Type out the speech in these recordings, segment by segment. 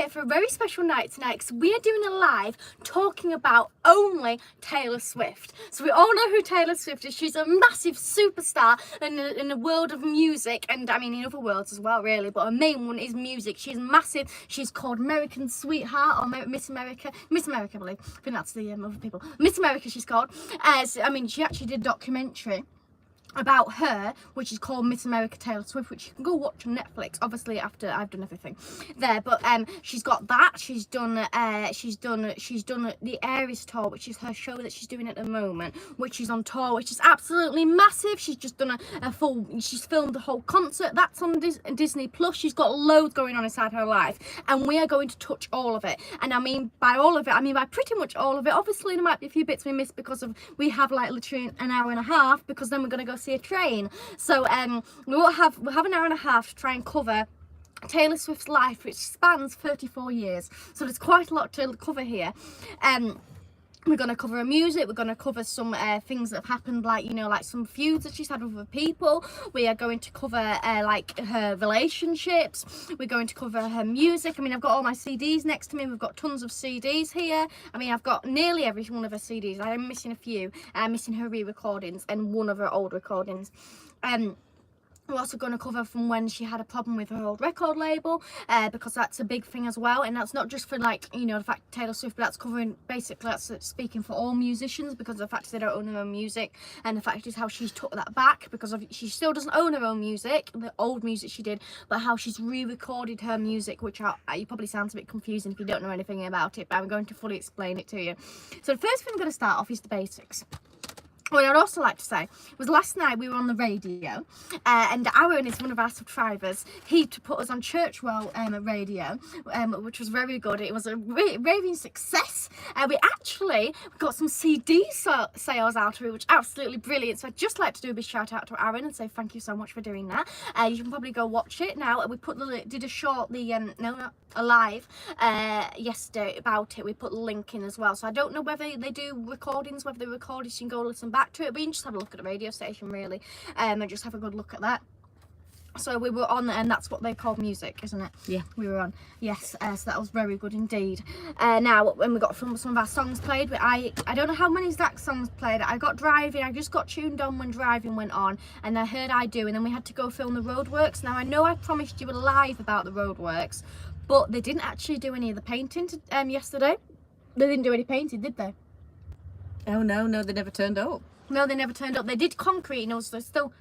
here for a very special night tonight because we are doing a live talking about only Taylor Swift. So we all know who Taylor Swift is. She's a massive superstar in the world of music, and I mean in other worlds as well, really, but her main one is music. She's massive. She's called American Sweetheart, or Miss America, I believe. I think that's the other people. Miss America, she's called. I mean, she actually did a documentary about her, which is called Miss America Taylor Swift, which you can go watch on Netflix, obviously after I've done everything there. But she's got that. She's done the Aries tour, which is her show that she's doing at the moment, which is on tour, which is absolutely massive. She's just done a full, she's filmed the whole concert. That's on Disney Plus. She's got loads going on inside her life, and we are going to touch all of it. And I mean by all of it, I mean by pretty much all of it. Obviously there might be a few bits we missed because of we have like literally an hour and a half, because then we're going to go see a train. So we'll have an hour and a half to try and cover Taylor Swift's life, which spans 34 years. So there's quite a lot to cover here. We're going to cover her music. We're going to cover some things that have happened, like, you know, like some feuds that she's had with other people. We are going to cover like her relationships. We're going to cover her music. I mean, I've got all my CDs next to me. We've got tons of CDs here. I mean, I've got nearly every one of her CDs. I am missing a few. I'm missing her re-recordings and one of her old recordings. We're also going to cover from when she had a problem with her old record label, because that's a big thing as well. And that's not just for, like, you know, the fact Taylor Swift, but that's covering, basically that's speaking for all musicians, because of the fact they don't own their own music, and the fact is how she's took that back, because she still doesn't own her own music, the old music she did, but how she's re-recorded her music, which it probably sounds a bit confusing if you don't know anything about it, but I'm going to fully explain it to you. So the first thing I'm going to start off is the basics. What I'd also like to say was last night we were on the radio, and Aaron is one of our subscribers. He put us on Churchwell radio, which was very good. It was a raving success. We actually got some CD sales out of it, which is absolutely brilliant. So I'd just like to do a big shout out to Aaron and say thank you so much for doing that. You can probably go watch it now. We did a short, a live yesterday about it. We put the link in as well. So I don't know whether they do recordings, whether they record it, you can go listen back to it, but you can just have a look at the radio station really, and just have a good look at that. So we were on, and that's what they call music, isn't it? Yeah, we were on. Yes, so that was very good indeed. Now, when we got some of our songs played, I don't know how many exact songs played. I got driving. I just got tuned on when driving went on, and I heard I Do, and then we had to go film the roadworks. Now I know I promised you a live about the roadworks, but they didn't actually do any of the painting yesterday. They didn't do any painting, did they? Oh no, they never turned up. No, they never turned up. They did concrete, and also still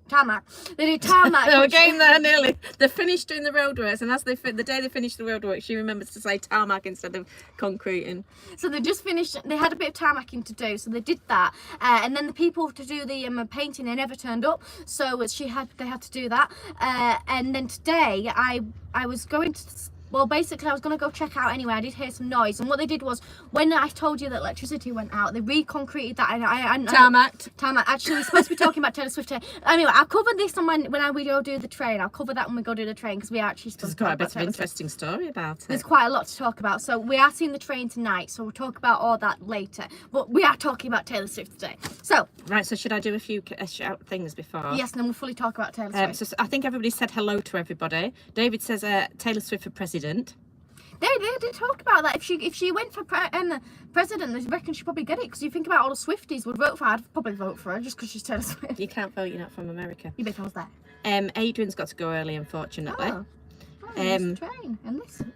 tarmac. They did tarmac. No, again there nearly. They finished doing the roadworks, and as the day they finished the roadworks, she remembers to say tarmac instead of concreting. So they just finished. They had a bit of tarmacking to do, so they did that. And then the people to do the painting, they never turned up. So they had to do that. And then today, I was going to. Well, basically, I was going to go check out anyway. I did hear some noise. And what they did was, when I told you that electricity went out, they re-concreted that. And Tarmac. Actually, we're supposed to be talking about Taylor Swift today. Anyway, I'll cover this on when we go do the train. I'll cover that when we go do the train, because we are actually supposed to talk about There's quite a bit of interesting story about it. There's quite a lot to talk about. So we are seeing the train tonight, so we'll talk about all that later. But we are talking about Taylor Swift today. So right, so should I do a few shout things before? Yes, and then we'll fully talk about Taylor Swift. So I think everybody said hello to everybody. David says Taylor Swift for president. They did talk about that. If she went for president, they reckon she'd probably get it, because you think about all the Swifties would vote for her. I'd probably vote for her just because she's Taylor Swift. You can't vote, you're not from America. You bet I was there. Adrian's got to go early, unfortunately. Oh, train and listen.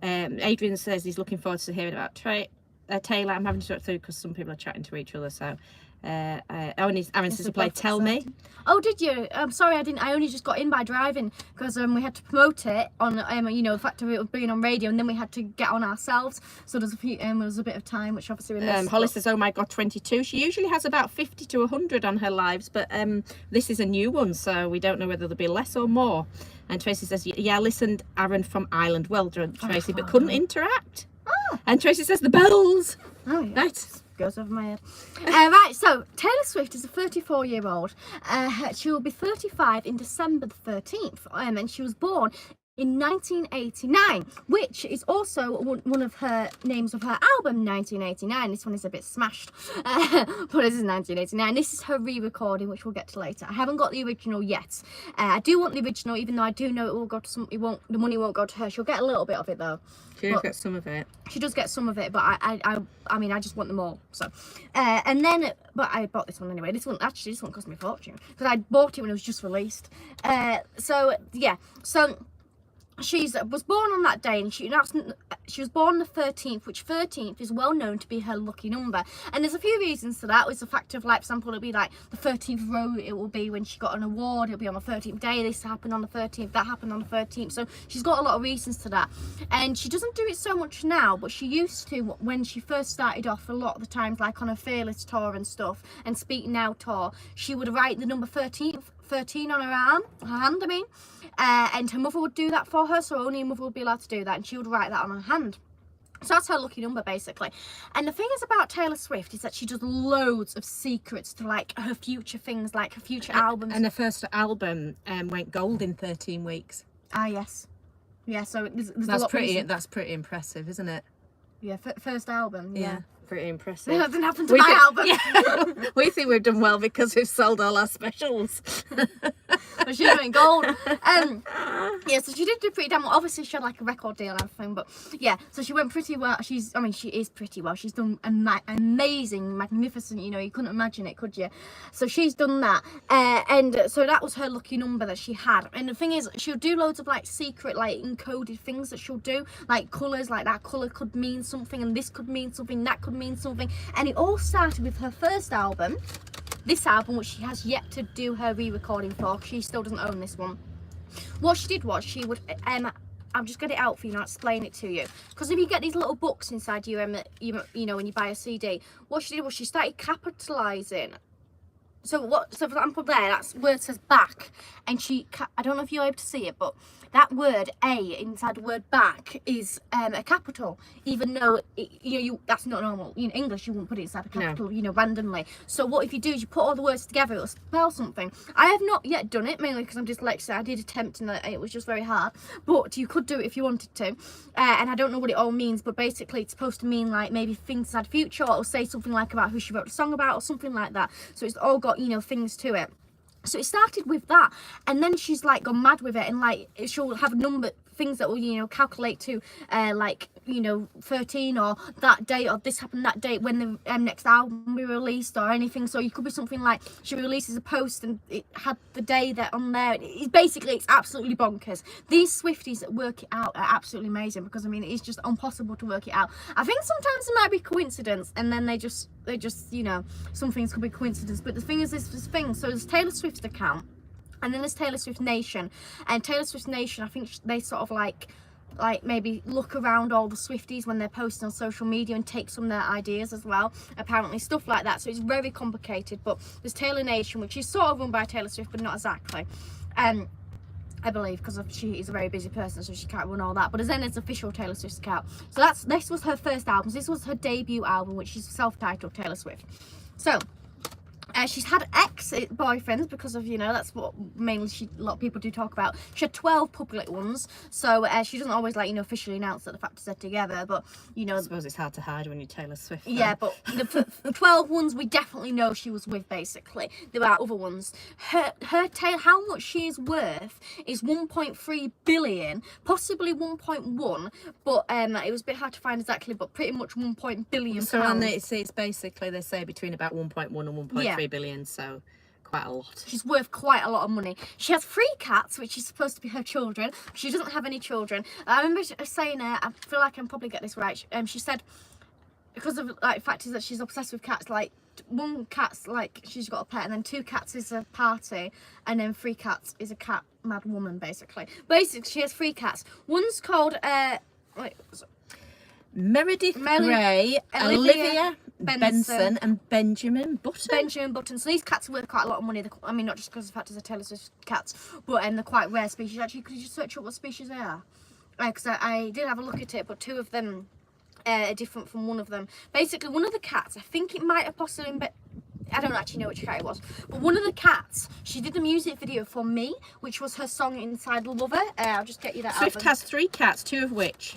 Adrian says he's looking forward to hearing about Taylor. I'm having to talk through because some people are chatting to each other, so Aaron says to play Tell Me. Oh, did you? I'm sorry, I didn't. I only just got in by driving, because we had to promote it on you know, the fact of it being on radio, and then we had to get on ourselves, so there's a few there was a bit of time, which obviously we missed. Holly says, oh my god, 22. She usually has about 50 to 100 on her lives, but this is a new one, so we don't know whether there'll be less or more. And Tracy says, yeah, I listened, Aaron from Ireland. Well done, Tracy, but couldn't interact. And Tracy says the bells. Oh yeah. Right. Goes over my head. Right, so Taylor Swift is a 34-year-old. She will be 35 in December the 13th, and she was born in 1989, which is also one of her names of her album, 1989. This one is a bit smashed, but this is 1989. This is her re-recording, which we'll get to later. I haven't got the original yet. I do want the original, even though I do know it will go to some. The money won't go to her. She'll get a little bit of it though. She does get some of it. She does get some of it, but I mean, I just want them all. So, and then, but I bought this one anyway. This one cost me a fortune because I bought it when it was just released. So yeah, so. She was born on that day, and she was born the 13th, which 13th is well known to be her lucky number. And there's a few reasons to that. It's the fact of, like, for example, it'll be like the 13th row, it will be when she got an award, it'll be on the 13th day, this happened on the 13th, that happened on the 13th. So she's got a lot of reasons to that. And she doesn't do it so much now, but she used to when she first started off, a lot of the times, like on her Fearless tour and stuff, and Speak Now tour, she would write the number 13 on her hand, I mean, and her mother would do that for her, so only her mother would be allowed to do that, and she would write that on her hand. So that's her lucky number, basically. And the thing is about Taylor Swift is that she does loads of secrets to, like, her future things, like her future albums. And her first album went gold in 13 weeks. Ah, yes. Yeah, so there's that's a lot pretty. That's pretty impressive, isn't it? Yeah, first album. Yeah. Pretty impressive. That doesn't happen to my album. Yeah. We think we've done well because we've sold all our specials. But she went gold. Yeah, so she did do pretty damn well. Obviously, she had like a record deal and everything, but yeah, so she went pretty well. She is pretty well. She's done amazing, magnificent. You know, you couldn't imagine it, could you? So she's done that, and so that was her lucky number that she had. And the thing is, she'll do loads of like secret, like encoded things that she'll do, like colours. Like that colour could mean something, and this could mean something, that could mean something. And it all started with her first album. This album, which she has yet to do her re-recording for, she still doesn't own this one. What she did was she would, I'll just get it out for you and I'll explain it to you. Because if you get these little books inside you, you know, when you buy a CD, what she did was she started capitalising. So for example there, that's where it says back, and I don't know if you're able to see it, but that word A inside the word back is a capital, even though that's not normal. In English, you wouldn't put it inside a capital, you know, randomly. So what if you do is you put all the words together, it'll spell something. I have not yet done it, mainly because I'm dyslexic. I did attempt and it was just very hard, but you could do it if you wanted to. And I don't know what it all means, but basically it's supposed to mean like maybe things inside the future, or it'll say something like about who she wrote the song about, or something like that. So it's all got, you know, things to it. So it started with that, and then she's like gone mad with it, and like she'll have a number things that will, you know, calculate to like, you know, 13 or that date, or this happened that date when the next album be released or anything. So you could be something like she releases a post and it had the day that on there. It's absolutely bonkers. These Swifties that work it out are absolutely amazing, because I mean it's just impossible to work it out. I think sometimes it might be coincidence, and then they just you know, some things could be coincidence, but the thing is this thing. So there's Taylor Swift's account, and then there's Taylor Swift Nation. And Taylor Swift Nation, I think they sort of like maybe look around all the Swifties when they're posting on social media and take some of their ideas as well, apparently, stuff like that. So it's very complicated. But there's Taylor Nation, which is sort of run by Taylor Swift, but not exactly, I believe, because she is a very busy person, so she can't run all that. But then there's official Taylor Swift's account. So this was her first album. This was her debut album, which is self-titled Taylor Swift. So she's had ex-boyfriends, because of, you know, that's what mainly a lot of people do talk about. She had 12 public ones, so she doesn't always, like, you know, officially announce that the fact is they're together, but, you know. I suppose it's hard to hide when you're Taylor Swift, though. Yeah, but the 12 ones we definitely know she was with, basically. There are other ones. How much she is worth is 1.3 billion, possibly 1.1, but it was a bit hard to find exactly, but pretty much 1 billion. So it's basically, they say between about 1.1 and 1.3 billion, so quite a lot. She's worth quite a lot of money. She has 3 cats, which is supposed to be her children. She doesn't have any children. I remember saying, I feel like I can probably get this right. She said, because of like fact is that she's obsessed with cats. Like 1 cat's like she's got a pet, and then 2 cats is a party, and then 3 cats is a cat mad woman, basically. Basically, she has 3 cats. One's called Meredith Grey, Olivia Benson, and Benjamin Button. So these cats are worth quite a lot of money. I mean, not just because of the fact they're Taylor Swift cats, but they're quite rare species. Actually, could you just search up what species they are? Because I did have a look at it, but 2 of them are different from one of them. Basically, one of the cats, I think it might have possibly I don't actually know which cat it was, but one of the cats, she did a music video for Me, which was her song Inside Lover. I'll just get you that Swift album. has 3 cats, 2 of which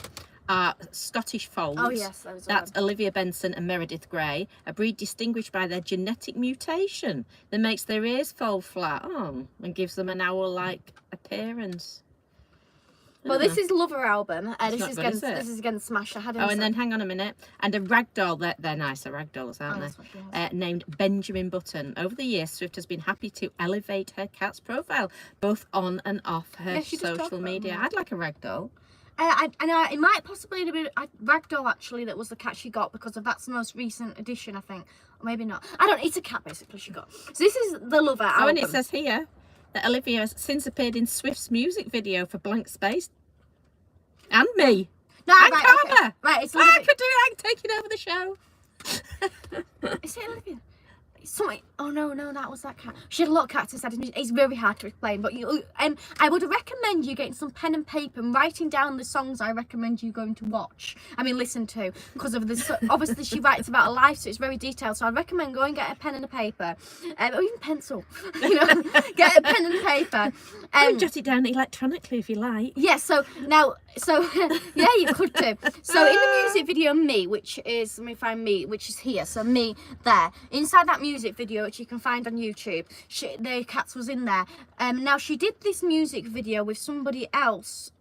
are Scottish foals. Oh yes, those are That's them. Olivia Benson and Meredith Grey, a breed distinguished by their genetic mutation that makes their ears fold flat and gives them an owl-like appearance. Well, this is Lover album. This not is good, again is it? this is again Smash. I had Oh, and then hang on a minute. And a ragdoll, they're nicer ragdolls, aren't that's they? what she was. Named Benjamin Button. Over the years, Swift has been happy to elevate her cat's profile, both on and off her Yeah, she does talk social about media. them. I'd like a ragdoll. It might possibly have been Ragdoll actually that was the cat she got because of that's the most recent edition, I think, or maybe not. I don't. It's a cat basically she got. So this is the Lover album. Oh, and it says here that Olivia has since appeared in Swift's music video for Blank Space. And me. No, And right, Karma. okay. Right, it's I Olivia. could do it. I'm taking over the show. Is it Olivia? Something. Oh no, that was that cat. She had a lot of cats inside. It's very hard to explain, but I would recommend you getting some pen and paper and writing down the songs I recommend you going to watch. I mean, listen to, because of this. Obviously, she writes about her life, so it's very detailed. So I'd recommend go and get a pen and a paper, or even pencil. Get a pen and paper. You can jot it down electronically if you like. Yeah, so yeah, you could do. So in the music video Me, which is, let me find Me, which is here. So Me there. Inside that music video, which you can find on YouTube, the cats was in there. Now she did this music video with somebody else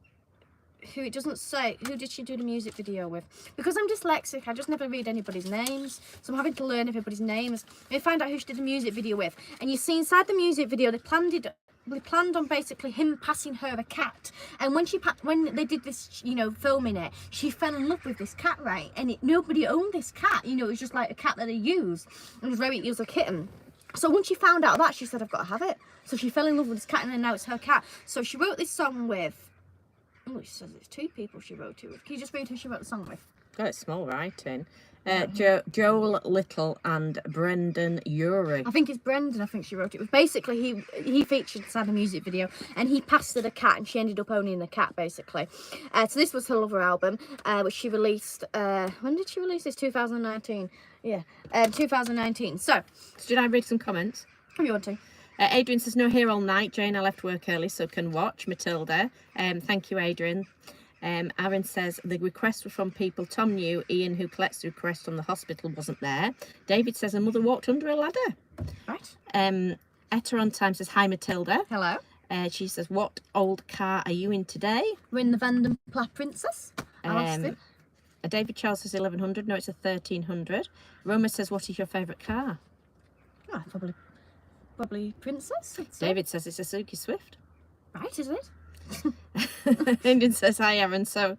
who it doesn't say. Who did she do the music video with? Because I'm dyslexic, I just never read anybody's names. So I'm having to learn everybody's names. And find out who she did the music video with. And you see inside the music video, they planned on basically him passing her a cat, and when they did this, filming it, she fell in love with this cat, right? And nobody owned this cat, it was just like a cat that they used. It was a kitten. So once she found out that, she said, I've got to have it. So she fell in love with this cat, and then now it's her cat. So she wrote this song with, she says it's 2 people she wrote it with. Can you just read who she wrote the song with? Oh, it's small writing. Joel Little and Brendan Urie. I think it's Brendan. I think she wrote it with. Basically, he featured inside the music video, and he passed her the cat, and she ended up owning the cat. Basically, so this was her Lover album, which she released. When did she release this? 2019. Yeah, 2019. So, Should I read some comments? if you want to. Adrian says, no, here all night. Jane, I left work early so can watch. Matilda. Thank you, Adrian. Aaron says the requests were from people Tom knew. Ian, who collects the request from the hospital, wasn't there. David says a mother walked under a ladder. Right. Etta on time says, hi, Matilda. Hello. She says, what old car are you in today? We're in the Vanden Pla Princess. I lost it. David Charles says 1100. No, it's a 1300. Roma says, what is your favourite car? Oh, probably Princess. David says it's a Suzuki Swift. Right, is it? Indian says, hi, Aaron. So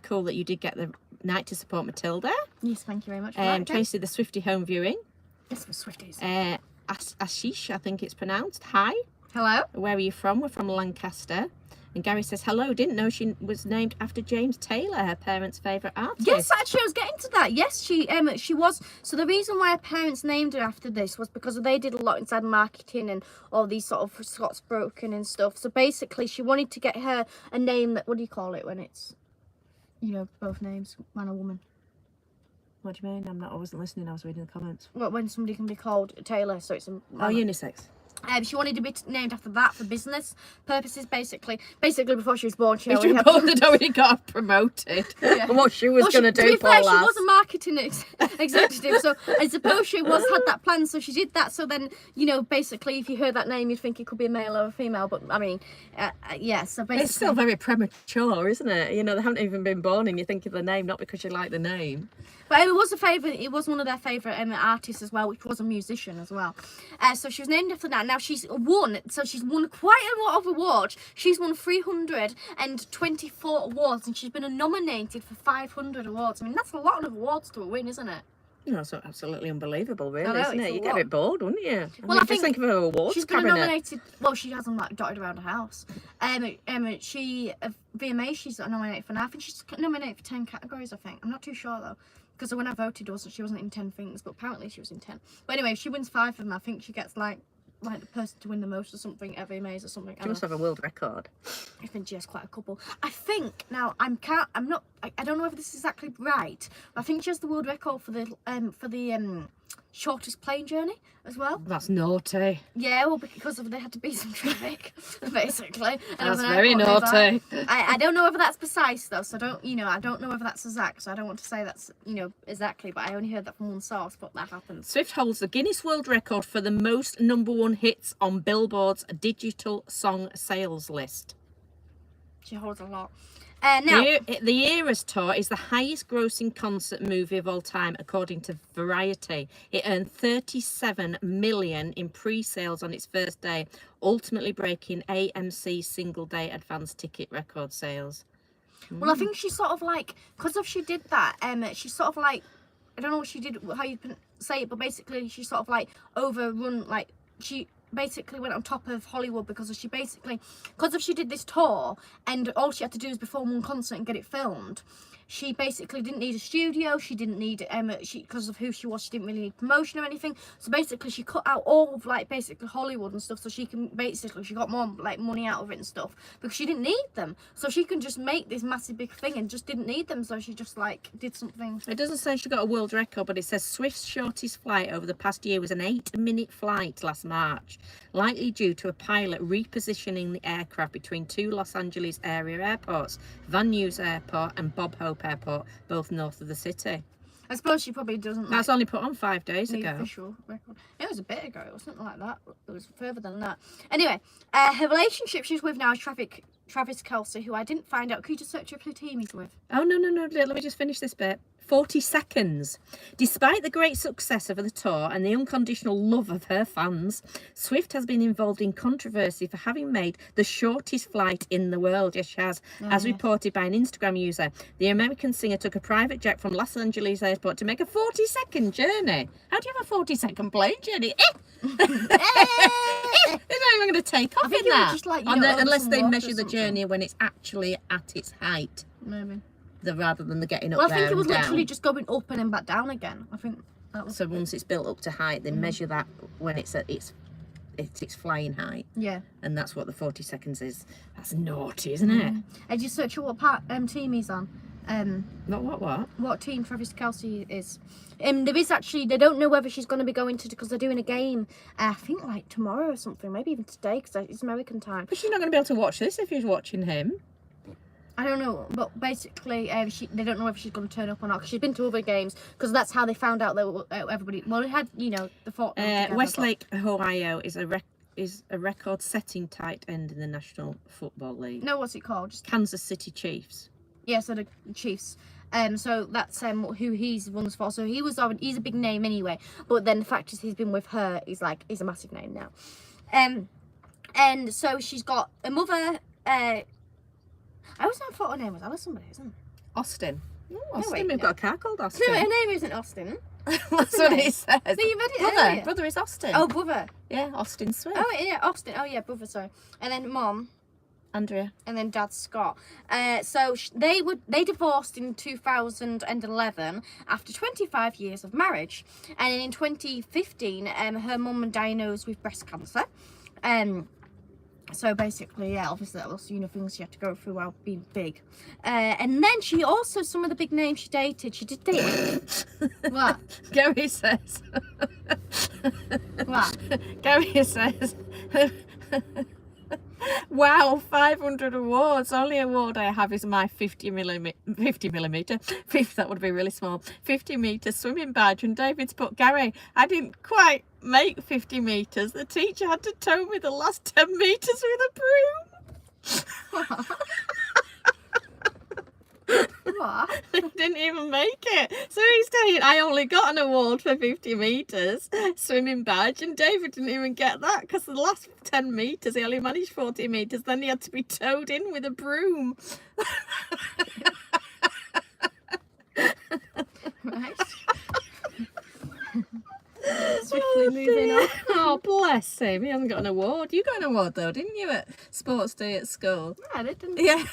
cool that you did get the night to support Matilda. Yes, thank you very much. For that, Tracy, the Swifty home viewing. Yes, for Swifties. Ashish, I think it's pronounced. Hi. Hello. Where are you from? We're from Lancaster. And Gary says, hello, didn't know she was named after James Taylor, her parents' favourite artist. Yes, actually, I was getting to that. Yes, she was. So the reason why her parents named her after this was because they did a lot inside marketing and all these sort of Scots broken and stuff. So basically, she wanted to get her a name that, what do you call it when it's, both names, man or woman? What do you mean? I wasn't listening, I was reading the comments. Well, when somebody can be called Taylor, so it's a man. Oh, unisex. She wanted to be named after that for business purposes, basically. Basically, before she was born, she She already had... already got promoted. Yeah. And what she was going to do, to be fair, poor she lass. was a marketing executive, so I suppose she had that plan, so she did that. So then, basically, if you heard that name, you'd think it could be a male or a female. But I mean, yeah. So basically, It's still very premature, isn't it? They haven't even been born, and you think of the name not because you like the name. but it was a favourite. It was one of their favourite artists as well, which was a musician as well. So she was named after that. Now she's won. So she's won quite a lot of awards. She's won 324 awards, and she's been nominated for 500 awards. I mean, that's a lot of awards to win, isn't it? That's absolutely unbelievable, really, I know, isn't it's it? a You get a lot. bit bored, wouldn't you? Well, I just think think of her awards she's been cabinet. nominated. Well, she hasn't dotted around her house. She VMA. She's nominated for now. I think she's nominated for 10 categories. I think. I'm not too sure though, because when I voted, she wasn't in 10 things, but apparently she was in 10. But anyway, if she wins 5 of them, I think she gets like the person to win the most or something at VMAs or something. She must have a world record. I think she has quite a couple. I think now I don't know if this is exactly right, but I think she has the world record for the shortest plane journey as well. That's naughty. Yeah, well, because of, there had to be some traffic, basically. And That's an very airport nearby. naughty. I don't know whether that's precise though, so I don't know whether that's exact, so I don't want to say that's, exactly, but I only heard that from one source, but that happens. Swift holds the Guinness World Record for the most #1 hits on Billboard's digital song sales list. She holds a lot. Now, the Eras Tour is the highest grossing concert movie of all time, according to Variety. It earned 37 million in pre-sales on its first day, ultimately breaking AMC single day advance ticket record sales. well, I think she sort of like, because of she did that, she sort of like, I don't know what she did, how you can say it, but basically she sort of like overrun, like, she basically went on top of Hollywood because of she did this tour and all she had to do was perform one concert and get it filmed. She basically didn't need a studio, she didn't need because of who she was, she didn't really need promotion or anything, so basically she cut out all of like basically Hollywood and stuff, so she got more like money out of it and stuff because she didn't need them, so she can just make this massive big thing and just didn't need them, so she just like did something. It doesn't say she got a world record, but it says Swift's shortest flight over the past year was an 8-minute flight last March, likely due to a pilot repositioning the aircraft between 2 Los Angeles area airports, Van Nuys Airport and Bob Hope Airport, both north of the city. I suppose she probably doesn't. That's only put on 5 days the ago. Official record. It was a bit ago. It wasn't like that. It was further than that. Anyway, her relationship she's with now is Travis Kelce, who I didn't find out. Could you just search up who team he's with? Oh, no. Let me just finish this bit. 40 seconds. Despite the great success of the tour and the unconditional love of her fans, Swift has been involved in controversy for having made the shortest flight in the world. Yes, she has, as reported by an Instagram user. The American singer took a private jet from Los Angeles Airport to make a 40-second journey. How do you have a 40-second plane journey? They're not even going to take off in that. Just like, unless they measure the journey when it's actually at its height. Maybe. Rather than the getting up well, there I think it was and down. literally just going up and then back down again. I think that was. So once it's built up to height, they measure that when it's at its flying height. Yeah. And that's what the 40 seconds is. That's naughty, isn't it? And you search what team he's on. What? What team Travis Kelce is. There is actually, they don't know whether she's going to be going to, because they're doing a game, I think like tomorrow or something, maybe even today, because it's American time. But she's not going to be able to watch this if she's watching him. I don't know, but basically, they don't know if she's going to turn up or not, because she's been to other games, because that's how they found out that everybody, well, it had, the fought. Westlake, Ohio is a record-setting tight end in the National Football League. No, what's it called? Just Kansas City Chiefs. Yeah, so the Chiefs. So that's who he's runs for. So he's a big name anyway. But then the fact is he's been with her, he's a massive name now. And so she's got a mother. I always thought her name was Alice somebody, isn't it? Austin. Oh, Austin. wait, We've no. got a car called Austin. No, her name isn't Austin. That's what it says. No, you read it earlier. Brother is Austin. Oh, brother. Yeah, Austin Swift. Oh, yeah, Austin. Oh, yeah, brother, sorry. And then mom. Andrea. And then dad Scott. So they divorced in 2011 after 25 years of marriage. And in 2015, her mum was diagnosed with breast cancer. So basically, yeah, obviously that was, things she had to go through while being big. And then she also, some of the big names she dated, she did date. What? Gary says. What? Gary says. Wow, 500 awards. Only award I have is my 50 millimeter. That would be really small. 50 meter swimming badge. And David's put, Gary, I didn't quite make 50 meters. The teacher had to tow me the last 10 meters with a broom. What? He didn't even make it. So he's saying I only got an award for 50 metres swimming badge, and David didn't even get that because the last 10 metres he only managed 40 metres, then he had to be towed in with a broom. Right. swiftly moving on. Oh, bless him. He hasn't got an award. You got an award though, didn't you, at sports day at school? Yeah, I didn't. Yeah.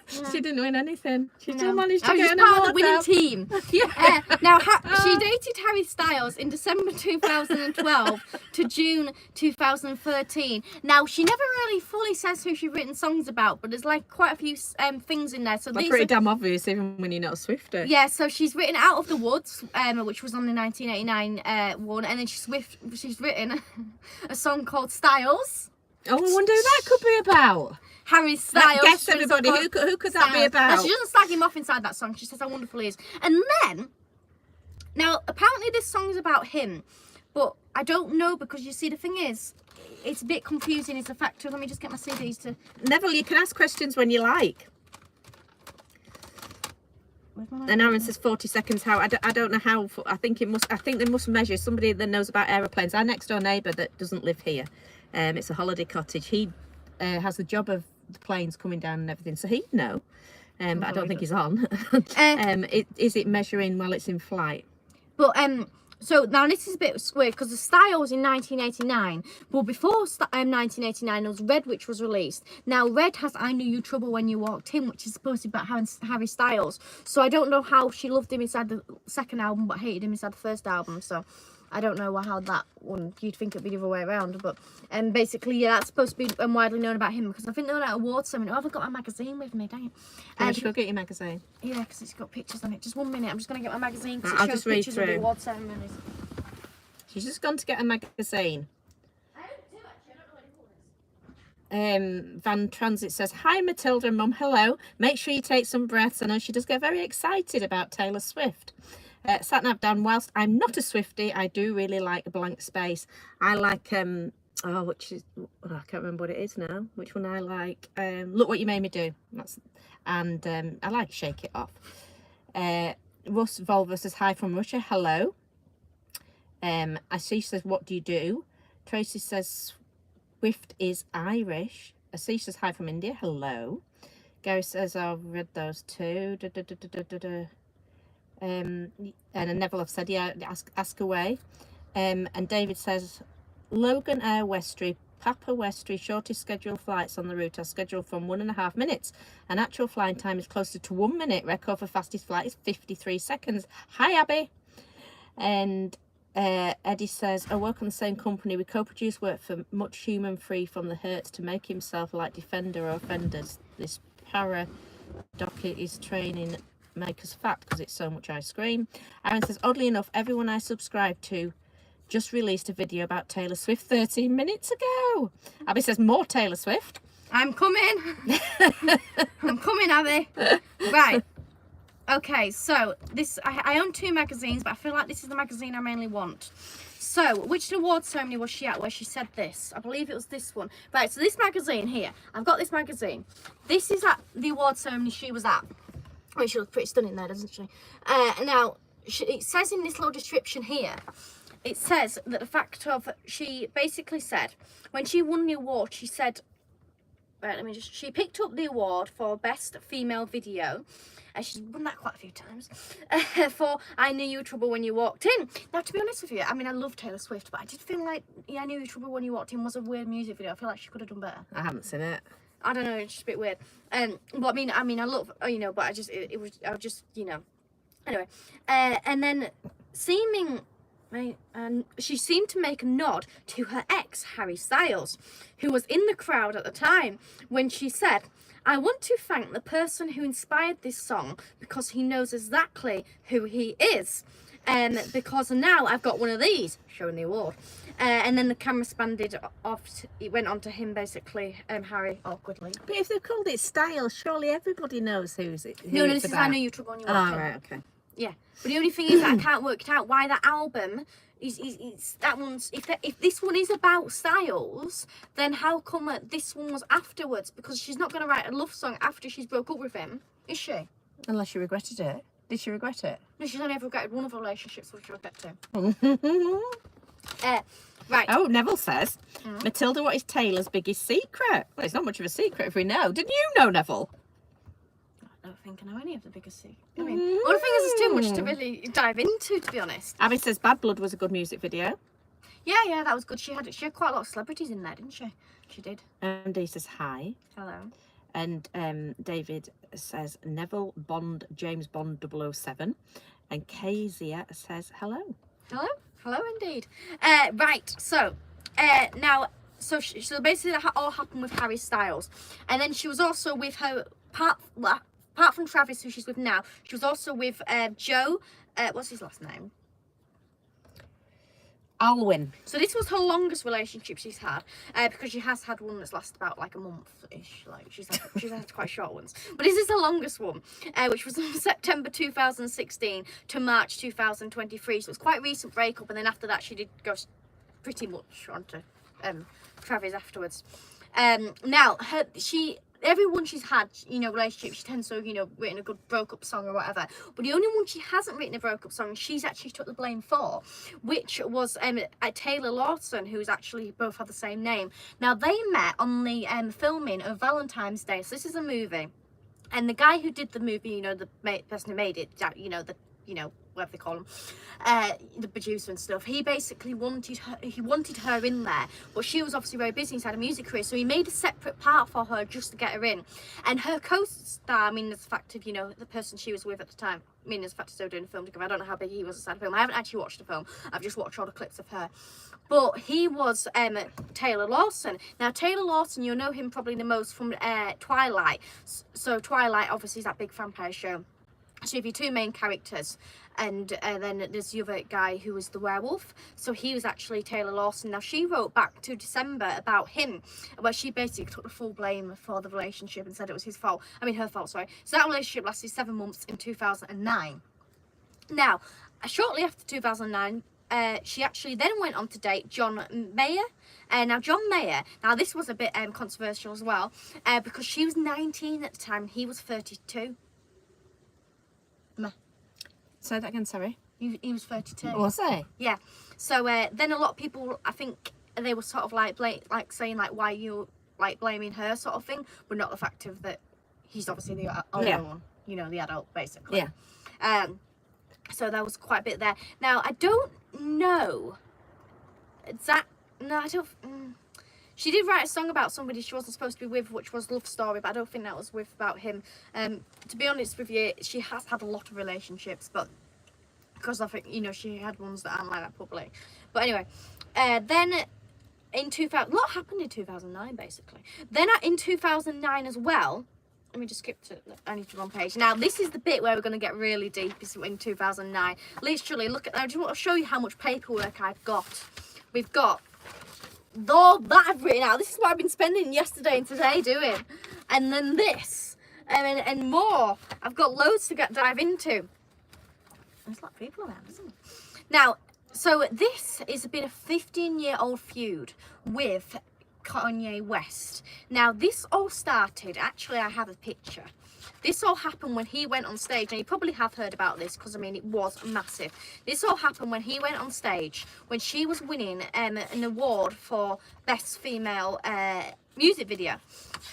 She didn't win anything. She still No. managed to I was get just an part of the award winning though. team. Yeah. Now, she dated Harry Styles in December 2012 to June 2013. Now, she never really fully says who she's written songs about, but there's like quite a few things in there. So That's these pretty are, damn obvious, even when you're not a Swiftie. yeah, so she's written Out of the Woods, which was on the 1989 one, and then she's written a song called Styles. Oh, I wonder who that could be about. Harry Styles. Guess everybody, who could that be about? Now, she doesn't slag him off inside that song. She says how wonderful he is. And then, now, apparently this song is about him, but I don't know, because you see, the thing is, it's a bit confusing. It's a factor. Let me just get my CDs to... Neville, you can ask questions when you like. And Aaron says 40 seconds. How I don't know how. I think they must measure somebody that knows about aeroplanes. Our next door neighbour that doesn't live here, it's a holiday cottage. He has the job of the planes coming down and everything, so he'd know. But I don't think he's on. Is it measuring while it's in flight? But so now this is a bit weird, because the Style was in 1989, but before 1989 there was Red, which was released. Now Red has I Knew You Trouble When You Walked In, which is supposed to be about Harry Styles. So I don't know how she loved him inside the second album but hated him inside the first album. So I don't know how that one, you'd think it'd be the other way around, but basically, yeah, that's supposed to be widely known about him, because I think they're at awards ceremony. Oh, I've got my magazine with me, dang it. I should go get your magazine. Yeah, because it's got pictures on it. Just 1 minute, I'm just going to get my magazine, because I'll it shows just read pictures of the through. award ceremonies. She's just gone to get a magazine. I don't do, actually, I don't know what it is. Van Transit says, hi Matilda and Mum, hello. Make sure you take some breaths. I know she does get very excited about Taylor Swift. Satnav Dan, whilst I'm not a Swiftie, I do really like a Blank Space. I like I can't remember what it is now. Which one I like? Look What You Made Me Do. I like Shake It Off. Russ Volvo says, hi from Russia, hello. Ashish says, what do you do? Tracy says, Swift is Irish. Ashish says, hi from India, hello. Gary says, I've read those too. And Neville have said, yeah, ask away. And David says, Logan Air Westry, Papa Westry, shortest scheduled flights on the route are scheduled from 1.5 minutes. And actual flying time is closer to 1 minute. Record for fastest flight is 53 seconds. Hi, Abby. And Eddie says, I work on the same company. We co-produce work for Much Human Free from the Hurts to make himself like Defender or Offenders. This para docket is training make us fat because it's so much ice cream. Aaron says, oddly enough, everyone I subscribe to just released a video about Taylor Swift 13 minutes ago. Abby says, more Taylor Swift. I'm coming. I'm coming, Abby. Right. Okay, so this I own 2 magazines, but I feel like this is the magazine I mainly want. So, which award ceremony was she at where she said this? I believe it was this one. Right, so this magazine here, I've got this magazine. This is at the award ceremony she was at. Oh, she looks pretty stunning there, doesn't she? Now, it says in this little description here, it says that the fact of, she basically said, when she won the award, she said, right, she picked up the award for Best Female Video. She's won that quite a few times. For I Knew You Were Trouble When You Walked In. Now, to be honest with you, I mean, I love Taylor Swift, but I did feel like I Knew You Were Trouble When You Walked In was a weird music video. I feel like she could have done better. I haven't seen it. I don't know, it's just a bit weird. But I mean, I love, but I just, anyway. And then she seemed to make a nod to her ex, Harry Styles, who was in the crowd at the time when she said, I want to thank the person who inspired this song because he knows exactly who he is. Because now I've got one of these, showing the award. And then the camera spanned off, it went on to him basically, Harry, awkwardly. But if they've called it Style, surely everybody knows who's it. No, this is I Know You Trouble When You Walked In. Right, okay. Yeah, but the only thing is that I can't work it out why that album is that one's, if this one is about Styles, then how come this one was afterwards? Because she's not going to write a love song after she's broke up with him, is she? Unless she regretted it. Did she regret it? No, she's only ever regretted one of her relationships, which she'll get to. Right. Oh, Neville says, Matilda, what is Taylor's biggest secret? Well, it's not much of a secret if we know. Didn't you know, Neville? I don't think I know any of the biggest secrets. I mean, all the thing is, there's too much to really dive into, to be honest. Abby says Bad Blood was a good music video. Yeah, that was good. She had quite a lot of celebrities in there, didn't she? She did. Andy says hi. Hello. And David says Neville Bond, James Bond 007. And Kezia says hello. Hello indeed. Right, so now, so basically that all happened with Harry Styles, and then she was also with her apart from Travis, who she's with now. She was also with Joe. What's his last name? Alwyn. So this was her longest relationship she's had, because she has had one that's lasted about like a month-ish. Like she's had quite short ones, but this is the longest one, which was from September 2016 to March 2023. So it's quite a recent breakup, and then after that she did go pretty much onto Travis afterwards. Now everyone she's had, relationship, she tends to, written a good broke-up song or whatever. But the only one she hasn't written a broke-up song, she's actually took the blame for, which was Taylor Lawson, who's actually both have the same name. Now, they met on the filming of Valentine's Day. So this is a movie. And the guy who did the movie, the person who made it, whatever they call him, the producer and stuff, he basically wanted her in there, but she was obviously very busy inside a music career, so he made a separate part for her just to get her in. And her co-star, as the fact of, the person she was with at the time, as the fact of still doing a film together, I don't know how big he was inside the film. I haven't actually watched the film, I've just watched all the clips of her. But he was Taylor Lawson. Now, Taylor Lawson, you'll know him probably the most from Twilight. So Twilight, obviously, is that big vampire show. So you have your two main characters, and then there's the other guy who was the werewolf. So he was actually Taylor Lawson. Now, she wrote back to December about him, where she basically took the full blame for the relationship and said it was his fault. Her fault, sorry. So that relationship lasted 7 months in 2009. Now, shortly after 2009, she actually then went on to date John Mayer. Now, John Mayer, this was a bit controversial as well, because she was 19 at the time, he was 32. Say that again, sorry. He was 32. Was he? Yeah. So then a lot of people, I think, they were sort of like saying like, why you like blaming her sort of thing, but not the fact of that he's obviously the older one, the adult basically. Yeah. So there was quite a bit there. Now, I don't know she did write a song about somebody she wasn't supposed to be with, which was Love Story, but I don't think that was about him. To be honest with you, she has had a lot of relationships, but because I think, she had ones that aren't like that public. But anyway, then in 2000, a lot happened in 2009, basically. Then in 2009 as well, let me just skip to, I need to run page. Now, this is the bit where we're going to get really deep, is in 2009. Literally, look at, I just want to show you how much paperwork I've got. We've got all that I've written out. This is what I've been spending yesterday and today doing. And then this, and more. I've got loads to dive into. There's a lot of people around, isn't it? Now, so this is been a 15-year-old feud with Kanye West. Now, this all started, actually I have a picture. This all happened when he went on stage, and you probably have heard about this because, it was massive. This all happened when he went on stage, when she was winning an award for Best Female Music Video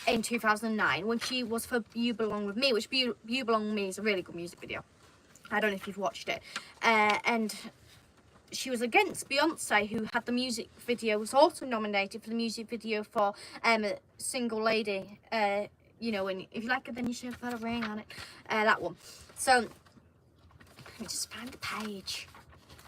in 2009, when she was for You Belong With Me, which You Belong With Me is a really good music video. I don't know if you've watched it. And she was against Beyonce, who had the music video, was also nominated for the music video for Single Lady, and if you like it, then you should have put a ring on it. That one. So, let me just find the page.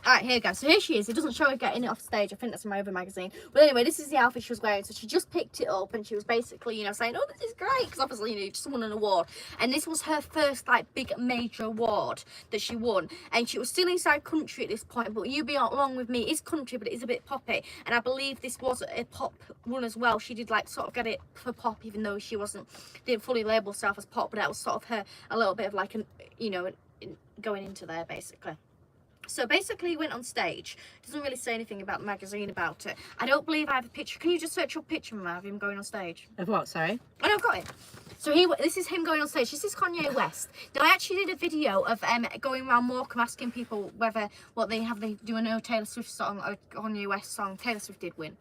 Alright, here we go. So here she is. It doesn't show her getting it off stage. I think that's from my other magazine. But anyway, this is the outfit she was wearing. So she just picked it up, and she was basically, saying, oh, this is great. Because obviously, you just won an award. And this was her first, big major award that she won. And she was still inside country at this point. But You Belong With Me is country, but it is a bit poppy. And I believe this was a pop one as well. She did, sort of get it for pop, even though she didn't fully label herself as pop. But that was sort of her, a little bit of going into there, basically. So basically he went on stage. Doesn't really say anything about the magazine about it. I don't believe I have a picture. Can you just search your picture of him going on stage? Of what, sorry? Oh, no, I've got it. So this is him going on stage. This is Kanye West. Now, I actually did a video of going around Morecambe asking people whether they do a no Taylor Swift song or Kanye West song. Taylor Swift did win.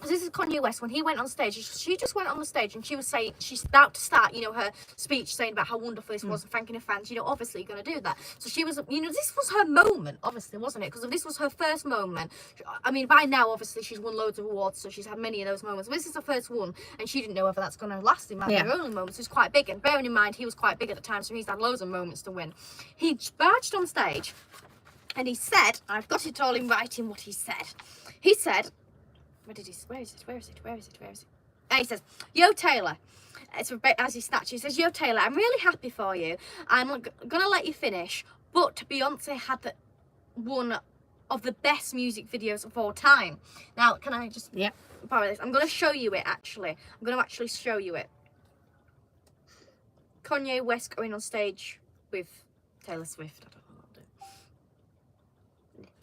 So this is Kanye West. When he went on stage, she just went on the stage and she was saying, she's about to start, you know, her speech saying about how wonderful this was and thanking her fans. You know, obviously you're going to do that. So she was, you know, this was her moment, obviously, wasn't it? Because this was her first moment. I mean, by now, obviously, she's won loads of awards, so she's had many of those moments. But this is her first one, and she didn't know whether that's going to last. It might be her only moment. So it's quite big. And bearing in mind, he was quite big at the time, so he's had loads of moments to win. He barged on stage, and he said, I've got it all in writing what he said. He said, where is it? He says, yo, Taylor. So as he snatched, he says, yo, Taylor, I'm really happy for you. I'm gonna let you finish, but Beyonce had one of the best music videos of all time. Now, can I just borrow this? I'm gonna show you it, actually. I'm gonna actually show you it. Kanye West going on stage with Taylor Swift. I don't know what I'll do.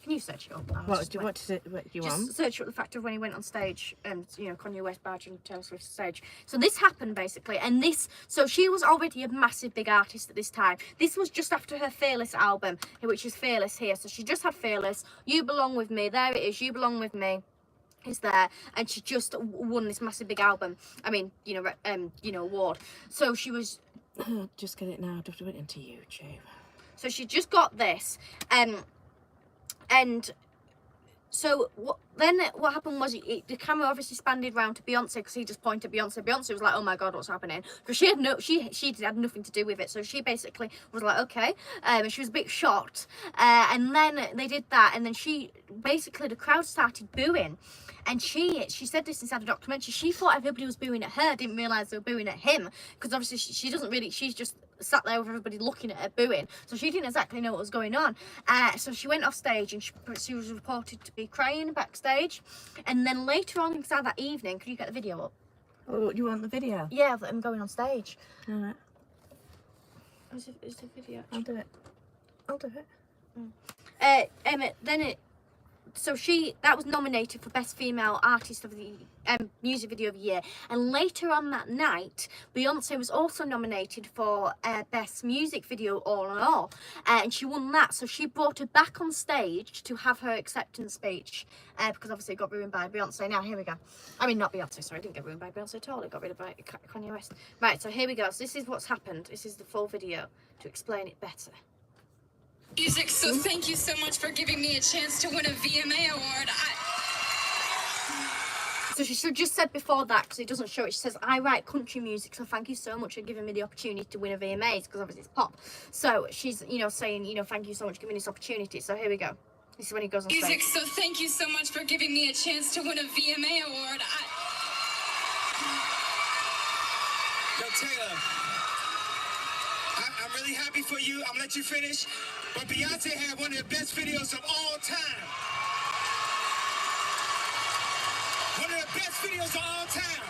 Can you search it up? What do you want? Just search up the fact of when he went on stage and, you know, Kanye West barging Taylor Swift's stage. So this happened basically, and so she was already a massive big artist at this time. This was just after her Fearless album, which is Fearless here. So she just had Fearless, You Belong With Me, there it is, You Belong With Me. Is there, and she just won this massive big album. I mean, you know, award. So she was. Just get it now. Don't do it into YouTube. So she just got this, and so what happened was the camera obviously spanned round to Beyonce because he just pointed at Beyonce. Beyonce was like, oh my god, what's happening? Because she had nothing to do with it. So she basically was like, okay. She was a bit shocked. And then they did that, and then the crowd started booing. And she said this inside a documentary. She thought everybody was booing at her, didn't realise they were booing at him. Because obviously she's just sat there with everybody looking at her booing. So she didn't exactly know what was going on. So she went off stage and she was reported to be crying backstage. And then later on inside that evening, could you get the video up? Oh, you want the video? Yeah, of them going on stage. All right. Is the video? I'll do it. So that was nominated for Best Female Artist of the Music Video of the Year. And later on that night, Beyonce was also nominated for Best Music Video All in All. And she won that. So she brought her back on stage to have her acceptance speech. Because obviously it got ruined by Beyonce. Now, here we go. I mean, not Beyonce, sorry. It didn't get ruined by Beyonce at all. It got rid of by Kanye West. Right, so here we go. So this is what's happened. This is the full video to explain it better. Music, so thank you so much for giving me a chance to win a VMA award. So she just said before that, because it doesn't show it, she says, I write country music, so thank you so much for giving me the opportunity to win a VMAs, because obviously it's pop. So she's, you know, saying, you know, thank you so much for giving me this opportunity. So here we go. This is when he goes on stage. Music, so thank you so much for giving me a chance to win a VMA award. Yo, Taylor, I'm really happy for you. I'm gonna let you finish. But Beyonce had one of the best videos of all time. One of the best videos of all time.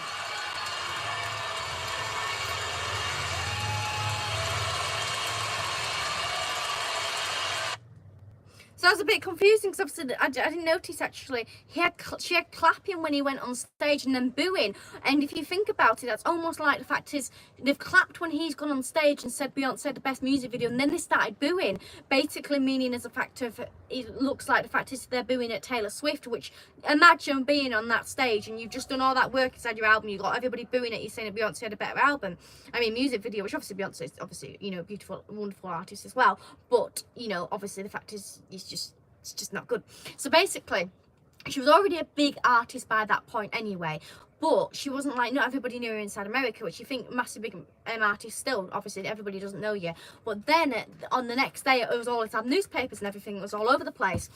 So I was a bit confusing because obviously I didn't notice actually she had clapping when he went on stage and then booing. And if you think about it, that's almost like the fact is they've clapped when he's gone on stage and said Beyonce the best music video, and then they started booing, basically meaning as a fact of it looks like the fact is they're booing at Taylor Swift. Which imagine being on that stage and you've just done all that work inside your album, you got everybody booing at you saying that Beyonce had a better album. I mean, music video, which obviously Beyonce is obviously, you know, beautiful, wonderful artist as well, but you know, obviously the fact is it's just not good. So basically she was already a big artist by that point anyway, but she wasn't like, not everybody knew her inside America, which you think massive big artist still, obviously everybody doesn't know you. But then on the next day it was all, it had newspapers and everything, it was all over the place.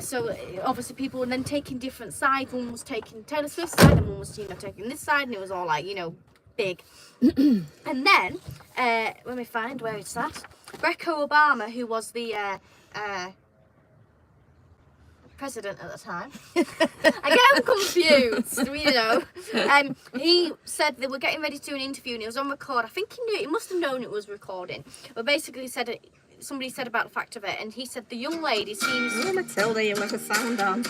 So obviously people were then taking different sides. One was taking Taylor Swift's side and one was, you know, taking this side, and it was all like, you know, big. And then let me find where it's at. Barack Obama, who was the president at the time. I get him confused, you know. He said they were getting ready to do an interview and it was on record. I think he knew, he must have known it was recording. But basically said somebody said about the fact of it, and he said the young lady seems... Oh, Matilda, you have a sound on.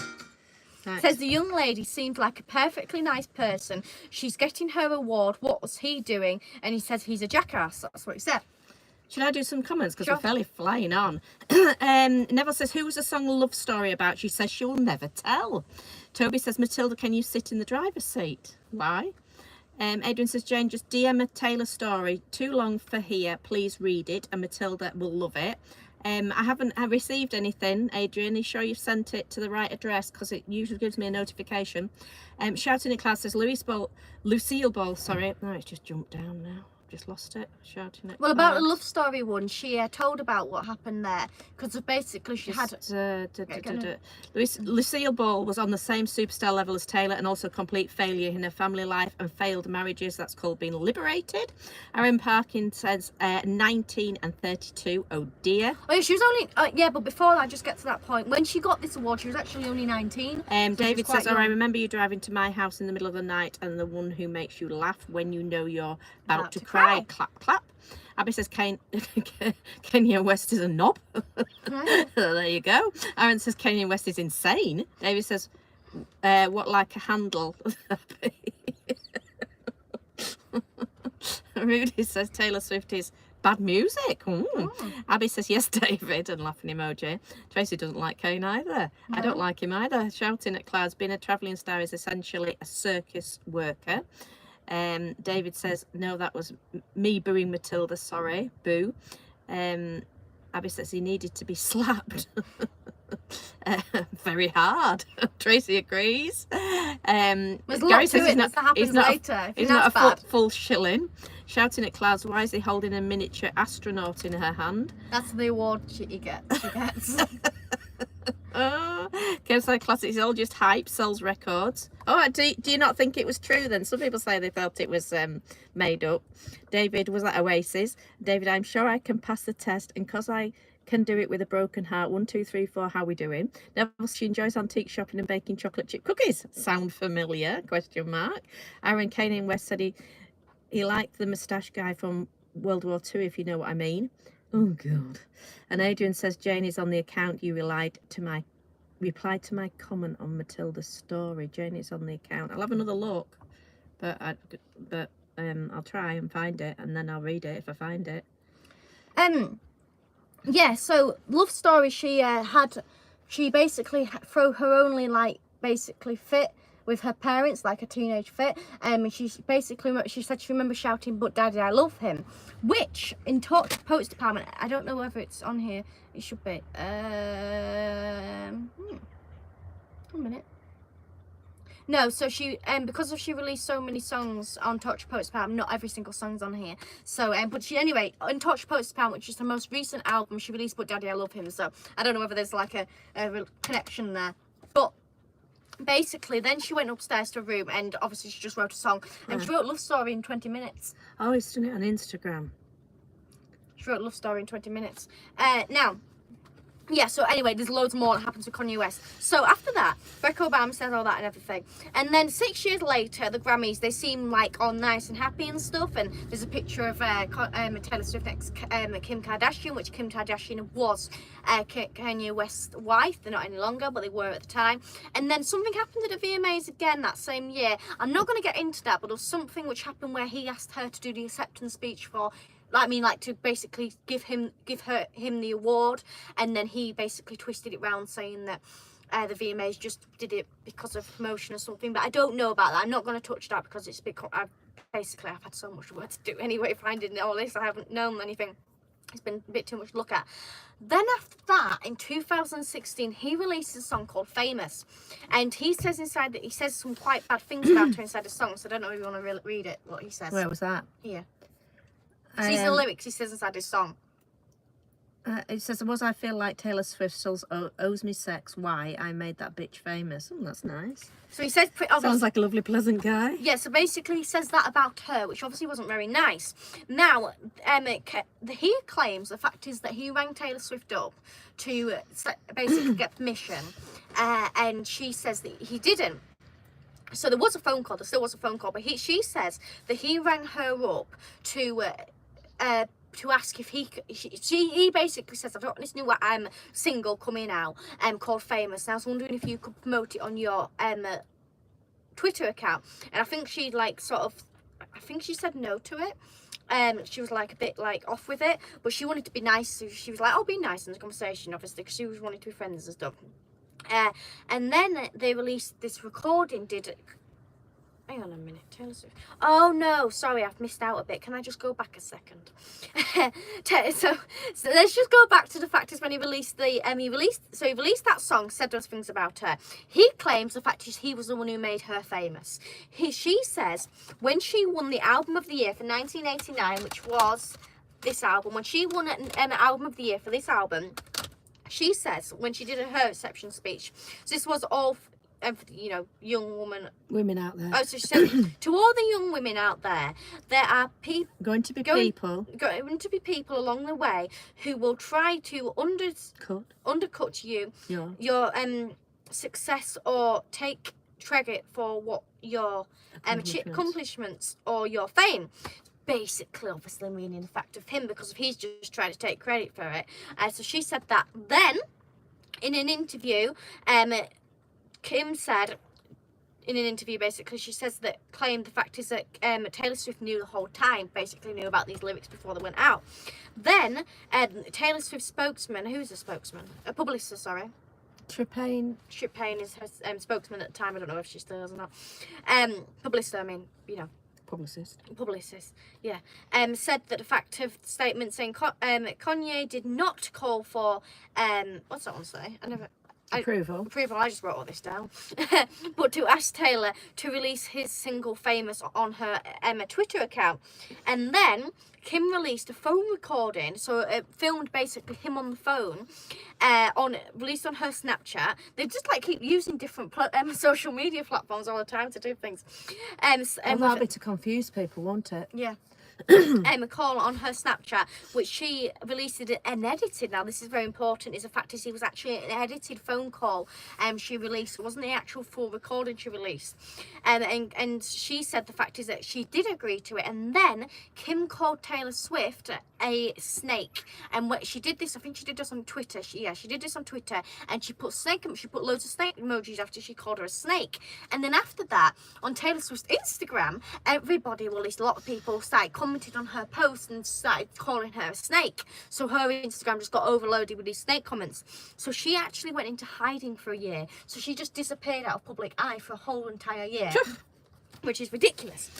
Right. Says the young lady seemed like a perfectly nice person. She's getting her award. What was he doing? And he says he's a jackass. That's what he said. Should I do some comments? Because Sure. we're fairly flying on. Neville says, who was the song Love Story about? She says she'll never tell. Toby says, Matilda, can you sit in the driver's seat? Why? Adrian says, Jane, just DM a Taylor story. Too long for here. Please read it, and Matilda will love it. I haven't received anything, Adrian. Are you sure you've sent it to the right address? Because it usually gives me a notification. Shouting at class says, Lucille Ball, sorry. No, it's just jumped down now. Just lost it. Shouting at Well, about the class. love story one, she told about what happened there because basically she had. Lucille Ball was on the same superstar level as Taylor and also a complete failure in her family life and failed marriages. That's called being liberated. Aaron Parkin says 19 and 32. Oh dear. Oh, yeah, she was only. Yeah, but before I just get to that point, when she got this award, she was actually only 19. So David says, oh, I remember you driving to my house in the middle of the night and the one who makes you laugh when you know you're about to cry. Clap, clap. Abby says Kanye West is a knob. Right. There you go. Aaron says Kanye West is insane. David says, what like a handle? Rudy says Taylor Swift is bad music. Abby says yes, David, and laughing emoji. Tracy doesn't like Kane either. I don't like him either. Shouting at clouds. Being a travelling star is essentially a circus worker. David says, no, that was me booing Matilda, sorry, boo. Abby says he needed to be slapped. Very hard. Tracy agrees. Gary says he's not a full shilling. Shouting at clouds, why is he holding a miniature astronaut in her hand? That's the award she gets. Campsite Classics, all just hype, sells records. Oh, do you not think it was true then? Some people say they felt it was made up. David, was that Oasis? David, I'm sure I can pass the test, and because I can do it with a broken heart. 1, 2, 3, 4, how we doing? Neville, she enjoys antique shopping and baking chocolate chip cookies. Sound familiar? Question mark. Aaron Kanye West said he liked the moustache guy from World War II, if you know what I mean. Oh God. And Adrian says, Jane is on the account you replied to my comment on Matilda's story. Jane is on the account. I'll have another look, but I'll try and find it, and then I'll read it if I find it. Yeah. So love story. She basically threw her only basically fit with her parents, like a teenage fit. And she said she remembers shouting, "But Daddy, I love him," which in Poets Department, I don't know whether it's on here. It should be. 1 minute. No, so she because she released so many songs on Torture Poets Department, not every single song's on here. So but she anyway on Torture Poets Department, which is her most recent album, she released "But Daddy, I Love Him." So I don't know whether there's like a connection there, but. Basically, then she went upstairs to a room and obviously she just wrote a song. And she wrote a love story in 20 minutes. Oh, he's done it on Instagram. She wrote a love story in 20 minutes. Now, yeah, so anyway, there's loads more that happens with Kanye West. So after that, Barack Obama says all that and everything. And then 6 years later, the Grammys, they seem like all nice and happy and stuff. And there's a picture of Taylor Swift next Kim Kardashian, which Kim Kardashian was Kanye West's wife. They're not any longer, but they were at the time. And then something happened at the VMAs again that same year. I'm not going to get into that, but there was something which happened where he asked her to do the acceptance speech for... to basically give him the award, and then he basically twisted it round saying that the VMAs just did it because of promotion or something. But I don't know about that. I'm not going to touch that because it's I've had so much work to do anyway finding all this. I haven't known anything. It's been a bit too much to look at. Then after that, in 2016, he released a song called Famous. And he says inside that he says some quite bad things about her inside the song. So I don't know if you want to read it, what he says. Where was that? Here. These are the lyrics he says inside his song. It says, was I feel like Taylor Swift still owes me sex? Why? I made that bitch famous. Oh, that's nice. So he says... Sounds like a lovely, pleasant guy. Yeah, so basically he says that about her, which obviously wasn't very nice. Now, he claims the fact is that he rang Taylor Swift up to basically get permission. And she says that he didn't. So there was a phone call. There still was a phone call. But she says that he rang her up to ask if he basically says, I've got this new single coming out called Famous, and I was wondering if you could promote it on your Twitter account. And I think she she said no to it. She was like a bit like off with it, but she wanted to be nice, so she was like, oh, be nice in the conversation, obviously, because she was wanting to be friends and stuff. And then they released this recording. Hang on a minute, Taylor Swift. Oh no, sorry, I've missed out a bit. Can I just go back a second? so let's just go back to the fact is when he released he released that song, said those things about her. He claims the fact is he was the one who made her famous. She says when she won the album of the year for 1989, which was this album, when she won an album of the year for this album, she says when she did her reception speech, so this was all you know, young women out there. Oh, so she said to all the young women out there, there are going to be people along the way who will try to undercut you, your success, or take credit for what your accomplishments or your fame. Basically, obviously meaning the fact of him, because he's just trying to take credit for it. So she said that. Then, in an interview, Kim said in an interview, basically, she says that claimed the fact is that Taylor Swift knew the whole time, basically knew about these lyrics before they went out. Then Taylor Swift's spokesman, who's a spokesman? A publicist, sorry. Tripane is her spokesman at the time. I don't know if she still is or not. Publicist, I mean, you know. Publicist, yeah. Said that the fact of the statement saying Kanye did not call for what's that one say? Approval. I just wrote all this down. But to ask Taylor to release his single "Famous" on her Twitter account, and then Kim released a phone recording, so it filmed basically him on the phone, released on her Snapchat. They just like keep using different social media platforms all the time to do things. That'll be to confuse people, won't it? Yeah. A call on her Snapchat, which she released it and edited. Now this is very important, is the fact is it was actually an edited phone call she released. It wasn't the actual full recording she released. And she said the fact is that she did agree to it, and then Kim called Taylor Swift a snake. And what she did this, I think she did this on Twitter. She did this on Twitter, and she put loads of snake emojis after she called her a snake. And then after that, on Taylor Swift's Instagram, everybody, well, at least a lot of people, started commented on her post and started calling her a snake. So her Instagram just got overloaded with these snake comments. So she actually went into hiding for a year. So she just disappeared out of public eye for a whole entire year. Which is ridiculous.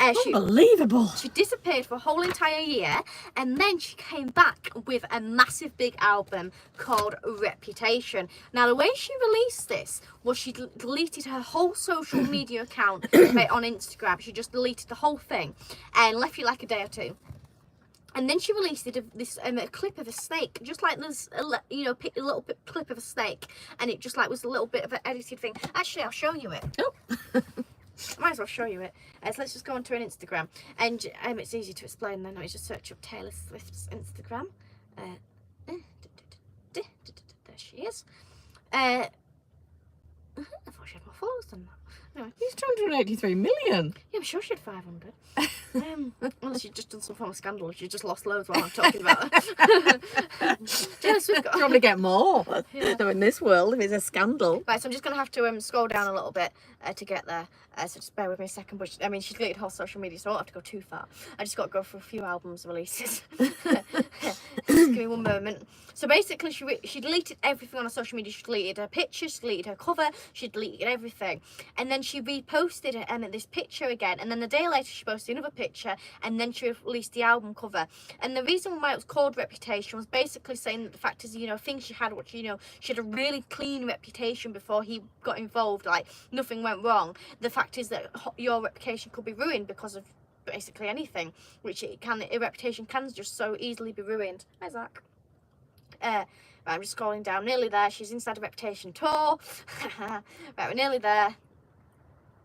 Unbelievable. She disappeared for a whole entire year, and then she came back with a massive big album called Reputation. Now, the way she released this was she deleted her whole social media account on Instagram. She just deleted the whole thing and left you like a day or two. And then she released a clip of a snake, just like this, a little clip of a snake, and it just like was a little bit of an edited thing. Actually, I'll show you it. Oh. I might as well show you it. So let's just go onto an Instagram, and it's easy to explain then. I just search up Taylor Swift's Instagram. There she is. I thought she had more followers than that. Anyway. He's 283 million. Yeah, I'm sure she had 500. Unless she'd just done some form of scandal. She just lost loads while I'm talking about her. Taylor Swift got... Probably get more though in this world if it's a scandal. Right, so I'm just going to have to scroll down a little bit to get there. So just bear with me a second. But she's deleted her whole social media, so I don't have to go too far. I just got to go for a few albums releases. Just give me one moment. So basically, she deleted everything on her social media. She deleted her pictures, she deleted her cover, she deleted everything. And then she reposted this picture again. And then the day later, she posted another picture, and then she released the album cover. And the reason why it was called Reputation was basically saying that the fact is, things she had, which, she had a really clean reputation before he got involved. Like, nothing went wrong. The fact is that your reputation could be ruined because of basically anything, which a reputation can just so easily be ruined. Hi, Zach. Right, I'm just scrolling down. Nearly there. She's inside a Reputation tour. Right, we're nearly there.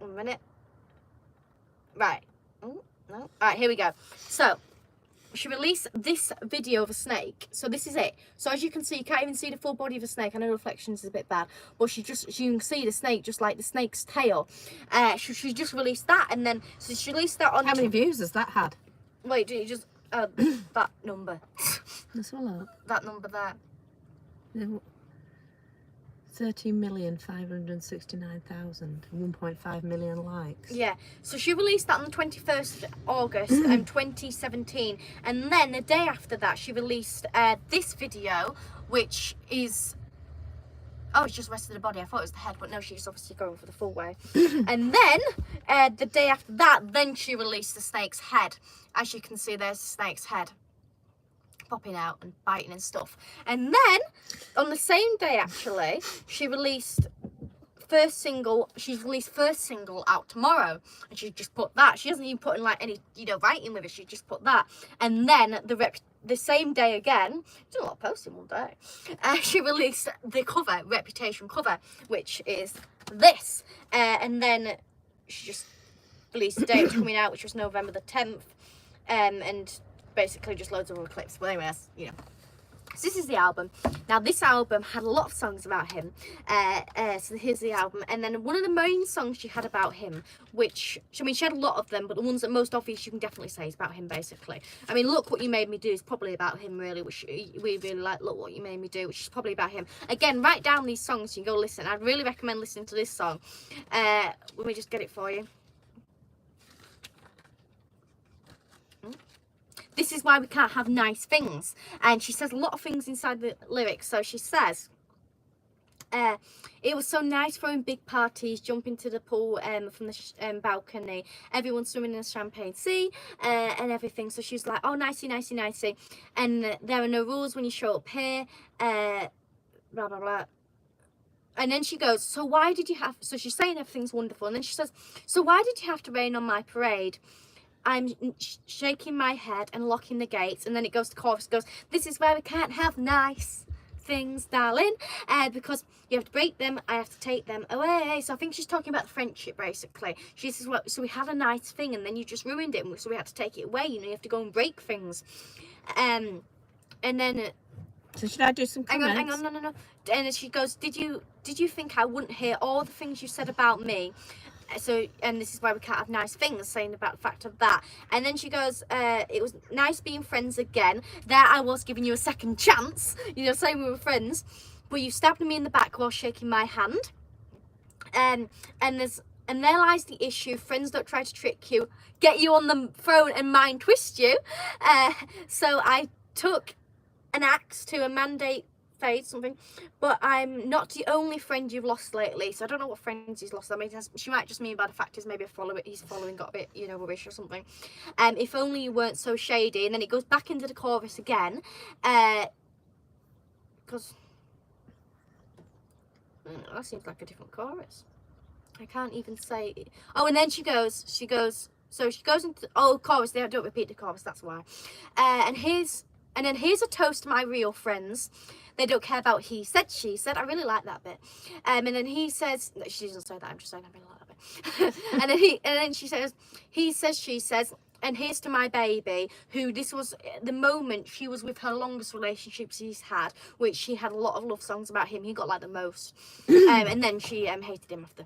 1 minute. Right. Oh, no. Alright, here we go. So, she released this video of a snake. So this is it. So as you can see, you can't even see the full body of a snake. I know reflections is a bit bad, but you can see the snake, just like the snake's tail. She just released that, and then so she released that on. How many views has that had? Wait, do you just that number? That's a lot. That number there. 13,569,000, 1.5 million likes. Yeah, so she released that on the 21st of August 2017, and then the day after that she released this video, which is Oh, it's just the rest of the body. I thought it was the head, but no, she's obviously going for the full way. And then, the day after that, then she released the snake's head. As you can see, there's the snake's head popping out and biting and stuff. And then, on the same day, actually, she released first single. She's released first single out tomorrow, and she just put that. She hasn't even put in like any, you know, writing with it. She just put that. And then the same day again, did a lot of posting one day. She released the cover, Reputation cover, which is this. And then she just released the day it was coming out, which was November the 10th. And basically just loads of other clips. But anyway, that's, you know. So this is the album. Now this album had a lot of songs about him. So here's the album. And then one of the main songs she had about him, which, I mean, she had a lot of them, but the ones that most obvious you can definitely say is about him, basically. I mean, Look What You Made Me Do is probably about him, really, which we really like. Look What You Made Me Do, which is probably about him. Again, write down these songs, you can go listen. I'd really recommend listening to this song. Let me just get it for you. This is why we can't have nice things. And she says a lot of things inside the lyrics. So she says, it was so nice throwing big parties, jumping to the pool from the balcony, everyone swimming in a champagne sea and everything. So she's like, oh, nicey, nicey, nicey. And there are no rules when you show up here, blah, blah, blah. And then she goes, so why did you have, so she's saying everything's wonderful. And then she says, so why did you have to rain on my parade? I'm shaking my head and locking the gates. And then it goes to chorus, goes, this is why we can't have nice things, darling, because you have to break them, I have to take them away. So I think she's talking about the friendship, basically. She says, well, so we had a nice thing and then you just ruined it, so we had to take it away. You know, you have to go and break things. And then so should I do some comments? hang on, no. And then she goes, did you think I wouldn't hear all the things you said about me? So, and this is why we can't have nice things, saying about the fact of that. And then she goes, it was nice being friends again. There I was giving you a second chance, you know, saying we were friends, but you stabbed me in the back while shaking my hand. And there lies the issue. Friends don't try to trick you, get you on the phone and mind twist you. So I took an axe to a mandate something, but I'm not the only friend you've lost lately. So I don't know what friends he's lost. I mean, she might just mean by the fact is maybe his following got a bit, you know, rubbish or something. If only you weren't so shady. And then it goes back into the chorus again, because that seems like a different chorus. I can't even say. Oh, and then she goes. So she goes into chorus. They don't repeat the chorus. That's why. And then here's a toast to my real friends. They don't care about he said, she said. I really like that bit. And then he says, no, she doesn't say that. I'm just saying I really like that bit. and then she says, he says, she says, and here's to my baby, who this was the moment she was with her longest relationship she's had, which she had a lot of love songs about him. He got like the most. And then she hated him after.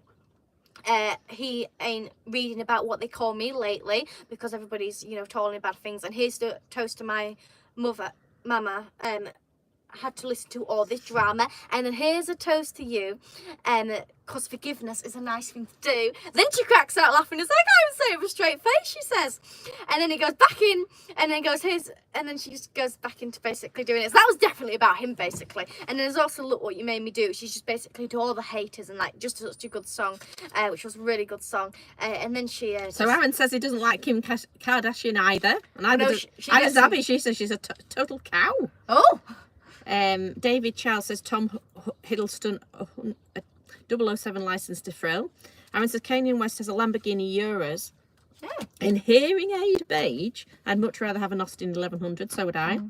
He ain't reading about what they call me lately because everybody's, you know, telling about things. And here's the toast to my mama. Had to listen to all this drama, and then here's a toast to you, because forgiveness is a nice thing to do. Then she cracks out laughing. It's like, I would say it with a straight face, she says. And then he goes back in, and then goes his, and then she just goes back into basically doing it. So that was definitely about him, basically. And then there's also Look What You Made Me Do. She's just basically to all the haters, and like just such a good song, which was a really good song. And then she so Aaron says he doesn't like Kim Kardashian either, and either Zabby, she says she's a total cow. Oh. David Charles says Tom Hiddleston 007 license to thrill. Aaron says Kanye West has a Lamborghini Urus. Yeah. In hearing aid beige, I'd much rather have an Austin 1100, so would I.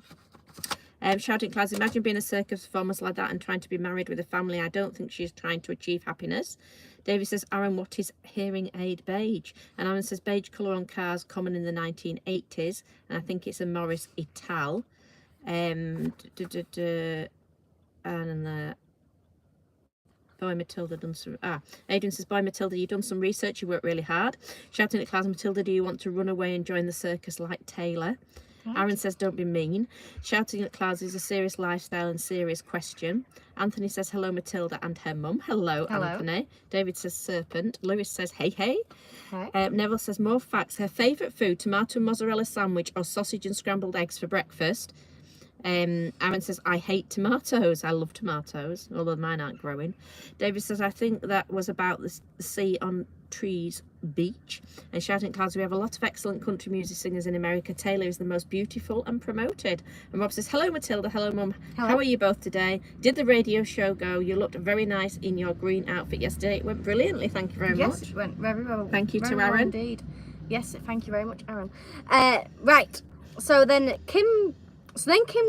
Shouting Clouds, imagine being a circus performer like that and trying to be married with a family. I don't think she's trying to achieve happiness. David says, Aaron, what is hearing aid beige? And Aaron says, beige colour on cars common in the 1980s, and I think it's a Morris Ital. And Boy Matilda done some Adrian says, boy Matilda, you've done some research, you worked really hard. Shouting at Clouds, Matilda, do you want to run away and join the circus like Taylor? Aaron says, don't be mean. Shouting at Clouds is a serious lifestyle and serious question. Anthony says, hello Matilda and her mum. Hello. Anthony. David says, serpent. Lewis says, hey. Neville says, more facts. Her favourite food, tomato and mozzarella sandwich or sausage and scrambled eggs for breakfast. Aaron says, I hate tomatoes. I love tomatoes, although mine aren't growing. David says, I think that was about the sea on trees beach. And Shouting Clouds, we have a lot of excellent country music singers in America. Taylor is the most beautiful and promoted. And Rob says, hello Matilda, hello Mum. Hello. How are you both today? Did the radio show go? You looked very nice in your green outfit yesterday. It went brilliantly. Thank you very Yes, much. it went very well. Thank you very to well Aaron. indeed. Yes, thank you very much, Aaron. Right. So then Kim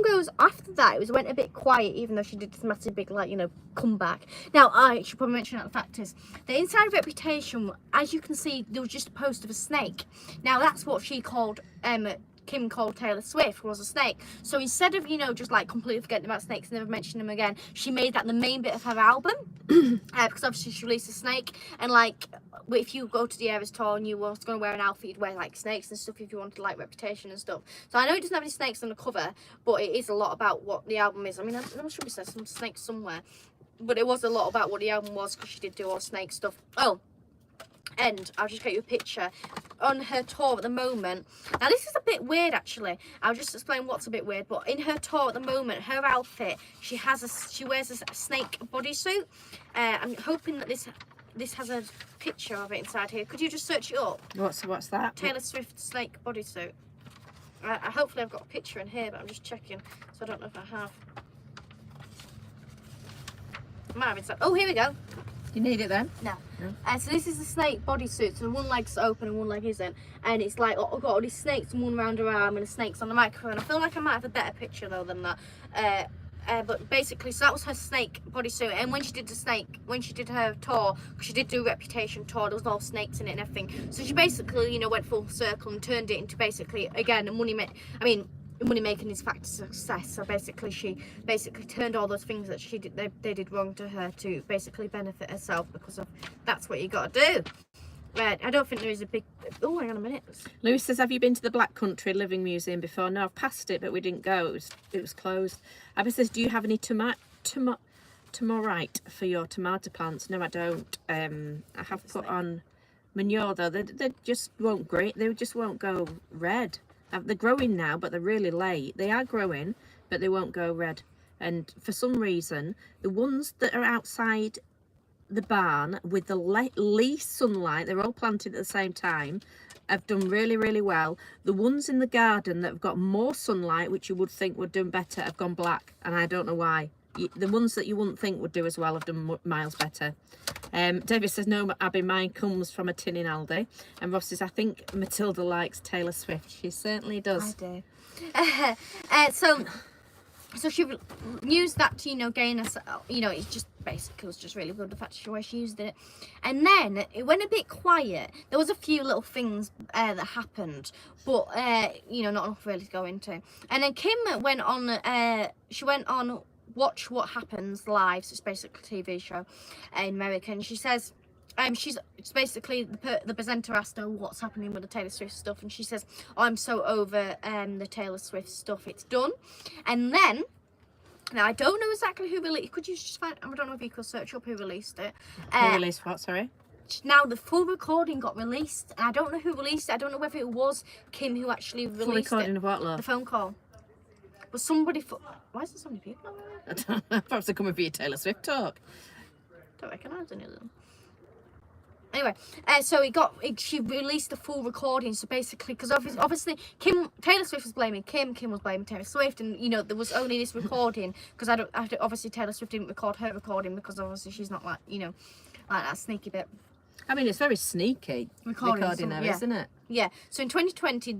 goes after that. It went a bit quiet, even though she did this massive big, like, you know, comeback. Now, I should probably mention that the fact is, the Inside Reputation, as you can see, there was just a post of a snake. Now, that's what she called, Kim called Taylor Swift was a snake. So instead of, you know, just like completely forgetting about snakes and never mentioning them again, she made that the main bit of her album. Because obviously she released a snake, and like if you go to the Eras tour and you were going to wear an outfit, you'd wear like snakes and stuff if you wanted like Reputation and stuff. So I know it doesn't have any snakes on the cover, but it is a lot about what the album is. I mean, I'm sure we said some snakes somewhere, but it was a lot about what the album was, because she did do all snake stuff. Oh, and I'll just get you a picture on her tour at the moment. Now this is a bit weird actually. I'll just explain what's a bit weird. But in her tour at the moment, her outfit, she wears a snake bodysuit. I'm hoping that this has a picture of it inside here. Could you just search it up? What's that? Taylor Swift snake bodysuit. Hopefully I've got a picture in here, but I'm just checking, so I don't know if I have. I might have inside. Oh, here we go. You need it then? No. So this is a snake bodysuit. So one leg's open and one leg isn't, and it's like I've got all these snakes and one around her arm and the snakes on the microphone. I feel like I might have a better picture though than that. But basically, so that was her snake bodysuit. And when she did her tour, because she did do a Reputation tour, there was all snakes in it and everything. So she basically, you know, went full circle and turned it into basically again a money making is fact success. So basically she turned all those things that they did wrong to her to basically benefit herself, because of that's what you got to do. I don't think there is a big. Oh, hang on a minute. Lewis says, have you been to the Black Country Living Museum before? No, I've passed it, but we didn't go. It was closed. Abby says, do you have any tomorite for your tomato plants? No, I don't. I have put on manure though. They just won't They just won't go red. They're growing now, but they're really late. They are growing, but they won't go red. And for some reason, the ones that are outside the barn with the least sunlight, they're all planted at the same time, have done really, really well. The ones in the garden that have got more sunlight, which you would think would do better, have gone black, and I don't know why. The ones that you wouldn't think would do as well have done miles better. David says, no, Abby, mine comes from a tin in Aldi. And Ross says, I think Matilda likes Taylor Swift. She certainly does. I do. So she used that to, you know, gain us, you know, it just basically was just really good, the fact the way she used it. And then it went a bit quiet. There was a few little things that happened, but you know, not enough really to go into. And then Kim went on, she went on Watch What Happens Live, so it's basically a TV show in America, and she says, it's basically the presenter asked her what's happening with the Taylor Swift stuff, and she says, oh, I'm so over the Taylor Swift stuff, it's done. And then, now I don't know exactly who released, could you just find, I don't know if you could search up who released it. Who released what, sorry? Now the full recording got released, and I don't know who released it. I don't know whether it was Kim who actually released full recording of what, love? The phone call. But somebody, why is there so many people on there? I don't know, perhaps they're coming for your Taylor Swift talk. Don't recognise any of them. Anyway, so she released the full recording. So basically, because obviously Taylor Swift was blaming Kim was blaming Taylor Swift, and you know there was only this recording because obviously Taylor Swift didn't record her recording because obviously she's not like, you know, like that sneaky bit. I mean, it's very sneaky recording there, isn't it? Yeah. So in 2020,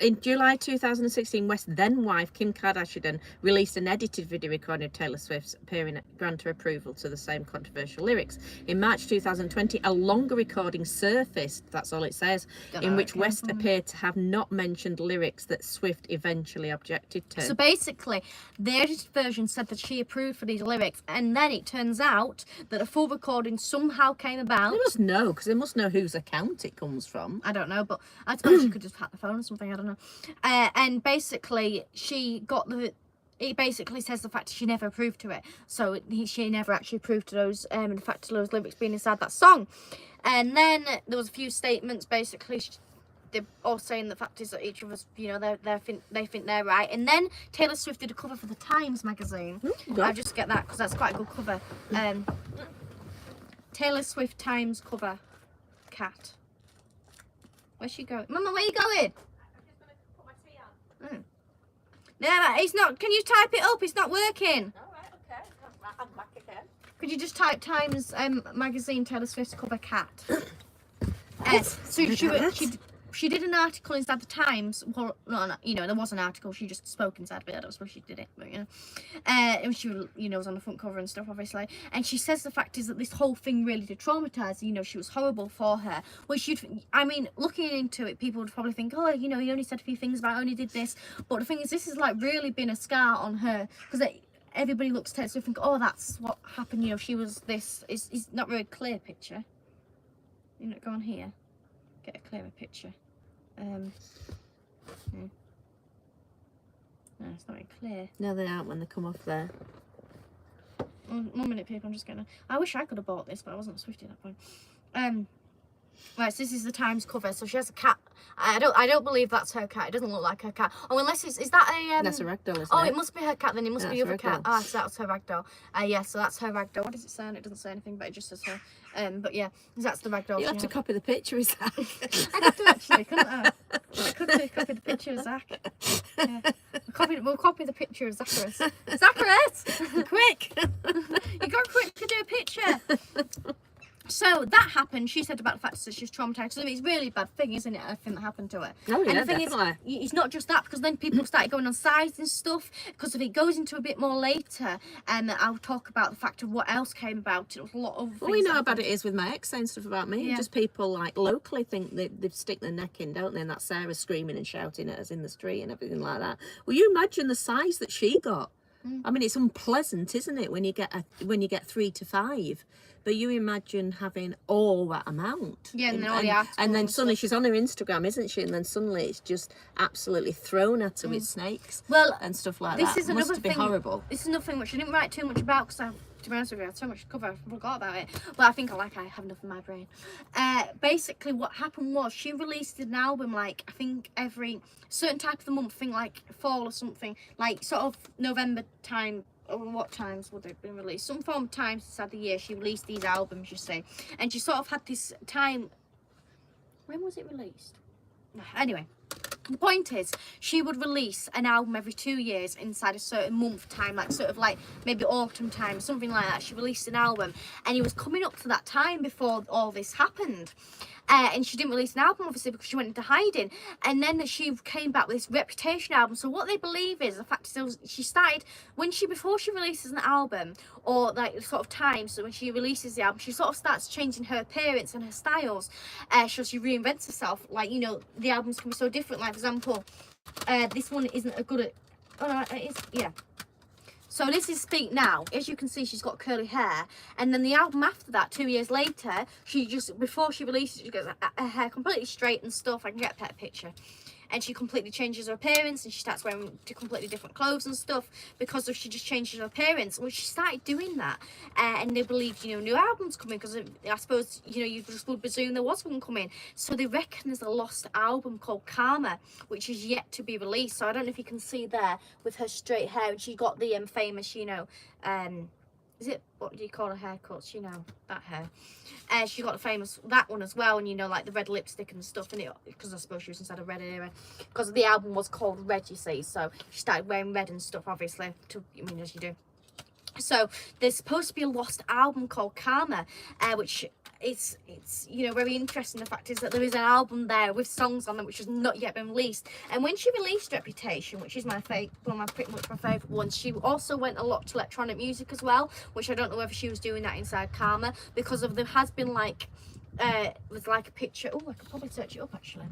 in July 2016, West's then wife Kim Kardashian released an edited video recording of Taylor Swift's appearing at grant her approval to the same controversial lyrics. In March 2020, a longer recording surfaced, that's all it says, in which West appeared to have not mentioned lyrics that Swift eventually objected to. So basically, the edited version said that she approved for these lyrics, and then it turns out that a full recording somehow came about. They must know, because they must know whose account it comes from. I don't know, but I suppose she could just hack the phone or something, I don't know. And basically, it basically says the fact that she never approved to it. So she never actually approved to those, the fact of those lyrics being inside that song. And then there was a few statements, basically, they're all saying the fact is that each of us, you know, they think they're right. And then Taylor Swift did a cover for the Times magazine. I'll just get that because that's quite a good cover. Taylor Swift Times cover cat. Where's she going? Mama, where are you going? No, it's not. Can you type it up? It's not working. Alright, okay. I'm back again. Could you just type Times magazine Taylor Swift cover cat? So she did an article inside the Times. Well, no, you know, there was an article. She just spoke inside of it. I don't suppose she did it, but you know, and she, you know, was on the front cover and stuff, obviously. And she says the fact is that this whole thing really did traumatise her. You know, she was horrible for her. Which I mean, looking into it, people would probably think, oh, you know, he only said a few things about, only did this. But the thing is, this has like really been a scar on her because everybody looks at it and think, oh, that's what happened. You know, she was this. It's not very clear picture. You know, go on here, get a clearer picture. No, it's not very clear. No, they aren't when they come off there. 1 minute, people. I'm just gonna. I wish I could have bought this, but I wasn't a Swiftie at that point. Right, so this is the Times cover. So she has a cat. I don't believe that's her cat. It doesn't look like her cat. Oh, unless is that a That's a ragdoll, isn't it? Oh, it must be her cat. Then it must be That's the a other cat. ragdoll. Ah, so that's her ragdoll. Yeah, so that's her ragdoll. What does it say? It doesn't say anything, but it just says her. But yeah, that's the ragdoll. You have to copy the picture, is that? I could do actually, couldn't I? I could do copy the picture of Zach. Yeah. We'll copy the picture of Zacharias. Zacharias! Quick! You got quick to do a picture. So that happened. She said about the fact that she's traumatized. I mean, it's a really bad thing, isn't it? Everything that happened to her. Oh yeah, and the thing definitely. is, it's not just that, because then people started going on sides and stuff. Because if it goes into a bit more later, I'll talk about the fact of what else came about. It was a lot of. Well, we know how bad it is with my ex saying stuff about me. Yeah. Just people like locally think they stick their neck in, don't they? And that Sarah's screaming and shouting at us in the street and everything like that. Well, you imagine the size that she got. I mean, it's unpleasant, isn't it, when you get 3 to 5? But you imagine having all that amount. Yeah, and then all the articles and then and suddenly stuff. she's on her Instagram, isn't she? And then suddenly it's just absolutely thrown at her with snakes. Well, and stuff like this that. is another Must be thing. horrible. This is another thing which I didn't write too much about because to be honest with you, I had so much to cover, I forgot about it. But I think I have enough in my brain. Basically, what happened was she released an album like I think every certain type of the month, thing like fall or something, like sort of November time. Or what times would they have been released? Some form of times inside the year she released these albums, you see. And she sort of had this time. When was it released? Anyway, the point is she would release an album every 2 years inside a certain month time, like sort of like maybe autumn time, something like that. She released an album and it was coming up to that time before all this happened. And she didn't release an album obviously because she went into hiding, and then she came back with this Reputation album. So what they believe is the fact is she started before she releases an album or like sort of time, so when she releases the album she sort of starts changing her appearance and her styles, so she reinvents herself. Like, you know, the albums can be so different. Like for example, this one isn't a good at, oh no, it is, yeah. So this is Speak Now. As you can see, she's got curly hair. And then the album after that, 2 years later, before she releases it, she gets her hair completely straight and stuff. I can get a better picture. And she completely changes her appearance and she starts wearing completely different clothes and stuff because she just changes her appearance. Well, she started doing that. And they believed, you know, new albums coming because I suppose, you know, you just would presume there was one coming. So they reckon there's a lost album called Karma, which is yet to be released. So I don't know if you can see there with her straight hair. And she got the famous, you know, is it, what do you call her haircuts? You know, that hair. She got the famous, that one as well, and you know, like the red lipstick and stuff in it, because I suppose she was inside a red era, because the album was called Red, you see, so she started wearing red and stuff, obviously, I mean, as you do. So there's supposed to be a lost album called Karma, which it's you know, very interesting. The fact is that there is an album there with songs on them which has not yet been released. And when she released Reputation, which is pretty much my favourite ones, she also went a lot to electronic music as well, which I don't know whether she was doing that inside Karma, because of there has been like with like a picture. Oh, I could probably search it up actually.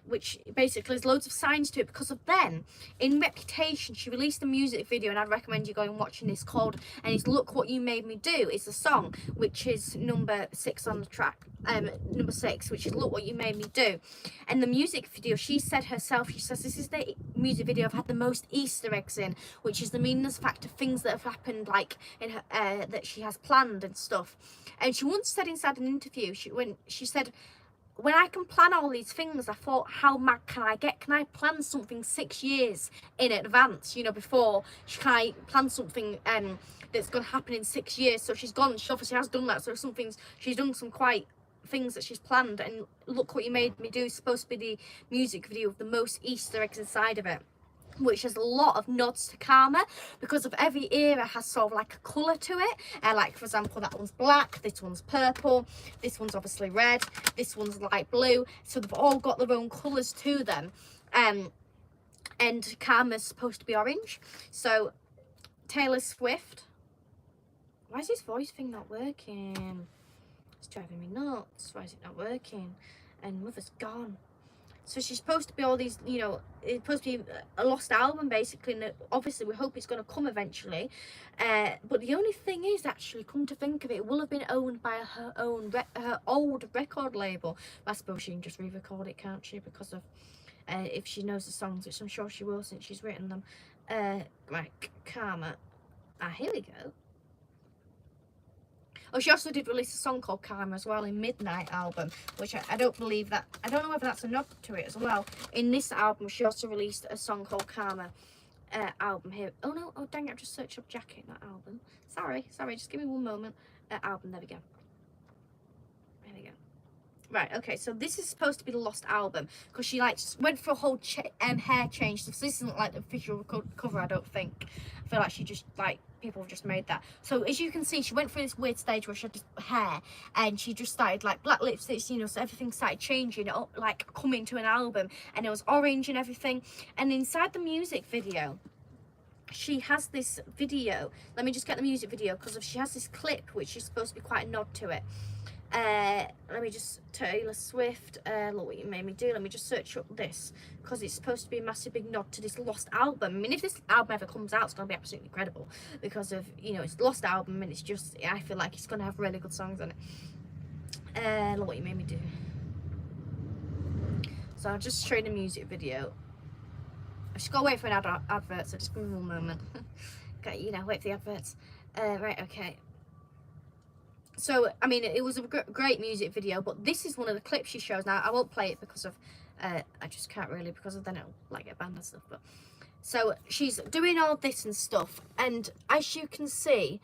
Which basically has loads of signs to it, because of then in Reputation she released a music video, and I'd recommend you going and watching this, called, and it's Look What You Made Me Do. It's the song which is number 6 on the track, number 6, which is Look What You Made Me Do. And the music video, she said herself, she says this is the music video I've had the most Easter eggs in, which is the meaningless fact of things that have happened, like in her that she has planned and stuff. And she once said inside an interview, she said, when I can plan all these things, I thought, how mad can I get? Can I plan something 6 years in advance, you know, before? Can I plan something that's going to happen in 6 years? So she's gone, she obviously has done that. So some things, she's done some quite things that she's planned. And look what you made me do. It's supposed to be the music video with the most Easter eggs inside of it, which has a lot of nods to Karma, because of every era has sort of like a colour to it. Like, for example, that one's black, this one's purple, this one's obviously red, this one's light blue. So they've all got their own colours to them. And Karma's supposed to be orange. So Taylor Swift. Why is this voice thing not working? It's driving me nuts. Why is it not working? And Mother's gone. So she's supposed to be all these, you know, it's supposed to be a lost album, basically. And obviously, we hope it's going to come eventually. But the only thing is, actually, come to think of it, it will have been owned by her old record label. I suppose she can just re-record it, can't she? Because of, if she knows the songs, which I'm sure she will since she's written them. Right, Karma. Here we go. Oh, she also did release a song called Karma as well in Midnight album, which I don't believe that, I don't know whether that's a nod to it as well. In this album, she also released a song called Karma album here. Oh no, oh dang it, I've just searched up Jacket, that album. Sorry, just give me one moment. Album, there we go. There we go. Right, okay, so this is supposed to be the lost album, because she like went for a whole hair change. So this isn't like the official cover, I don't think. I feel like she just like, people have just made that. So as you can see, she went through this weird stage where she had this hair, and she just started like black lipsticks, you know, so everything started changing, like coming to an album, and it was orange and everything. And inside the music video, she has this video. Let me just get the music video, because she has this clip which is supposed to be quite a nod to it. Let me just, Taylor Swift, look what you made me do. Let me just search up this, because it's supposed to be a massive big nod to this lost album. I mean, if this album ever comes out, it's going to be absolutely incredible, because of, you know, it's a lost album, and it's just, I feel like it's going to have really good songs on it. Look what you made me do. So I'll just show you the music video. I've just got to wait for an advert, so just give me one moment. Okay, you know, wait for the adverts. Right, okay. So, I mean, it was a great music video, but this is one of the clips she shows. Now, I won't play it because of, I just can't really, because of then it'll, like, get banned and stuff. But so, she's doing all this and stuff, and as you can see,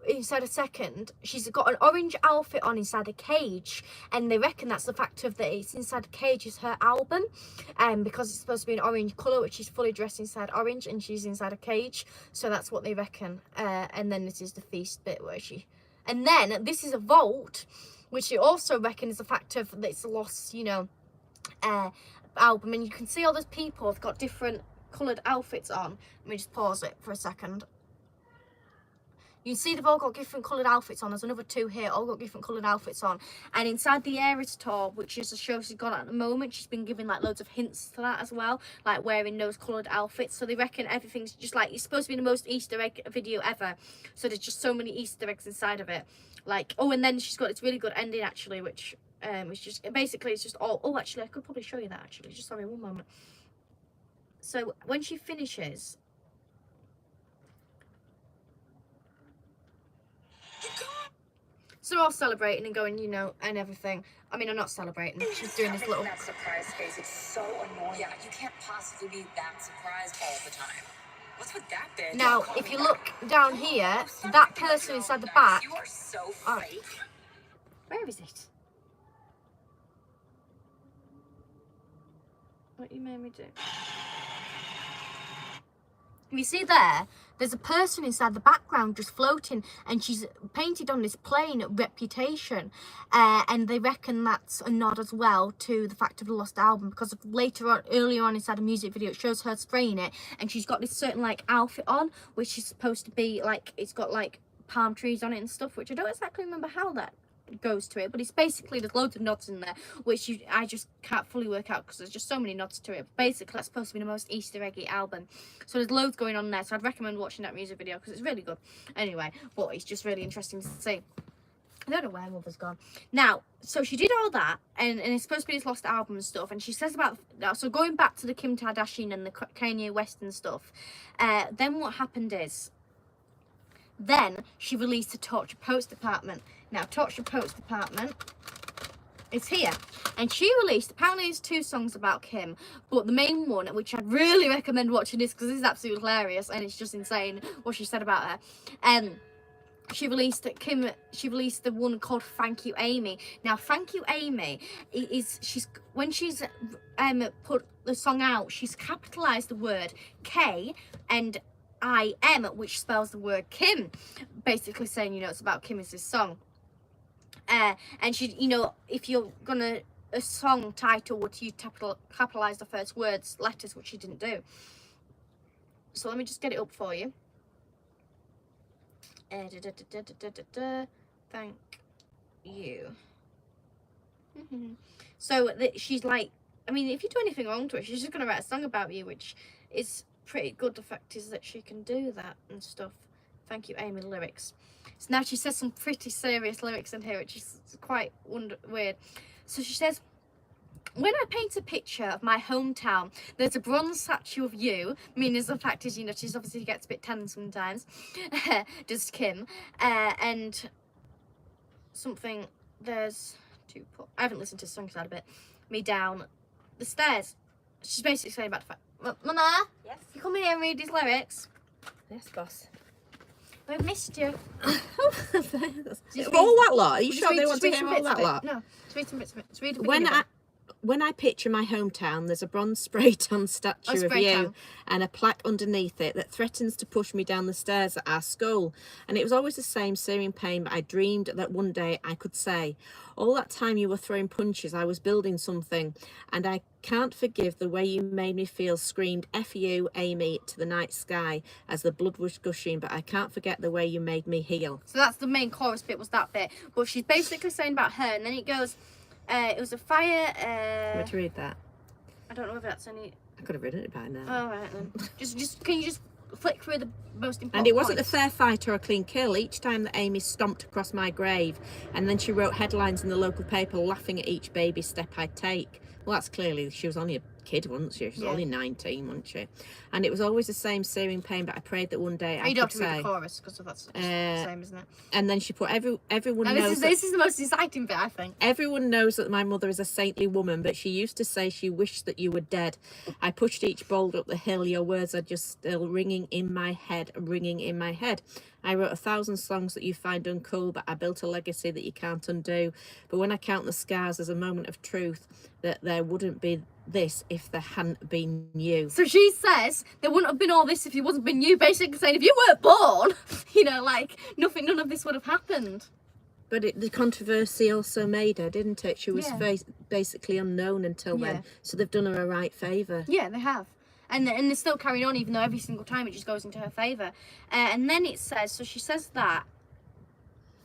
inside a second, she's got an orange outfit on inside a cage, and they reckon that's the fact of that it's inside a cage is her album, because it's supposed to be an orange colour, which she's fully dressed inside orange, and she's inside a cage, so that's what they reckon. And then this is the feast bit where she... And then this is a vault, which you also reckon is a factor that it's a lost, you know, album. And you can see all those people have got different coloured outfits on. Let me just pause it for a second. You can see they've all got different coloured outfits on. There's another two here, all got different coloured outfits on. And inside the Eras tour, which is a show she's got at the moment, she's been giving like loads of hints to that as well, like wearing those coloured outfits. So they reckon everything's just like, it's supposed to be the most Easter egg video ever. So there's just so many Easter eggs inside of it. Like, oh, and then she's got this really good ending actually, which is just, basically it's just all, oh, actually, I could probably show you that actually. Just sorry, one moment. So when she finishes, so they're all celebrating and going, you know, and everything. I mean, I'm not celebrating. She's doing this little... That surprise face. It's so annoying. Yeah, you can't possibly be that surprised all the time. What's with that bitch? Now, if you look down here, that person inside the back... You are so fake. Where is it? What you made me do? You see there, there's a person inside the background just floating, and she's painted on this plane Reputation, and they reckon that's a nod as well to the fact of the lost album, because later on, earlier on inside the music video, it shows her spraying it, and she's got this certain like outfit on, which is supposed to be like, it's got like palm trees on it and stuff, which I don't exactly remember how that goes to it, but it's basically, there's loads of nods in there, which I just can't fully work out because there's just so many nods to it. But basically, that's supposed to be the most Easter eggy album, so there's loads going on there, so I'd recommend watching that music video because it's really good. Anyway, but it's just really interesting to see. I don't know where Mother's gone now. So she did all that, and it's supposed to be this lost album and stuff, and she says about, so going back to the Kim Kardashian and the Kanye West and stuff, then what happened is, then she released a Torture Post Department. Now, Torture Post Department, It's here. And she released, apparently it's 2 songs about Kim, but the main one, which I'd really recommend watching this because this is absolutely hilarious and it's just insane what she said about her. She released the one called Thank You Amy. Now Thank You Amy when she's put the song out, she's capitalized the word K and I-M, which spells the word Kim, basically saying, you know, it's about Kim is this song. And she, you know, if you're gonna a song title, would you capitalize the first letters, which she didn't do. So let me just get it up for you. Thank you. So she's like, I mean, if you do anything wrong to her, she's just gonna write a song about you, which is pretty good. The fact is that she can do that and stuff. Thank you, Amy. Lyrics. So now she says some pretty serious lyrics in here, which is quite weird. So she says, when I paint a picture of my hometown, there's a bronze statue of you. Meaning the fact is, you know, she's obviously gets a bit tan sometimes. Just Kim. And something, there's to put, I haven't listened to the song side a bit. Me down the stairs. She's basically saying about the fact, Mama, Yes. you come here and read these lyrics. Yes, boss. I've missed you. All that lot? Are you sure they want to hear all that lot? No, just read some bits of it. Just read the When beginning of it. when I picture my hometown, there's a bronze spray-tan statue of spray you tan. and a plaque underneath it that threatens to push me down the stairs at our school. And it was always the same searing pain, but I dreamed that one day I could say, all that time you were throwing punches, I was building something, and I can't forgive the way you made me feel, screamed F you, Amy, to the night sky as the blood was gushing, but I can't forget the way you made me heal. So that's the main chorus bit, was that bit. But she's basically saying about her, and then it goes, it was a fire. Want me to read that? I don't know if that's any. I could have written it by now. Oh, right then. just can you just flick through the most important And it wasn't a points? fair fight or a clean kill each time that Amy stomped across my grave, and then she wrote headlines in the local paper laughing at each baby step I'd take. Well, that's clearly, she was only a kid, wasn't she? She was only 19, wasn't she? And it was always the same searing pain, but I prayed that one day I You don't could have to read say. the chorus because that's the same, isn't it? And then she put, everyone Now, knows this is the most exciting bit, I think. Everyone knows that my mother is a saintly woman, but she used to say she wished that you were dead. I pushed each boulder up the hill. Your words are just still ringing in my head, ringing in my head. I wrote 1,000 songs that you find uncool, but I built a legacy that you can't undo. But when I count the scars, there's a moment of truth that there wouldn't be this if there hadn't been you. So she says there wouldn't have been all this if it wasn't been you. Basically saying if you weren't born, you know, like none of this would have happened. But the controversy also made her, didn't it? She was Yeah. basically unknown until Yeah. then. So they've done her a right favour. Yeah, they have. And they're still carrying on, even though every single time it just goes into her favour. And then it says, so she says that.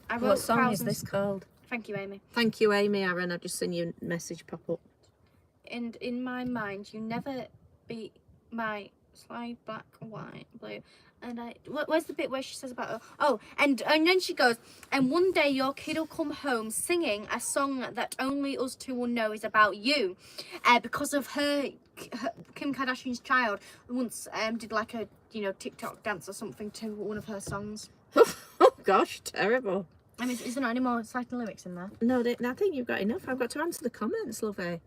I wrote What song is thousands- this called? Thank you, Amy. Thank you, Amy. Aaron, I've just seen your message pop up. And in my mind, you never beat my sly black, white, blue. And where's the bit where she says about and then she goes, and one day your kid will come home singing a song that only us two will know is about you, because of her Kim Kardashian's child once did like a TikTok dance or something to one of her songs. Oh gosh, terrible. I mean, is there not any more exciting lyrics in there? No, I think you've got enough. I've got to answer the comments, lovey.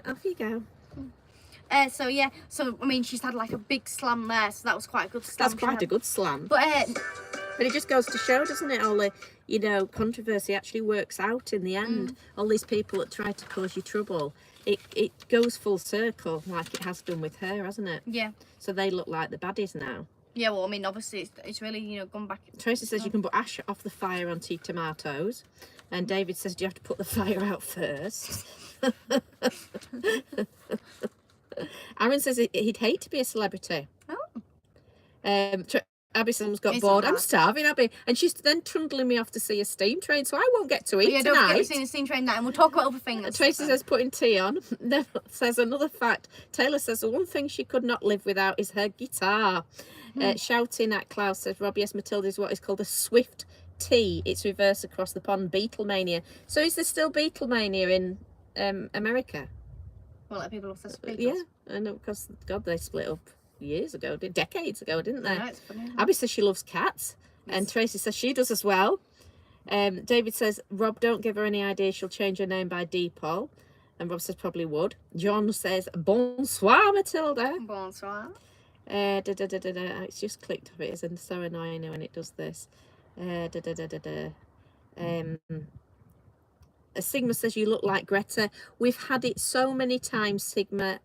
Off you go. So I mean, she's had like a big slam there, so that was quite a good slam. That's quite a good slam. But But it just goes to show, doesn't it? All the, controversy actually works out in the end. All these people that try to cause you trouble, it goes full circle like it has done with her, hasn't it? yeah. So they look like the baddies now. Yeah, well, I mean, obviously, it's really, gone back. Tracy says you can put ash off the fire onto your tomatoes. And David says, do you have to put the fire out first? Aaron says he'd hate to be a celebrity. Oh. Abby says got It's bored. all I'm right. starving, Abby. And she's then trundling me off to see a steam train, so I won't get to eat Yeah, don't forget tonight. we've seen the steam train now, and we'll talk about other things. Tracy says putting tea on. Then says another fact. Taylor says the one thing she could not live without is her guitar. Shouting at Klaus says Rob, yes, Matilda is what is called a swift T. It's reverse across the pond. Beatlemania. So is there still Beatlemania in America? Well, like people obsessed with Yeah, Beatles. I know, because God, they split up years ago, decades ago, didn't they? I know, it's funny. Isn't it? Abby says she loves cats, and Tracy says she does as well. David says, Rob, don't give her any idea she'll change her name by Deepol. And Rob says probably would. John says, bonsoir, Matilda. Bonsoir. It's just clicked off it. It's so annoying when it does this. Sigma says, you look like Greta. We've had it so many times, Sigma.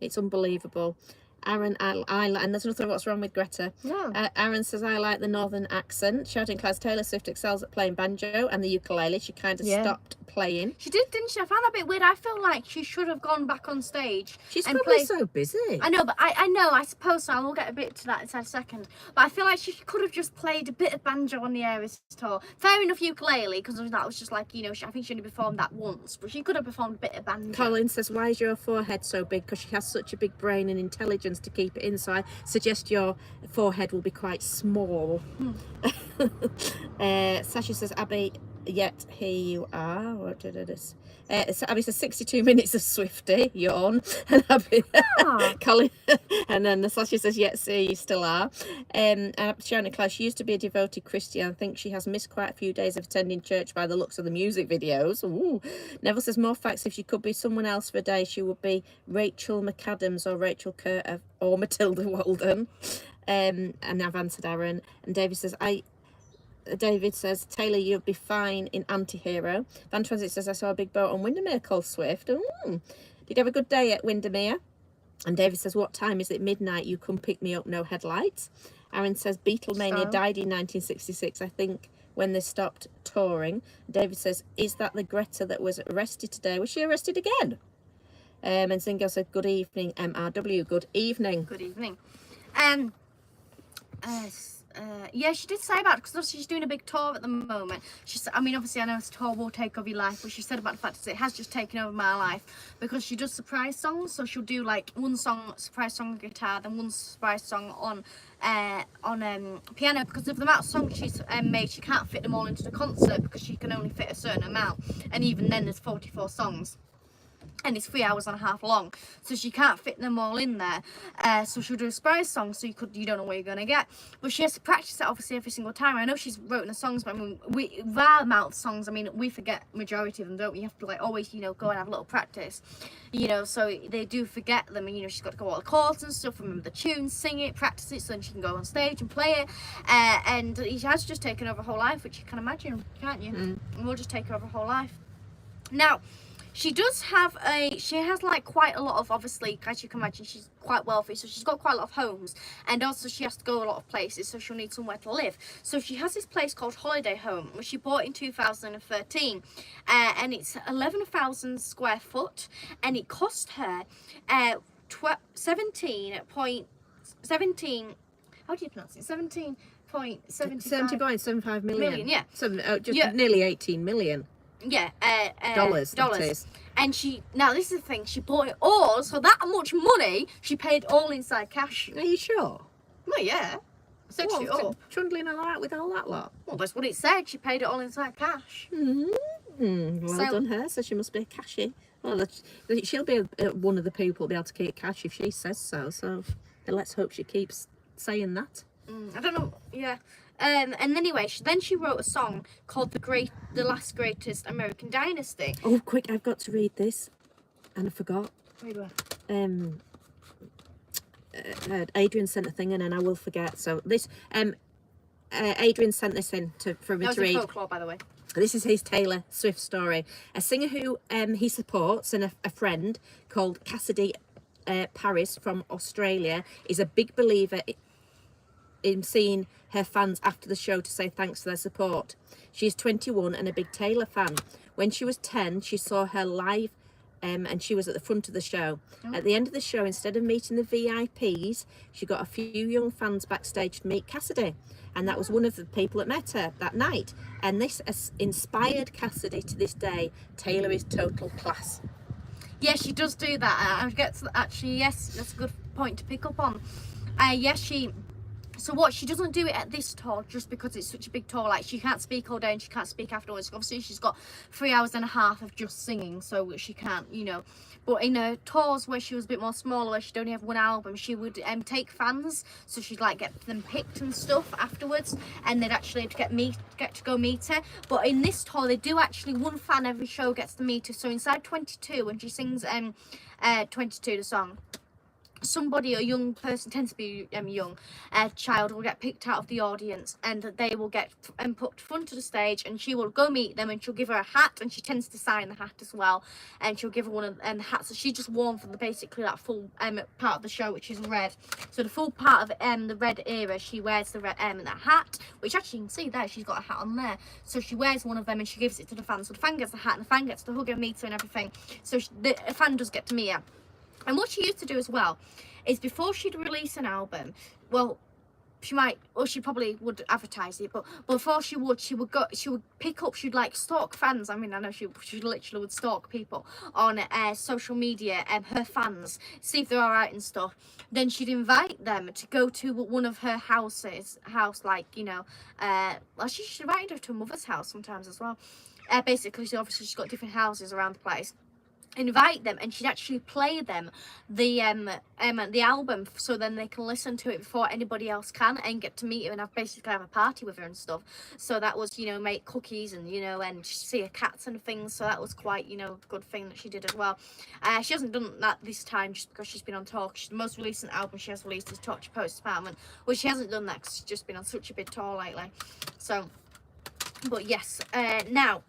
It's unbelievable. Aaron, I and there's nothing what's wrong with Greta. No. Aaron says, I like the northern accent. Shouting class, Taylor Swift excels at playing banjo and the ukulele. She kind of stopped playing. She did, didn't she? I found that a bit weird. I feel like she should have gone back on stage. She's and probably played... so busy. I know, but I know, I suppose so. We'll get a bit to that in a second. But I feel like she could have just played a bit of banjo on the Eras tour. Fair enough, ukulele, because that was just like, you know, I think she only performed that once. But she could have performed a bit of banjo. Colin says, why is your forehead so big? Because she has such a big brain and intelligence to keep it in. So I suggest your forehead will be quite small. Sasha says, Abby, yet here you are. What did it is? So Abby says 62 minutes of Swifty, yawn. And Abby, Colin, and then Sasha says, yes, here you still are. And Sharon Klaus, she used to be a devoted Christian. I think she has missed quite a few days of attending church by the looks of the music videos. Ooh. Neville says, more facts, if she could be someone else for a day, she would be Rachel McAdams or Rachel Kerr or Matilda Walden. And I've answered Aaron. And David says, Taylor, you'll be fine in Anti-Hero. Van Transit says, I saw a big boat on Windermere called Swift. Did you have a good day at Windermere? And David says, what time is it? Midnight. You come pick me up, no headlights. Aaron says, Beatlemania died in 1966, I think, when they stopped touring. David says, is that the Greta that was arrested today? Was she arrested again? And Zingo said, good evening, MRW. Good evening. Good evening. Yeah, she did say about it, because she's doing a big tour at the moment. She said, I mean, obviously I know this tour will take over your life, but she said about the fact that it has just taken over my life, because she does surprise songs. So she'll do like one song, surprise song on guitar, then one surprise song on piano, because of the amount of songs she's made. She can't fit them all into the concert because she can only fit a certain amount, and even then there's 44 songs. And it's 3 hours and a half long, so she can't fit them all in there. So she'll do a surprise song, so you don't know what you're gonna get. But she has to practice that obviously every single time. I know she's written the songs, but I mean, our amount of songs, I mean, we forget majority of them, don't we? You have to like always, you know, go and have a little practice, you know. So they do forget them, and you know, she's got to go all the chords and stuff, remember the tunes, sing it, practice it, so then she can go on stage and play it. And she has just taken over her whole life, which you can imagine, can't you? And we'll just take over her whole life. Now, she has like quite a lot of, obviously, as you can imagine, she's quite wealthy, so she's got quite a lot of homes, and also she has to go a lot of places, so she'll need somewhere to live. So she has this place called Holiday Home, which she bought in 2013, and it's 11,000 square foot, and it cost her 17, how do you pronounce it? 70.75 million. Yeah. Nearly 18 million. Yeah, dollars. And now this is the thing, she bought it all, so that much money she paid all inside cash. Are you sure? Well, yeah. Searched it up. Trundling all out with all that lot. Well, that's what it said. She paid it all inside cash. Well done her. So she must be a cashy. Well, she'll be one of the people be able to keep cash if she says so. So let's hope she keeps saying that. I don't know. Yeah. And anyway, then she wrote a song called The Last Greatest American Dynasty. Oh, quick, I've got to read this. And I forgot. Adrian sent a thing in and I will forget. So this, Adrian sent this in for me to read. Folklore, by the way. This is his Taylor Swift story. A singer who he supports and a friend called Cassidy Paris from Australia is a big believer in seeing her fans after the show to say thanks for their support. She's 21 and a big Taylor fan. When she was 10, she saw her live and she was at the front of the show. At the end of the show, instead of meeting the VIPs, she got a few young fans backstage to meet Cassidy. And that was one of the people that met her that night. And this has inspired Cassidy to this day. Taylor is total class. Yeah, she does do that. I get to actually, yes, that's a good point to pick up on. Yes, So what, she doesn't do it at this tour just because it's such a big tour. Like, she can't speak all day and she can't speak afterwards. Obviously, she's got 3 hours and a half of just singing, so she can't, you know. But in her tours where she was a bit more smaller, where she'd only have 1 album, she would take fans, so she'd like get them picked and stuff afterwards, and they'd actually get to go meet her. But in this tour, they do actually, one fan every show gets to meet her. So inside 22, when she sings 22, the song, somebody, a young person, tends to be young, a child, will get picked out of the audience, and they will get put front of the stage, and she will go meet them, and she'll give her a hat, and she tends to sign the hat as well, and she'll give her one of the hats that she just worn for basically that full part of the show, which is red. So the full part of the red era, she wears the red that hat, which actually you can see there, she's got a hat on there. So she wears one of them and she gives it to the fan. So the fan gets the hat, and the fan gets to hug her, meet her, and everything. So the fan does get to meet her. And what she used to do as well is, before she'd release an album, well, she probably would advertise it, but before she would pick up, she'd like stalk fans. I mean, I know she literally would stalk people on social media, her fans, see if they're alright and stuff. Then she'd invite them to go to one of her house, like, you know, well, she's invited her to her mother's house sometimes as well. Basically, obviously she's got different houses around the place. Invite them, and she'd actually play them the album, so then they can listen to it before anybody else can, and get to meet her and have a party with her and stuff. So that was, you know, make cookies and, you know, and see her cats and things. So that was quite, you know, a good thing that she did as well. She hasn't done that this time just because she's been on tour. The most recent album she has released is Torture Post Apartment, which she hasn't done that because she's just been on such a big tour lately. So, but yes, now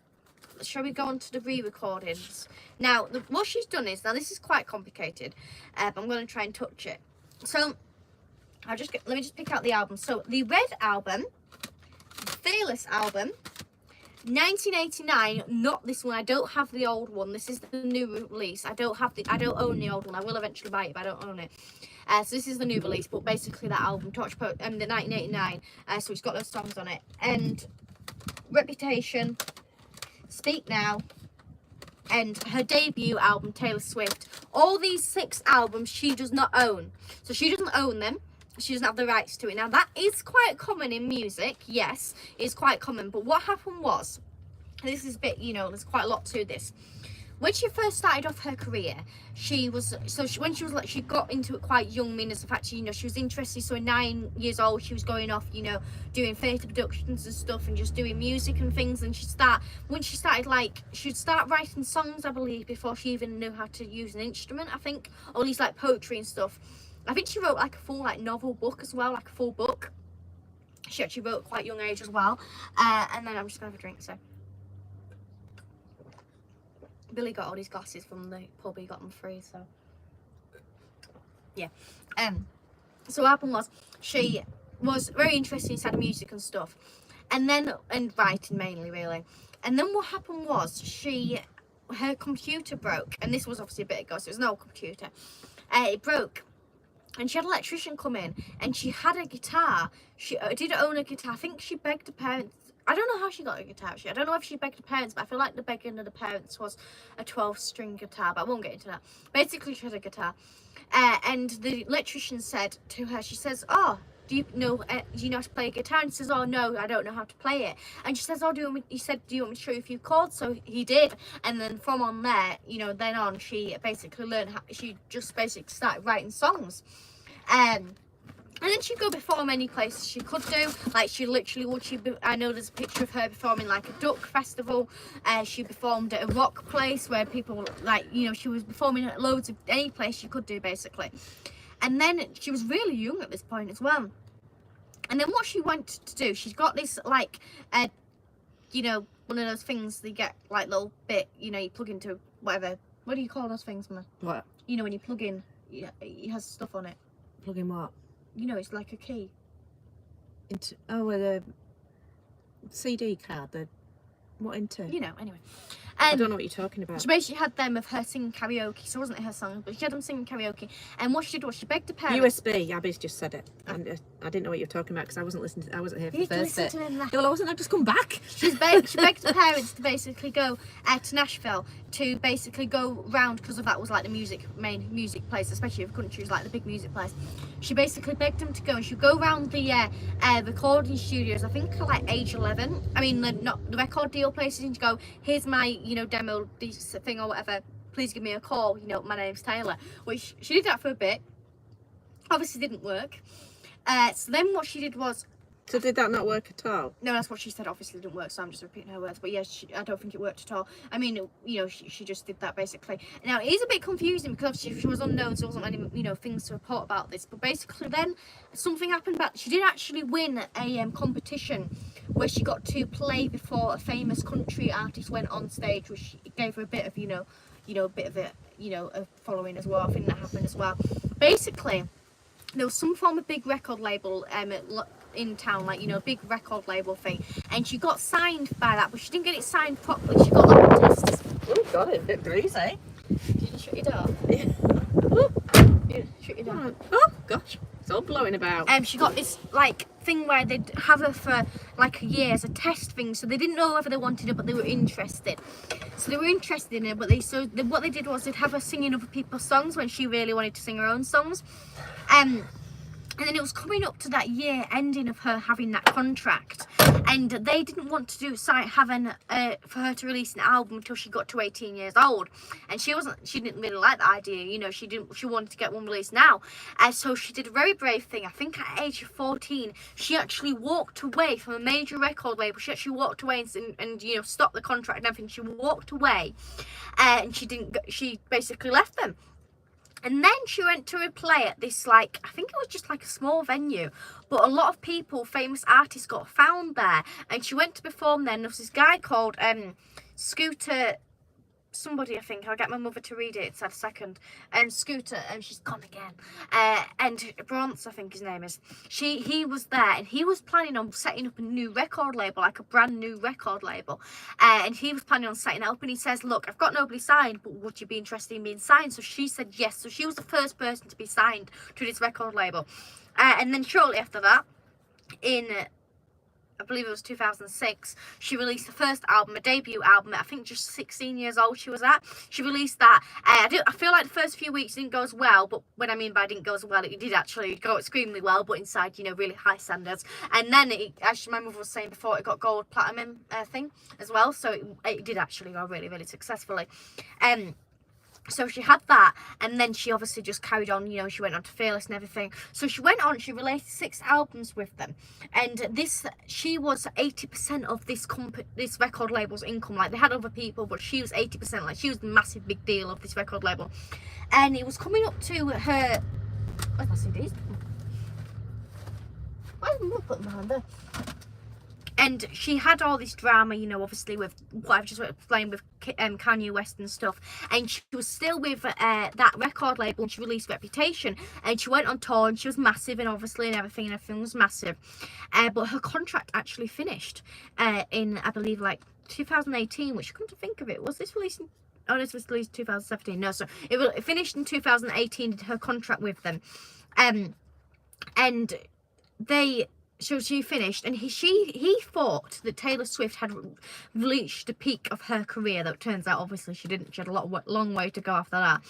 shall we go on to the re-recordings? Now, what she's done is, now this is quite complicated, but I'm going to try and touch it. So, let me just pick out the album. So, the Red album, Fearless album, 1989, not this one. I don't have the old one. This is the new release. I don't own the old one. I will eventually buy it, but I don't own it. So this is the new release, but basically that album, the 1989. So it's got those songs on it. And Reputation, Speak Now, and her debut album, Taylor Swift. All these 6 albums she does not own. So she doesn't own them. She doesn't have the rights to it. Now, that is quite common in music. Yes, it's quite common. But what happened was, this is a bit, you know, there's quite a lot to this. When she first started off her career, she got into it quite young, meaning the fact, you know, she was interested. So at 9 years old, she was going off, you know, doing theatre productions and stuff, and just doing music and things. And she'd start writing songs, I believe, before she even knew how to use an instrument, I think, or at least like poetry and stuff. I think she wrote like a full like novel book as well, like a full book. She actually wrote at quite a young age as well. And then I'm just gonna have a drink, so. Billy got all these glasses from the pub, he got them free, so yeah. So what happened was, she was very interested inside music and stuff, and writing mainly, really. And then what happened was, her computer broke, and this was obviously a bit ago, so it was an old computer. It broke, and she had an electrician come in, and she had a guitar. She did own a guitar. I think she begged her parents. I don't know how she got a guitar, actually. I don't know if she begged her parents, but I feel like the begging of the parents was a 12-string guitar, but I won't get into that. Basically, she had a guitar. And the electrician said to her, she says, oh, do you know how to play a guitar? And she says, oh, no, I don't know how to play it. And she says, oh, do you want me to show you a few chords? So he did. And then from on there, you know, then on, she basically learned she just basically started writing songs. And then she'd go perform any place she could do. Like, she literally would. I know there's a picture of her performing like a duck festival. She performed at a rock place where people, like, you know, she was performing at loads of any place she could do, basically. And then she was really young at this point as well. And then what she went to do, she's got this, like, you know, one of those things they get, like, little bit, you know, you plug into whatever. What do you call those things, man? What? You know, when you plug in, it has stuff on it. Plug in what? You know, it's like a key. Into the CD card. What into? You know, anyway. I don't know what you're talking about. She basically had them of her singing karaoke, so it wasn't her song, but she had them singing karaoke. And what she did was she begged her parents. USB, Abby's just said it. And I didn't know what you were talking about because I wasn't listening. I wasn't here for You the need to first listen bit. to him laugh. Yeah, well, I wasn't. I just come back. She begged her parents to basically go to Nashville to basically go round, because of that was like the main music place, especially if country was like the big music place. She basically begged them to go, and she'd go around the recording studios, I think like age 11. I mean, not the record deal places, and you go, here's my demo thing or whatever, please give me a call, my name's Taylor. Which she did that for a bit, obviously didn't work. So then what she did was, So did that not work at all? no, that's what she said, obviously didn't work, so I'm just repeating her words. But yeah, I don't think it worked at all. I mean, she just did that basically. Now, it is a bit confusing because obviously she was unknown, so there wasn't any, things to report about this. But basically then, something happened, but she did actually win a competition where she got to play before a famous country artist went on stage, which gave her a bit of, a bit of a following as well. I think that happened as well. Basically, there was some form of big record label in town, like a big record label thing, and she got signed by that, but she didn't get it signed properly. She got like a test. Oh, got it. A bit breezy. Did you shut your door? Yeah. Yeah, shut your door. Oh, gosh. It's all blowing about. She got this like thing where they'd have her for like a year as a test thing, so they didn't know whether they wanted her, but they were interested. So they were interested in her, but what they did was they'd have her singing other people's songs when she really wanted to sing her own songs. And then it was coming up to that year ending of her having that contract, and they didn't want to for her to release an album until she got to 18 years old, and she didn't really like the idea. She wanted to get one released now, so she did a very brave thing. I think at age of 14 she actually walked away from a major record label. She actually walked away and stopped the contract and everything. She walked away, and she basically left them. And then she went to play at this, I think it was just like a small venue, but a lot of people, famous artists, got found there, and she went to perform there, and there was this guy called Scooter somebody, I think I'll get my mother to read it, it's had a second, and Scooter, and she's gone again, and Bronze, I think his name is, he was there, and he was planning on setting up a new record label, like a brand new record label, and he was planning on setting it up, and he says, look, I've got nobody signed, but would you be interested in being signed? So she said yes. So she was the first person to be signed to this record label, and then shortly after that, in I believe it was 2006, she released the first album, a debut album. I think just 16 years old she was at. She released that. I feel like the first few weeks didn't go as well, but what I mean by didn't go as well, it did actually go extremely well, but inside, really high standards. And then, as my mother was saying before, it got gold platinum thing as well, so it did actually go really, really successfully. So she had that, and then she obviously just carried on, she went on to Fearless and everything. So she went on, she released 6 albums with them, and she was 80% of this record label's income. Like, they had other people, but she was 80%, like, she was the massive big deal of this record label. And it was coming up to her, where's my CDs? Why did I put them behind there? And she had all this drama, obviously with what I've just explained with Kanye West and stuff. And she was still with that record label when she released Reputation. And she went on tour, and she was massive, and obviously and everything was massive. But her contract actually finished in, I believe, 2018, which, come to think of it, was this released in... Oh, this was released in 2017. No, so it finished in 2018, her contract with them. And so she finished, and he thought that Taylor Swift had reached the peak of her career. That turns out, obviously, she didn't. She had a long way to go after that.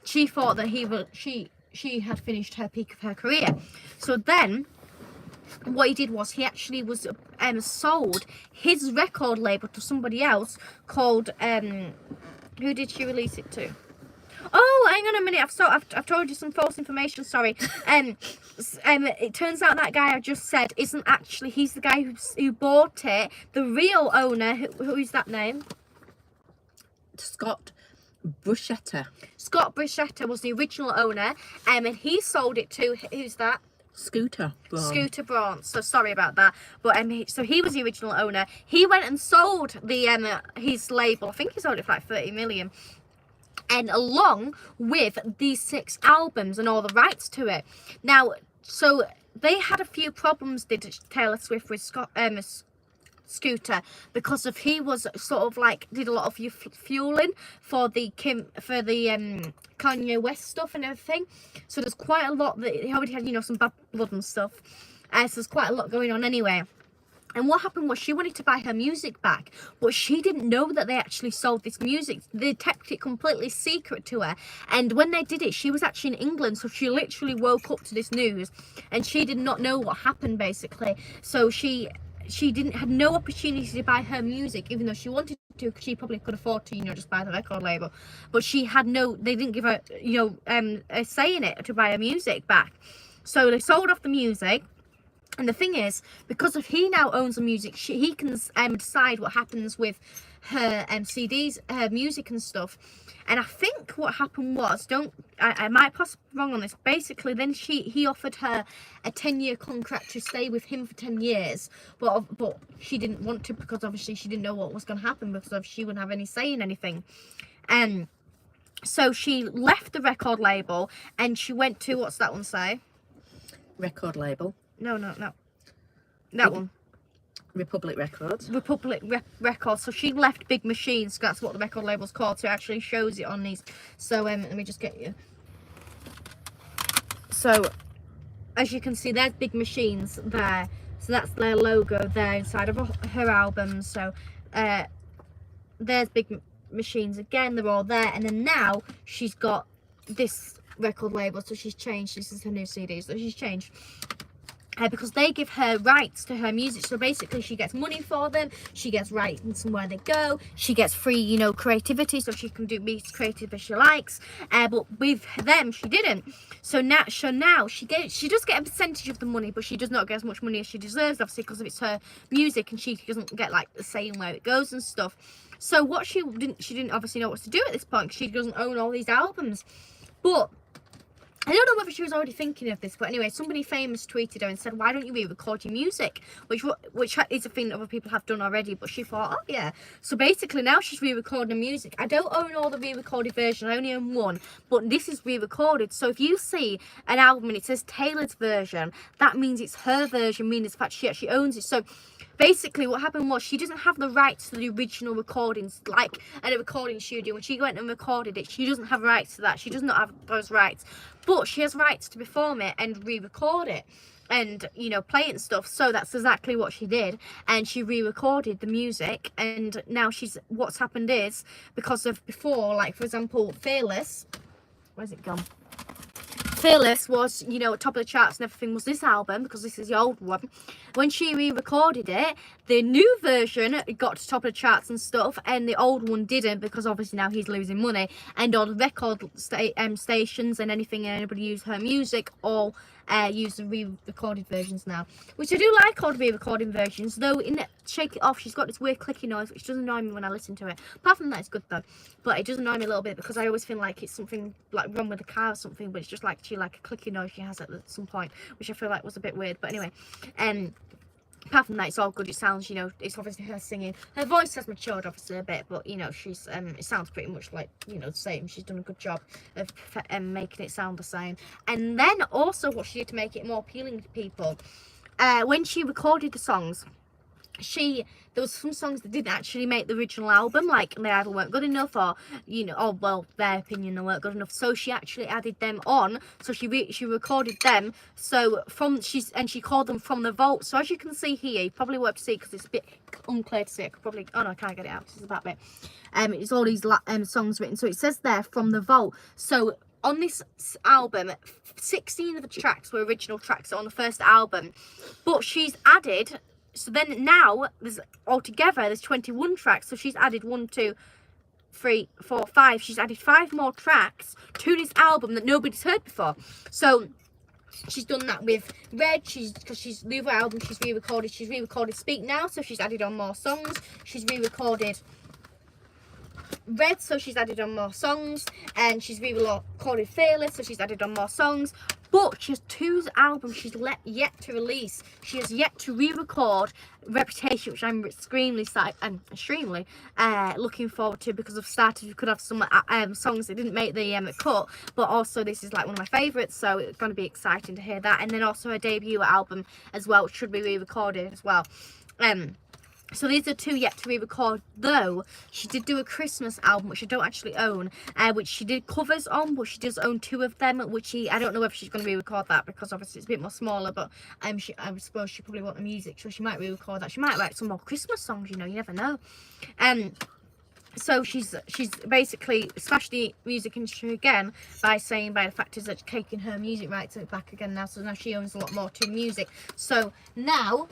She thought that she had finished her peak of her career. So then, what he did was he actually was sold his record label to somebody else called who did she release it to? Oh, hang on a minute. I've told you some false information. Sorry. It turns out that guy I just said isn't actually. He's the guy who bought it. The real owner. Who is that name? Scott Bruschetta. Scott Bruschetta was the original owner, and he sold it to, who's that? Scooter Braun. So sorry about that, but so he was the original owner. He went and sold the his label. I think he sold it for like 30 million. And along with these 6 albums and all the rights to it. Now, so they had a few problems, did Taylor Swift, with Scott Scooter, because of he was sort of like did a lot of fueling for the Kanye West stuff and everything. So there's quite a lot that he already had, you know, some bad blood and stuff. So there's quite a lot going on anyway. And what happened was she wanted to buy her music back, but she didn't know that they actually sold this music. They kept it completely secret to her. And when they did it, she was actually in England, so she literally woke up to this news, and she did not know what happened, basically. So she had no opportunity to buy her music, even though she wanted to, because she probably could afford to, you know, just buy the record label. But she had they didn't give her, you know, a say in it to buy her music back. So they sold off the music. And the thing is, because if he now owns the music, he can decide what happens with her CDs, her music and stuff. And I think what happened was, I might possibly be wrong on this. Basically, then he offered her a 10-year contract to stay with him for 10 years, but she didn't want to, because obviously she didn't know what was going to happen, because she wouldn't have any say in anything. So she left the record label and she went to, what's that one say? Record label. No. That one. Republic Records. Records. So she left Big Machines. That's what the record label's called. So it actually shows it on these. So let me just get you. So as you can see, there's Big Machines there. So that's their logo there inside of her album. So there's Big Machines again. They're all there. And then now she's got this record label. So she's changed. This is her new CD. So she's changed. Because they give her rights to her music, so basically she gets money for them, she gets rights where they go, she gets free, you know, creativity, so she can be as creative as she likes. But with them, she didn't. So now she does get a percentage of the money, but she does not get as much money as she deserves, obviously, because it's her music, and she doesn't get like the say in where it goes and stuff. So what she didn't obviously know what to do at this point, because she doesn't own all these albums. But I don't know whether she was already thinking of this, but anyway, somebody famous tweeted her and said, why don't you re-record your music? Which is a thing that other people have done already, but she thought, oh yeah. So basically now she's re-recording the music. I don't own all the re-recorded versions, I only own one, but this is re-recorded. So if you see an album and it says Taylor's version, that means it's her version, meaning the fact she actually owns it. So basically what happened was she doesn't have the rights to the original recordings, like at a recording studio. When she went and recorded it, she doesn't have rights to that. She does not have those rights, but she has rights to perform it and re-record it and, you know, play it and stuff. So that's exactly what she did, and she re-recorded the music. And now what's happened is, because of before, like for example, Fearless, where's it gone? Fearless was, you know, top of the charts and everything, was this album, because this is the old one. When she re-recorded it, the new version got to top of the charts and stuff, and the old one didn't, because obviously now he's losing money, and all the record stations and anything, and anybody use her music all use the re-recorded versions now, which I do like all the re-recording versions, though in Shake It Off she's got this weird clicky noise which does annoy me when I listen to it. Apart from that, it's good though, but it does annoy me a little bit, because I always feel like it's something like wrong with the car or something, but it's just like a clicky noise she has at some point, which I feel like was a bit weird. But anyway, apart from that, it's all good. It sounds, you know, it's obviously her singing. Her voice has matured obviously a bit, but you know, she's it sounds pretty much like, you know, the same. She's done a good job of making it sound the same. And then also what she did to make it more appealing to people, when she recorded the songs, there was some songs that didn't actually make the original album, like they either weren't good enough, or, you know, oh well, their opinion, they weren't good enough, so she actually added them on. So she recorded them, so she called them From the Vault. So as you can see here, you probably won't see because it's a bit unclear to see. I could probably, oh no, I can't get it out, this is that bit. It's all these songs written, so it says there From the Vault. So on this album, 16 of the tracks were original tracks on the first album, but she's added, so then now there's altogether there's 21 tracks. So she's added 1, 2, 3, 4, 5. She's added 5 more tracks to this album that nobody's heard before. So she's done that with Red. Because the other album she's re-recorded. She's re-recorded Speak Now, so she's added on more songs. She's re-recorded Red, so she's added on more songs, and she's re-recorded Fearless, so she's added on more songs. But she has 2 albums she's yet to release. She has yet to re-record Reputation, which I'm extremely looking forward to, because I've started. We could have some songs that didn't make the cut, but also this is like one of my favourites, so it's going to be exciting to hear that. And then also her debut album as well, which should be re-recorded as well. So these are 2 yet to re-record, though she did do a Christmas album, which I don't actually own, which she did covers on, but she does own 2 of them, which I don't know if she's going to re-record that, because obviously it's a bit more smaller, but I suppose she probably want the music, so she might re-record that. She might write some more Christmas songs, you know, you never know. So she's basically smashed the music industry again by the fact is that taking her music rights back again now, so now she owns a lot more to music. So now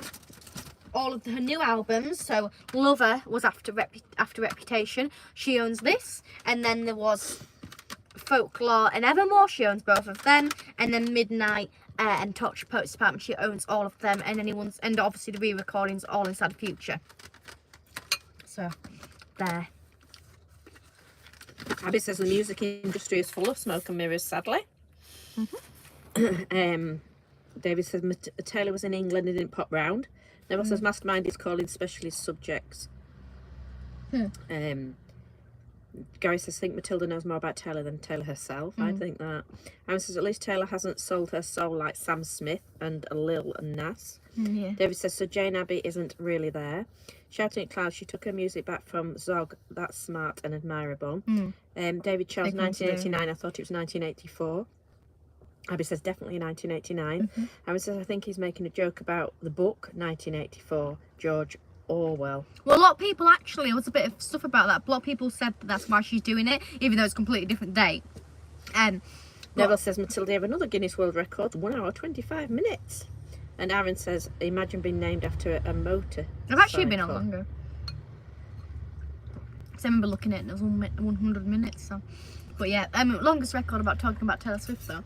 all of her new albums, so Lover was after Reputation, she owns this, and then there was Folklore and Evermore, she owns both of them, and then Midnight and Touch Poets Department, she owns all of them, and obviously the re-recordings all inside Future. So there. Abby says the music industry is full of smoke and mirrors, sadly. David says Taylor was in England and didn't pop round. Neville says Mastermind is calling specialist subjects. Gary says, I think Matilda knows more about Taylor than Taylor herself. I think that. Aaron says, at least Taylor hasn't sold her soul like Sam Smith and Lil and Nas. Yeah. David says, so Jane Abbey isn't really there. Shouting at Clouds, she took her music back from Zog. That's smart and admirable. David Charles, 1989. I thought it was 1984. Abby says, definitely 1989. Aaron says, I think he's making a joke about the book, 1984, George Orwell. Well, a lot of people actually, there was a bit of stuff about that. A lot of people said that's why she's doing it, even though it's a completely different date. Neville says, Matilda have another Guinness World Record, 1 hour 25 minutes. And Aaron says, imagine being named after a motor. I've actually been on longer. So I remember looking at it and it was 100 minutes. So, but yeah, longest record about talking about Taylor Swift though.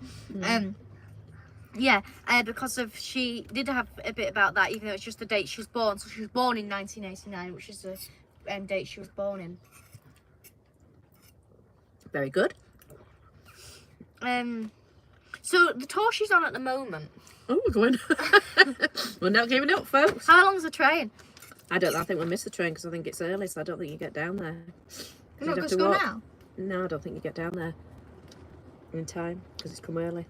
Yeah, because of she did have a bit about that, even though it's just the date she was born. So she was born in 1989, which is the date she was born in. Very good. So the tour she's on at the moment. Oh, we're going. We're not giving up, folks. How long's the train? I don't know. I think we'll miss the train because I think it's early, so I don't think you get down there. We're not going to go now? No, I don't think you get down there in time because it's come early.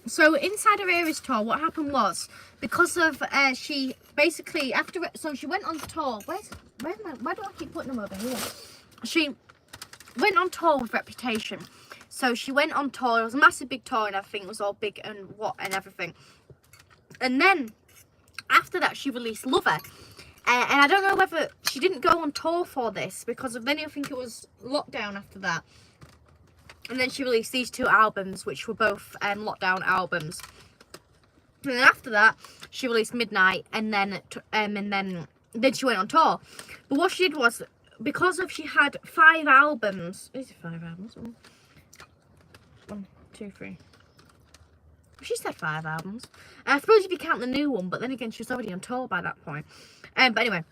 So inside her Eras tour, what happened was because of she basically so she went on tour. Why do I keep putting them over here? She went on tour with Reputation. So she went on tour. It was a massive big tour and everything. It was all big and everything. And then after that, she released Lover. And I don't know whether she didn't go on tour for this because of then I think it was lockdown after that. And then she released these 2 albums, which were both lockdown albums. And then after that, she released Midnight, and then she went on tour. But what she did was because of she had 5 albums. Is it 5 albums? 1, 2, 3. She said 5 albums. I suppose if you count the new one, but then again, she was already on tour by that point. But anyway,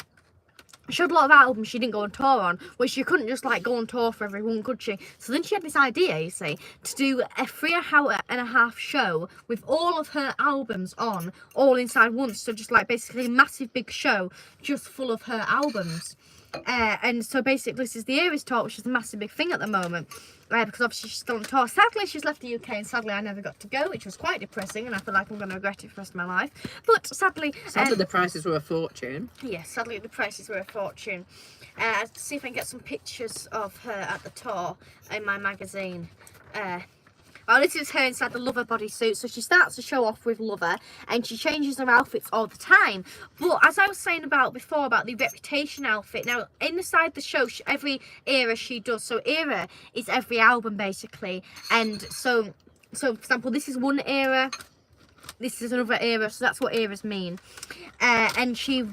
she had a lot of albums she didn't go on tour on, which she couldn't just like go on tour for every one, could she? So then she had this idea, you see, to do a 3.5-hour show with all of her albums on, all inside once. So just like basically a massive big show just full of her albums. And so basically this is the Eras tour, which is a massive big thing at the moment. Because obviously she's still on tour. Sadly, she's left the UK and sadly I never got to go, which was quite depressing and I feel like I'm going to regret it for the rest of my life. But sadly... the prices were a fortune. Yes, sadly the prices were a fortune. I'll see if I can get some pictures of her at the tour in my magazine. Well, this is her inside the Lover bodysuit. So she starts the show off with Lover and she changes her outfits all the time. But as I was saying about before about the Reputation outfit, now inside the show, every era she does. So era is every album basically. And so for example, this is one era. This is another era. So that's what eras mean. And she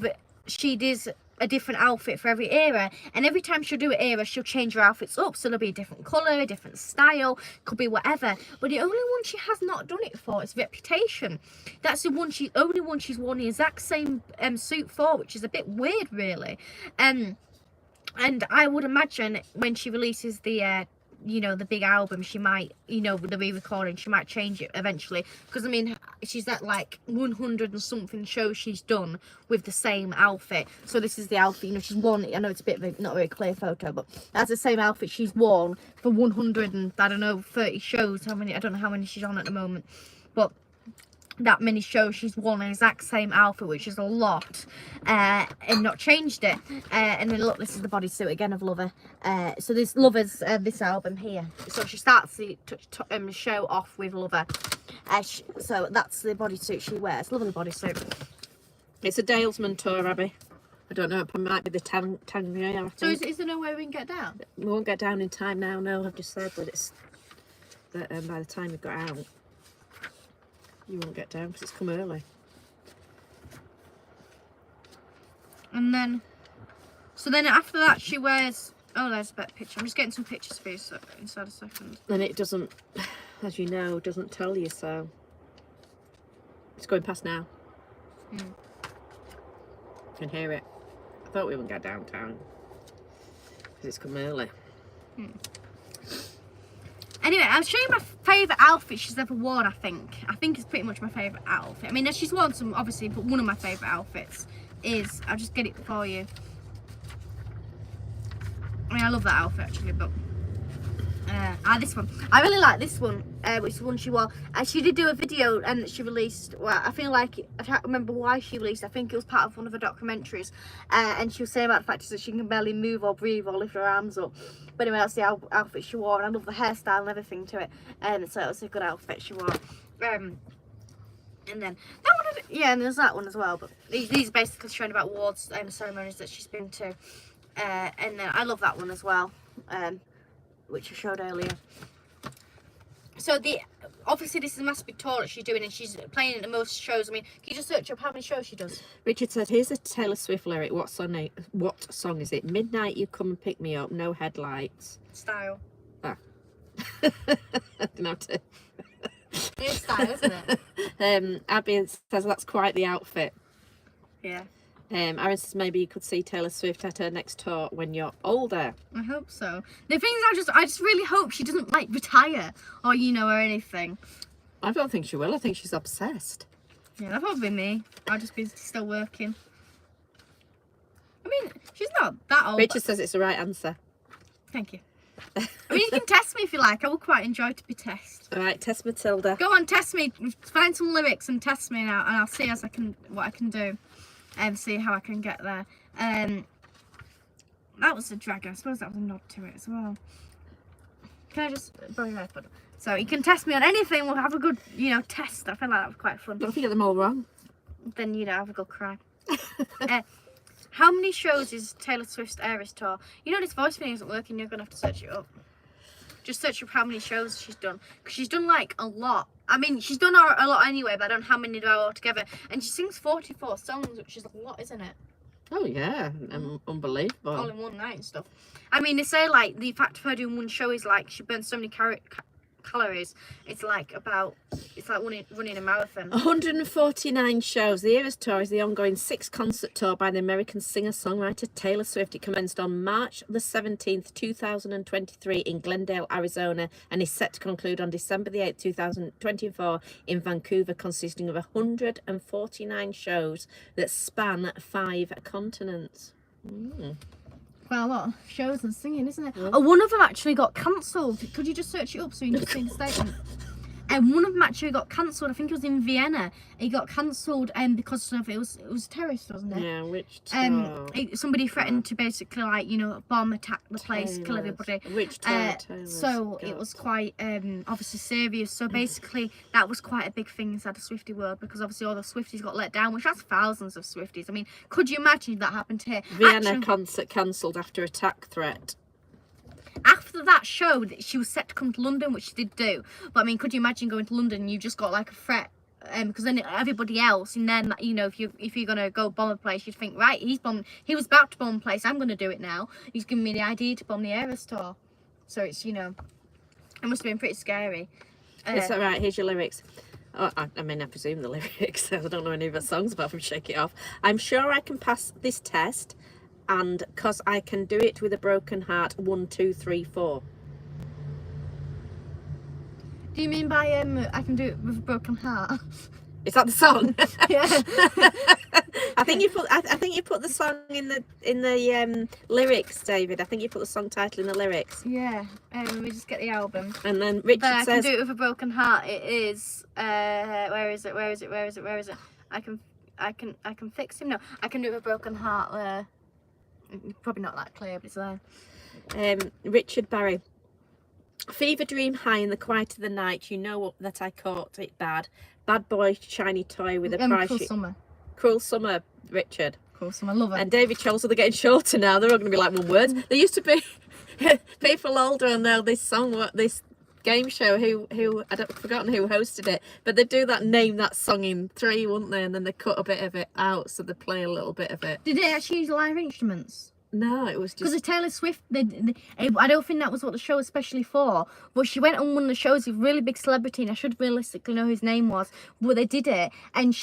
does a different outfit for every era, and every time she'll do an era she'll change her outfits up, so there'll be a different colour, a different style, could be whatever. But the only one she has not done it for is Reputation. That's the only one she's worn the exact same suit for, which is a bit weird really. And I would imagine when she releases the the big album, she might, the re-recording, she might change it eventually, because I mean she's at like 100 and something shows she's done with the same outfit. So this is the outfit, you know, she's worn. I know it's a bit of a not a very clear photo, but that's the same outfit she's worn for 100 and I don't know 30 shows. How many? I don't know how many she's on at the moment, but that many shows she's worn the exact same outfit, which is a lot, and not changed it. And then look, this is the bodysuit again of Lover. So this Lover's this album here. So she starts the show off with Lover. So that's the bodysuit she wears. Lovely bodysuit. It's a Dalesman tour, Abby. I don't know, it might be the Tangier, I think. So is there no way we can get down? We won't get down in time now, no, I've just said that it's that by the time we've got out, you won't get down because it's come early. And then, so then after that she wears, oh there's a better picture. I'm just getting some pictures for you so, inside a second. And it doesn't, as you know, doesn't tell you, so it's going past now. You can hear it. I thought we wouldn't get downtown because it's come early. Anyway, I'll show you my favourite outfit she's ever worn, I think. I think it's pretty much my favourite outfit. I mean, she's worn some, obviously, but one of my favourite outfits is, I'll just get it for you. I mean, I love that outfit, actually, but... this one. I really like this one, which is the one she wore. She did do a video and she released, well, I feel like, I can't remember why she released, I think it was part of one of her documentaries, and she was saying about the fact that she can barely move or breathe or lift her arms up. But anyway, that's the outfit she wore, and I love the hairstyle and everything to it, and so it was a good outfit she wore. And then that one, yeah, and there's that one as well, but these are basically showing about awards and ceremonies that she's been to, and then I love that one as well, which I showed earlier. So obviously this is a massive big tour that she's doing, and she's playing at the most shows. I mean, can you just search up how many shows she does? Richard said, here's a Taylor Swift lyric. What song is it? Midnight you come and pick me up, no headlights. Style. Ah. I didn't have to. It's style, isn't it? Abby says that's quite the outfit. Yeah. Aaron says maybe you could see Taylor Swift at her next tour when you're older. I hope so. The thing is, I just really hope she doesn't like retire or or anything. I don't think she will. I think she's obsessed. Yeah, that'll probably be me. I'll just be still working. I mean, she's not that old. Richard says it's the right answer. Thank you. I mean, you can test me if you like. I would quite enjoy to be tested. All right, test Matilda. Go on, test me. Find some lyrics and test me now, and I'll see what I can do. And see how I can get there. That was a drag. I suppose that was a nod to it as well. Can I just borrow your iPod? So you can test me on anything. We'll have a good, test. I feel like that was quite fun. What if you get them all wrong? Then have a good cry. How many shows is Taylor Swift's Eras tour? This voice thing isn't working. You're gonna have to search it up. Just search up how many shows she's done, because she's done like a lot. I mean, she's done a lot anyway, but I don't know how many there are altogether. And she sings 44 songs, which is a lot, isn't it? Oh yeah, unbelievable. All in one night and stuff. I mean, they say like the fact of her doing one show is like she burns so many calories. It's like running a marathon. 149 shows. The Eras Tour is the ongoing 6th concert tour by the American singer-songwriter Taylor Swift. It commenced on March the 17th, 2023 in Glendale, Arizona, and is set to conclude on December the 8th, 2024 in Vancouver, consisting of 149 shows that span 5 continents. Quite a lot of shows and singing, isn't it? Oh, one of them actually got cancelled. Could you just search it up so you can just see the statement? And one of them actually got cancelled. I think it was in Vienna. It got cancelled because of it was terrorist, wasn't it? Yeah, which tour? Somebody threatened to basically bomb attack the place, kill everybody. Which tour? So it was quite obviously serious. So basically that was quite a big thing inside the Swiftie world, because obviously all the Swifties got let down, which that's thousands of Swifties. I mean, could you imagine that happened here? Vienna concert cancelled after attack threat. After that show, she was set to come to London, which she did do. But I mean, could you imagine going to London and you just got like a threat? Because then everybody else, and then if you're gonna go bomb a place, you'd think, right, he was about to bomb a place, I'm gonna do it now. He's giving me the idea to bomb the Eras tour. So it's it must have been pretty scary. It's all right. Here's your lyrics. Oh, I mean, I presume the lyrics. I don't know any of her songs apart from Shake It Off. I'm sure I can pass this test. And cause I can do it with a broken heart. 1, 2, 3, 4. Do you mean by I can do it with a broken heart? Is that the song? Yeah. I think you put the song in the lyrics, David. I think you put the song title in the lyrics. Yeah. Let me just get the album. And then Richard But I says, can do it with a broken heart. It is. Where is it? Where is it? Where is it? Where is it? I can fix him. No, I can do it with a broken heart. There. Probably not that clear, but it's there. Richard Barry. Fever dream high in the quiet of the night. You know what, that I caught it bad. Bad boy, shiny toy with a price. Cruel Summer. Cruel Summer, Richard. Cruel Summer, love it. And David Charles, they're getting shorter now. They're all going to be like one words. There used to be people older and know this song, this game show. Who I've forgotten who hosted it, but they do that name that song in 3, wouldn't they? And then they cut a bit of it out, so they play a little bit of it. Did it actually use live instruments? No, it was Because just. of Taylor Swift, I don't think that was what the show was especially for. But she went on one of the shows with a really big celebrity, and I should realistically know his name was. But they did it, and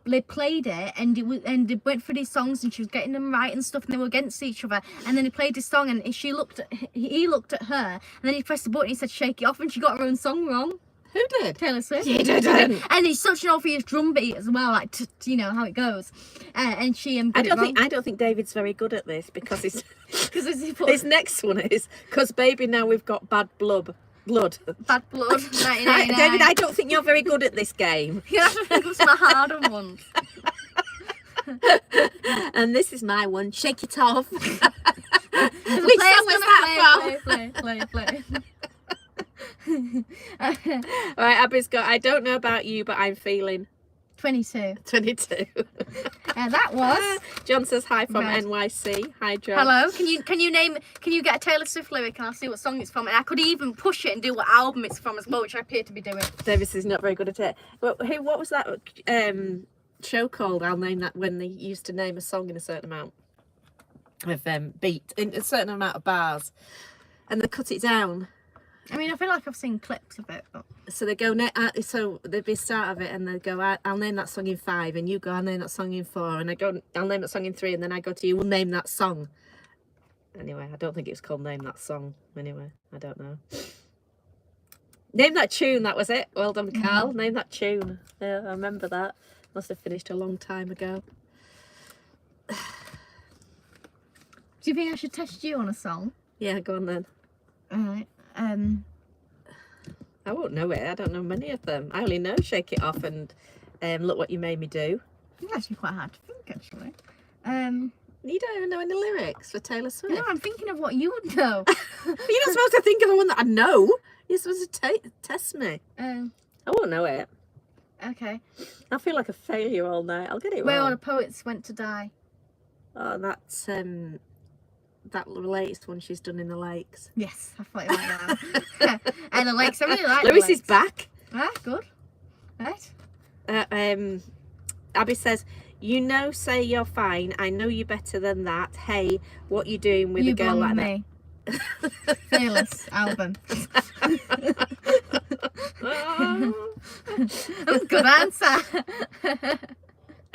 they played it, and they went through these songs, and she was getting them right and stuff, and they were against each other. And then he played this song, and he looked at her, and then he pressed the button, and he said "Shake It Off," and she got her own song wrong. Who did? Taylor Swift. She didn't. And it's such an obvious drum beat as well, like you know how it goes. And she I don't think David's very good at this because his his next one is because baby now we've got bad blood. Bad Blood. 1989. David, I don't think you're very good at this game. You have to think of some harder ones. And this is my one. Shake it off. Which Play, song was that from? play. All right, Abby's got. I don't know about you, but I'm feeling 22. 22. That was. John says hi from Red. NYC. Hi, John. Hello. Can you get a Taylor Swift lyric and I'll see what song it's from, and I could even push it and do what album it's from as well, which I appear to be doing. Davis is not very good at it. Well, hey, what was that show called? I'll name that, when they used to name a song in a certain amount of beat, in a certain amount of bars, and they cut it down. I mean, I feel like I've seen clips of it, but So they go, so there'd be a start of it, and they go, I'll name that song in 5, and you go, I'll name that song in 4, and I go, I'll name that song in 3, and then I go to you, we'll name that song. Anyway, I don't think it's called Name That Song. Anyway, I don't know. Name That Tune, that was it. Well done, Carl. Name That Tune. Yeah, I remember that. Must have finished a long time ago. do you think I should test you on a song? Yeah, go on then. Alright. I won't know it. I don't know many of them. I only know Shake It Off and Look What You Made Me Do. It's actually quite hard to think, actually. You don't even know any lyrics for Taylor Swift. No, I'm thinking of what you would know. You're not supposed to think of the one that I know. You're supposed to test me. I won't know it. Okay. I feel like a failure all night. I'll get it Where all wrong. the poets went to die. Oh, that's that latest one she's done in the lakes. Yes, I thought you might know. And the lakes, I really like Lewis the is lakes. back. Ah, good. Right. Abby says, you know, say you're fine. I know you better than that. Hey, what you doing with You a girl Belong like with that? Me. Fearless album. Good answer.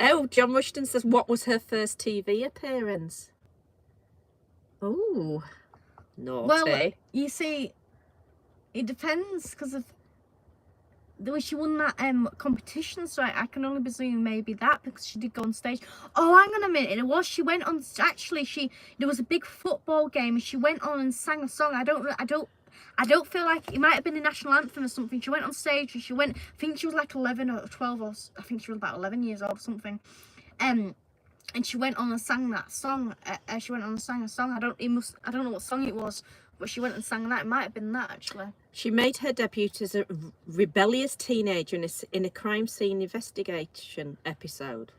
Oh, John Rushton says, what was her first TV appearance? Oh, naughty. Well, you see, it depends because of the way she won that competition, so I can only presume maybe that because she did go on stage. Oh, hang on a minute, it was she went on. Actually, there was a big football game and she went on and sang a song. I don't feel like it might have been the national anthem or something. She went on stage and I think she was like 11 or 12, or I think she was about 11 years old or something. And she went on and sang that song. She went on and sang a song. I don't know what song it was, but she went and sang that. It might have been that, actually. She made her debut as a rebellious teenager in a crime scene investigation episode.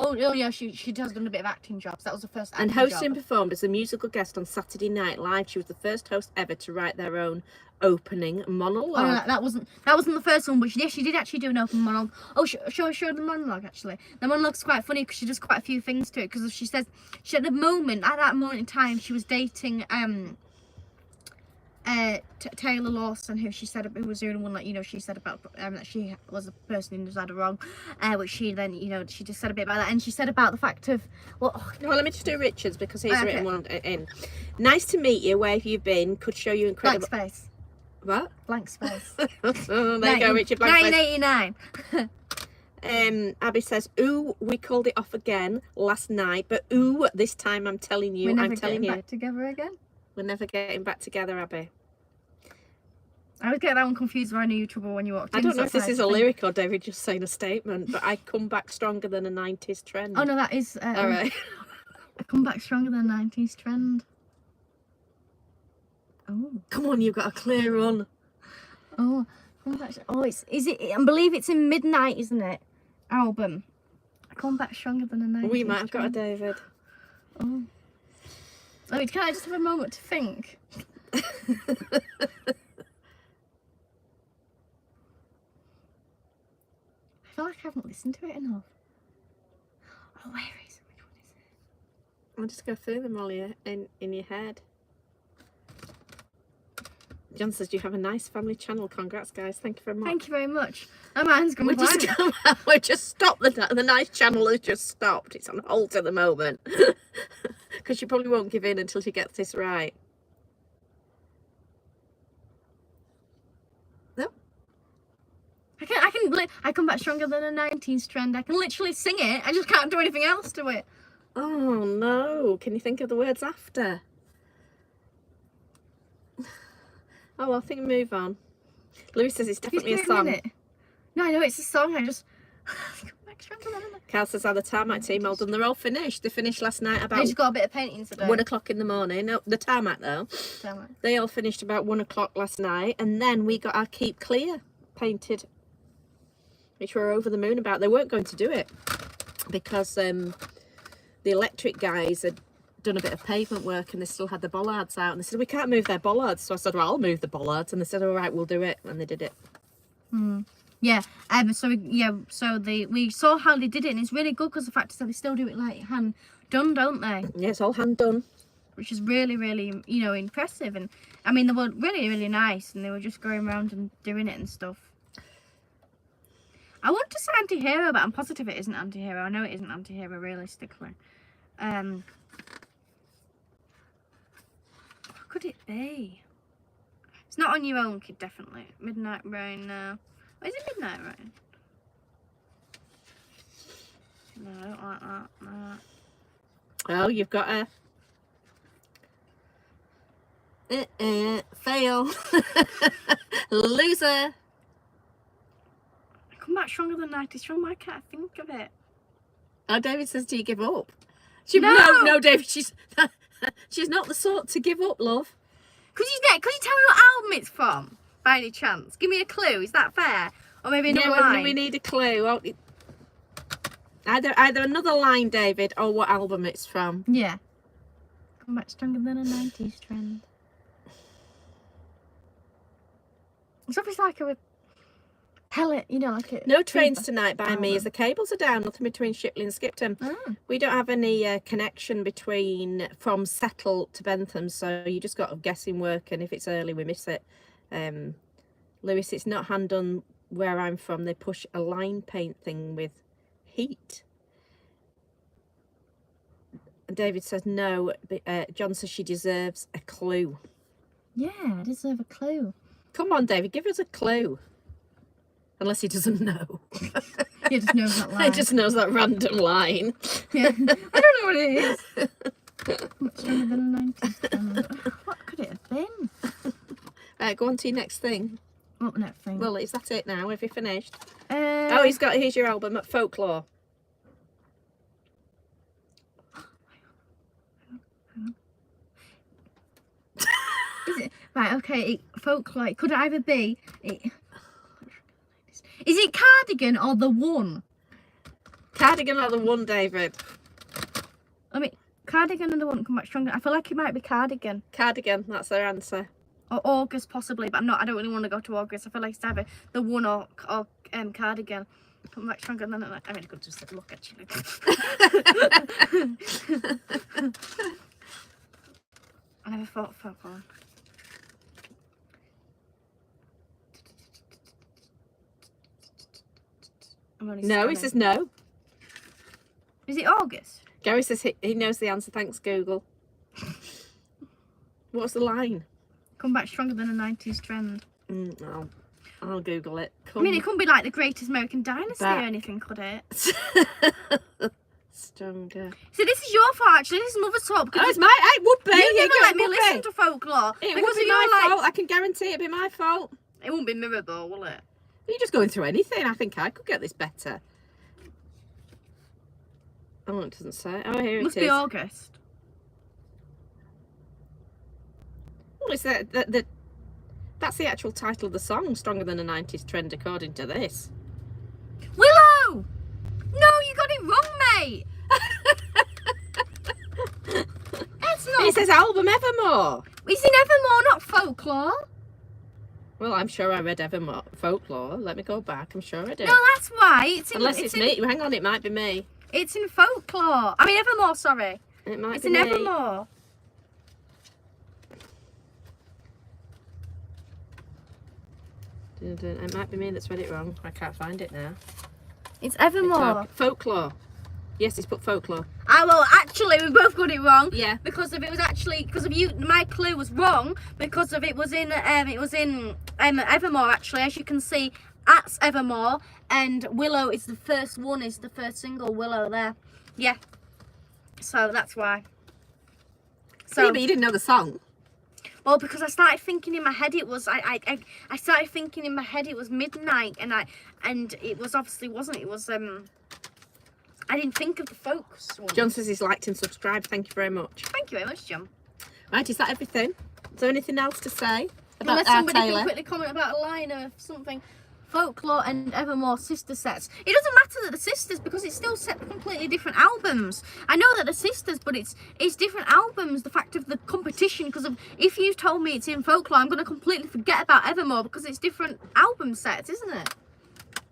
Oh yeah, she has done a bit of acting jobs. That was the first acting And hosted and job. performed as a musical guest on Saturday Night Live. She was the first host ever to write their own opening monologue. Oh, no, that wasn't the first one, but she did actually do an open monologue. Oh, show the monologue, actually. The monologue's quite funny because she does quite a few things to it. Because she says at that moment in time, she was dating Taylor Lawson, who was the only one that she said about that she was the person who was had her wrong, which she then she just said a bit about that, and she said about the fact of Well, let me just do Richard's because he's Okay. written one in. Nice to meet you. Where have you been? Could show you blank incredible. space. What? Blank space. There you go, Richard. Blank space. 1989. Abby says, ooh, we called it off again last night, but ooh, this time I'm telling you, We're never I'm telling getting you, back together again. we're never getting back together, Abby. I would get that one confused when I knew you trouble when you walked in. I don't know so if this it's is a like- lyric or David just saying a statement, but I come back stronger than a 90s trend. Oh no, that is. All right. I come back stronger than 90s trend. Oh. Come on, you've got a clear run. Oh. Come back. Oh, is it? I believe it's in Midnight, isn't it? Album. I come back stronger than a 90s. We might have got a trend. David. Oh. I mean, can I just have a moment to think? I feel like I haven't listened to it enough. Oh, where is it? Which one is it? I'll just go through them all in your head. John says, you have a nice family channel. Congrats, guys. Thank you very much. Thank you very much. My mind's gone We blank. just stopped. The nice channel has just stopped. It's on hold at the moment. Because she probably won't give in until she gets this right. No? I come back stronger than a 90s trend. I can literally sing it. I just can't do anything else to it. Oh, no. Can you think of the words after? Oh, well, I think move on. Louis says it's definitely a Just give it song. minute. No, I know it's a song. I just come back stronger than a. Carl says, the tarmac team all done. They're all finished. They finished last night I about just got a bit of painting today. 1 o'clock in the morning. No, the tarmac, though. Damn it. They all finished about 1 o'clock last night. And then we got our Keep Clear painted, which we were over the moon about. They weren't going to do it because the electric guys had done a bit of pavement work and they still had the bollards out. And they said, we can't move their bollards. So I said, well, I'll move the bollards. And they said, all right, we'll do it. And they did it. Yeah. We saw how they did it, and it's really good because the fact is that they still do it like hand done, don't they? Yeah, it's all hand done. Which is really, really, impressive. And I mean, they were really, really nice, and they were just going around and doing it and stuff. I want to say anti-hero, but I'm positive it isn't anti-hero. I know it isn't anti-hero realistically. What could it be? It's not On Your Own, Kid, definitely. Midnight Rain now. Is it Midnight Rain? No, I don't like that. No. Oh, you've got a fail. Loser. I come back stronger than 90 strong. Why can't I think of it? Oh, David says, do you give up? No. David, she's not the sort to give up, love. Could you tell me what album it's from, by any chance? Give me a clue. Is that fair? Or maybe another line? We need a clue. Oh, either another line, David, or what album it's from. Yeah. Come back stronger than a 90s trend. It's obviously like a pellet, like a... No Trains Tonight by me as the cables are down. Nothing between Shipley and Skipton. Oh. We don't have any connection from Settle to Bentham, so you just got guessing work, and if it's early, we miss it. Lewis, it's not hand done where I'm from. They push a line paint thing with heat. And David says no. But, John says she deserves a clue. Yeah, I deserve a clue. Come on, David, give us a clue. Unless he doesn't know. He just knows that line. He just knows that random line. Yeah. I don't know what it is. Much stronger than a 90s trend. What could it have been? Right, go on to your next thing. What next thing? Well, is that it now? Have you finished? Oh, here's your album at Folklore. Is it? Right, okay, Folklore. It could either be... Is it Cardigan or The One? Cardigan or The One, David? I mean, Cardigan and The One come back stronger. I feel like it might be Cardigan. Cardigan, that's their answer. Or August, possibly, but I don't really want to go to August. I feel like it's either The One or Cardigan. Come back stronger than that. I mean, I could just look actually. I never thought Folklore. No, he says no. Is it August? Gary says he knows the answer. Thanks, Google. What's the line? Come back stronger than a 90s trend. No. I'll Google it. I mean, it couldn't be like the Greatest American Dynasty or anything, could it? Stronger. So this is your fault, actually. This is Mother's fault. Because Oh, it would be. you never let me would listen be. to folklore. It because would be you're my fault. I can guarantee it'd be my fault. It won't be Mirabelle, will it? You're just going through anything. I think I could get this better. Oh, it doesn't say. Oh, here Must it be is. August. Well, it's that's the actual title of the song, Stronger Than a 90s Trend, according to this. Willow! No, you got it wrong, mate. That's not. It says album Evermore. It's in Evermore, not folklore. Well, I'm sure I read Evermore Folklore. Let me go back. I'm sure I did. No, that's why. It's in, Unless it's me. Hang on, it might be me. It's in folklore. I mean, Evermore, sorry. It might It's be in me. Evermore. It might be me that's read it wrong. I can't find it now. It's Evermore. Folklore. Yes, it's put folklore. Well, actually, we both got it wrong. Yeah. Because of it was actually because of you. My clue was wrong because of it was in Evermore. Actually, as you can see, that's Evermore, and Willow is the first one. Is the first single Willow there? Yeah. So that's why. So Yeah, but you didn't know the song. well, because I started thinking in my head it was I started thinking in my head it was midnight, and it was obviously wasn't. It was I didn't think of the folks one. John says he's liked and subscribed. Thank you very much. Thank you very much, John. Right, is that everything? Is there anything else to say about Unless our somebody Taylor? can quickly comment about a line of something. Folklore and Evermore sister sets. It doesn't matter that the sisters, because it's still set completely different albums. I know that the sisters, but it's different albums. The fact of the competition, because of if you told me it's in Folklore, I'm going to completely forget about Evermore because it's different album sets, isn't it?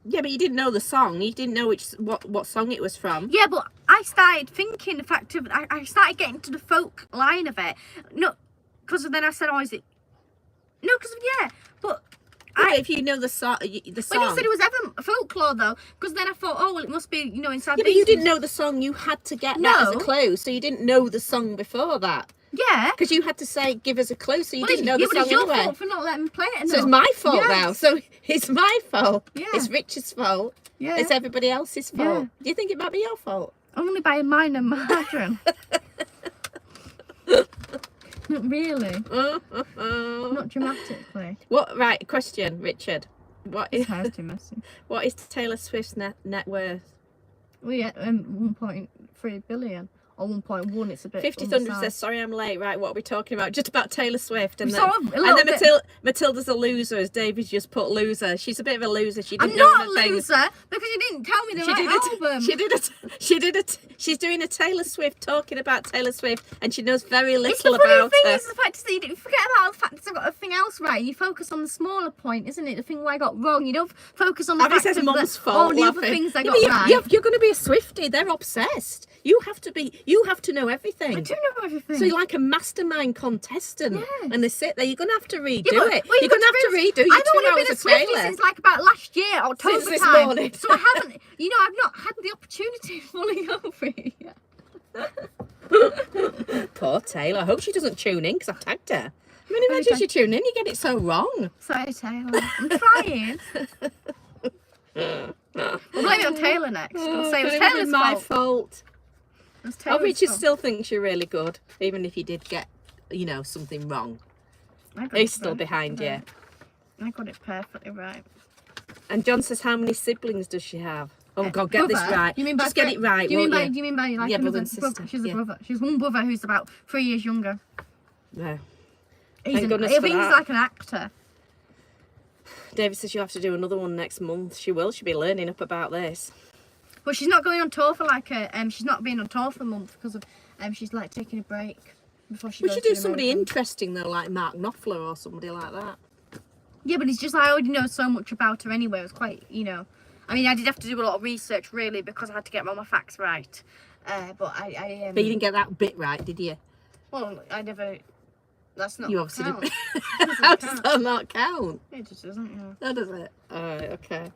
Yeah, but you didn't know the song. You didn't know what song it was from. Yeah, but I started thinking the fact of I started getting to the folk line of it. No, because then I said, oh, is it? No, because yeah, but. Yeah, if you know the song, When you said it was Folklore though, because then I thought, oh well, it must be inside. Yeah, but you didn't know the song. You had to get that as a No. clue, so you didn't know the song before that. Yeah. Because you had to say, give us a clue, so you Well, didn't know the but song it's your anyway. fault for not letting me play it. So it's my fault Yeah. now. So it's my fault. Yeah. It's Richard's fault. Yeah. It's everybody else's fault. Yeah. Do you think it might be your fault? Only by a minor margin. Not really. Not dramatically. What? Right. Question, Richard. What is too messy. what is Taylor Swift's net worth? We at 1.3 billion or 1.1. It's a bit. 50 Thunder says, sorry I'm late. Right, what are we talking about? Just about Taylor Swift. And then, Sort of, a little bit. Matilda's a loser, as David's just put loser. She's a bit of a loser. She I'm didn't know not a the things. loser because you didn't tell me the right album. She's doing a Taylor Swift, talking about Taylor Swift, and she knows very It's the little funny about thing her. is the fact that you didn't forget about the fact that I got everything else right. You focus on the smaller point, isn't it? The thing where I got wrong. You don't focus on the Abby fact says of mum's fault. all the other laughing. things I Yeah, got but right. you're going to be a Swiftie. They're obsessed. You have to know everything. I do know everything. So you're like a mastermind contestant, Yeah. and they sit there. You're going to have to redo Yeah, but- it. well, You're going to have to redo your I've 2 only hours been a of Swiftie Taylor. since like about last year, October Since this time. morning. So I haven't, I've not had the opportunity to fully over it yet. Poor Taylor. I hope she doesn't tune in because I've tagged her. I mean, imagine she tune in, you get it so wrong. Sorry, Taylor. I'm trying. We'll blame it on Taylor next. We'll say it was Could have Taylor's been my fault. fault. It was Taylor's Richard fault. still thinks you're really good, even if you did get, something wrong. I got He's it still right. behind you. I got it perfectly right. And John says, how many siblings does she have? Oh God, get this Brother? right. You mean by Just get it right, Do you mean won't by? Do you mean by like Yeah, another brother and sister, She's a yeah. brother. She's one brother who's about 3 years younger. No. He's goodness I for think he's that. like an actor. David says you'll have to do another one next month. She will. She'll be learning up about this. But she's not going on tour for like she's not being on tour for a month because of she's like taking a break before she We goes should to do the somebody Americans. interesting though, like Mark Knopfler or somebody like that. Yeah, but it's just I already know so much about her anyway. It was quite, I mean, I did have to do a lot of research really because I had to get all my facts right. But I But you didn't get that bit right, did you? well, I never. That's not. You obviously count. didn't. How does that not count? It just doesn't. Yeah, How does it? Alright, okay.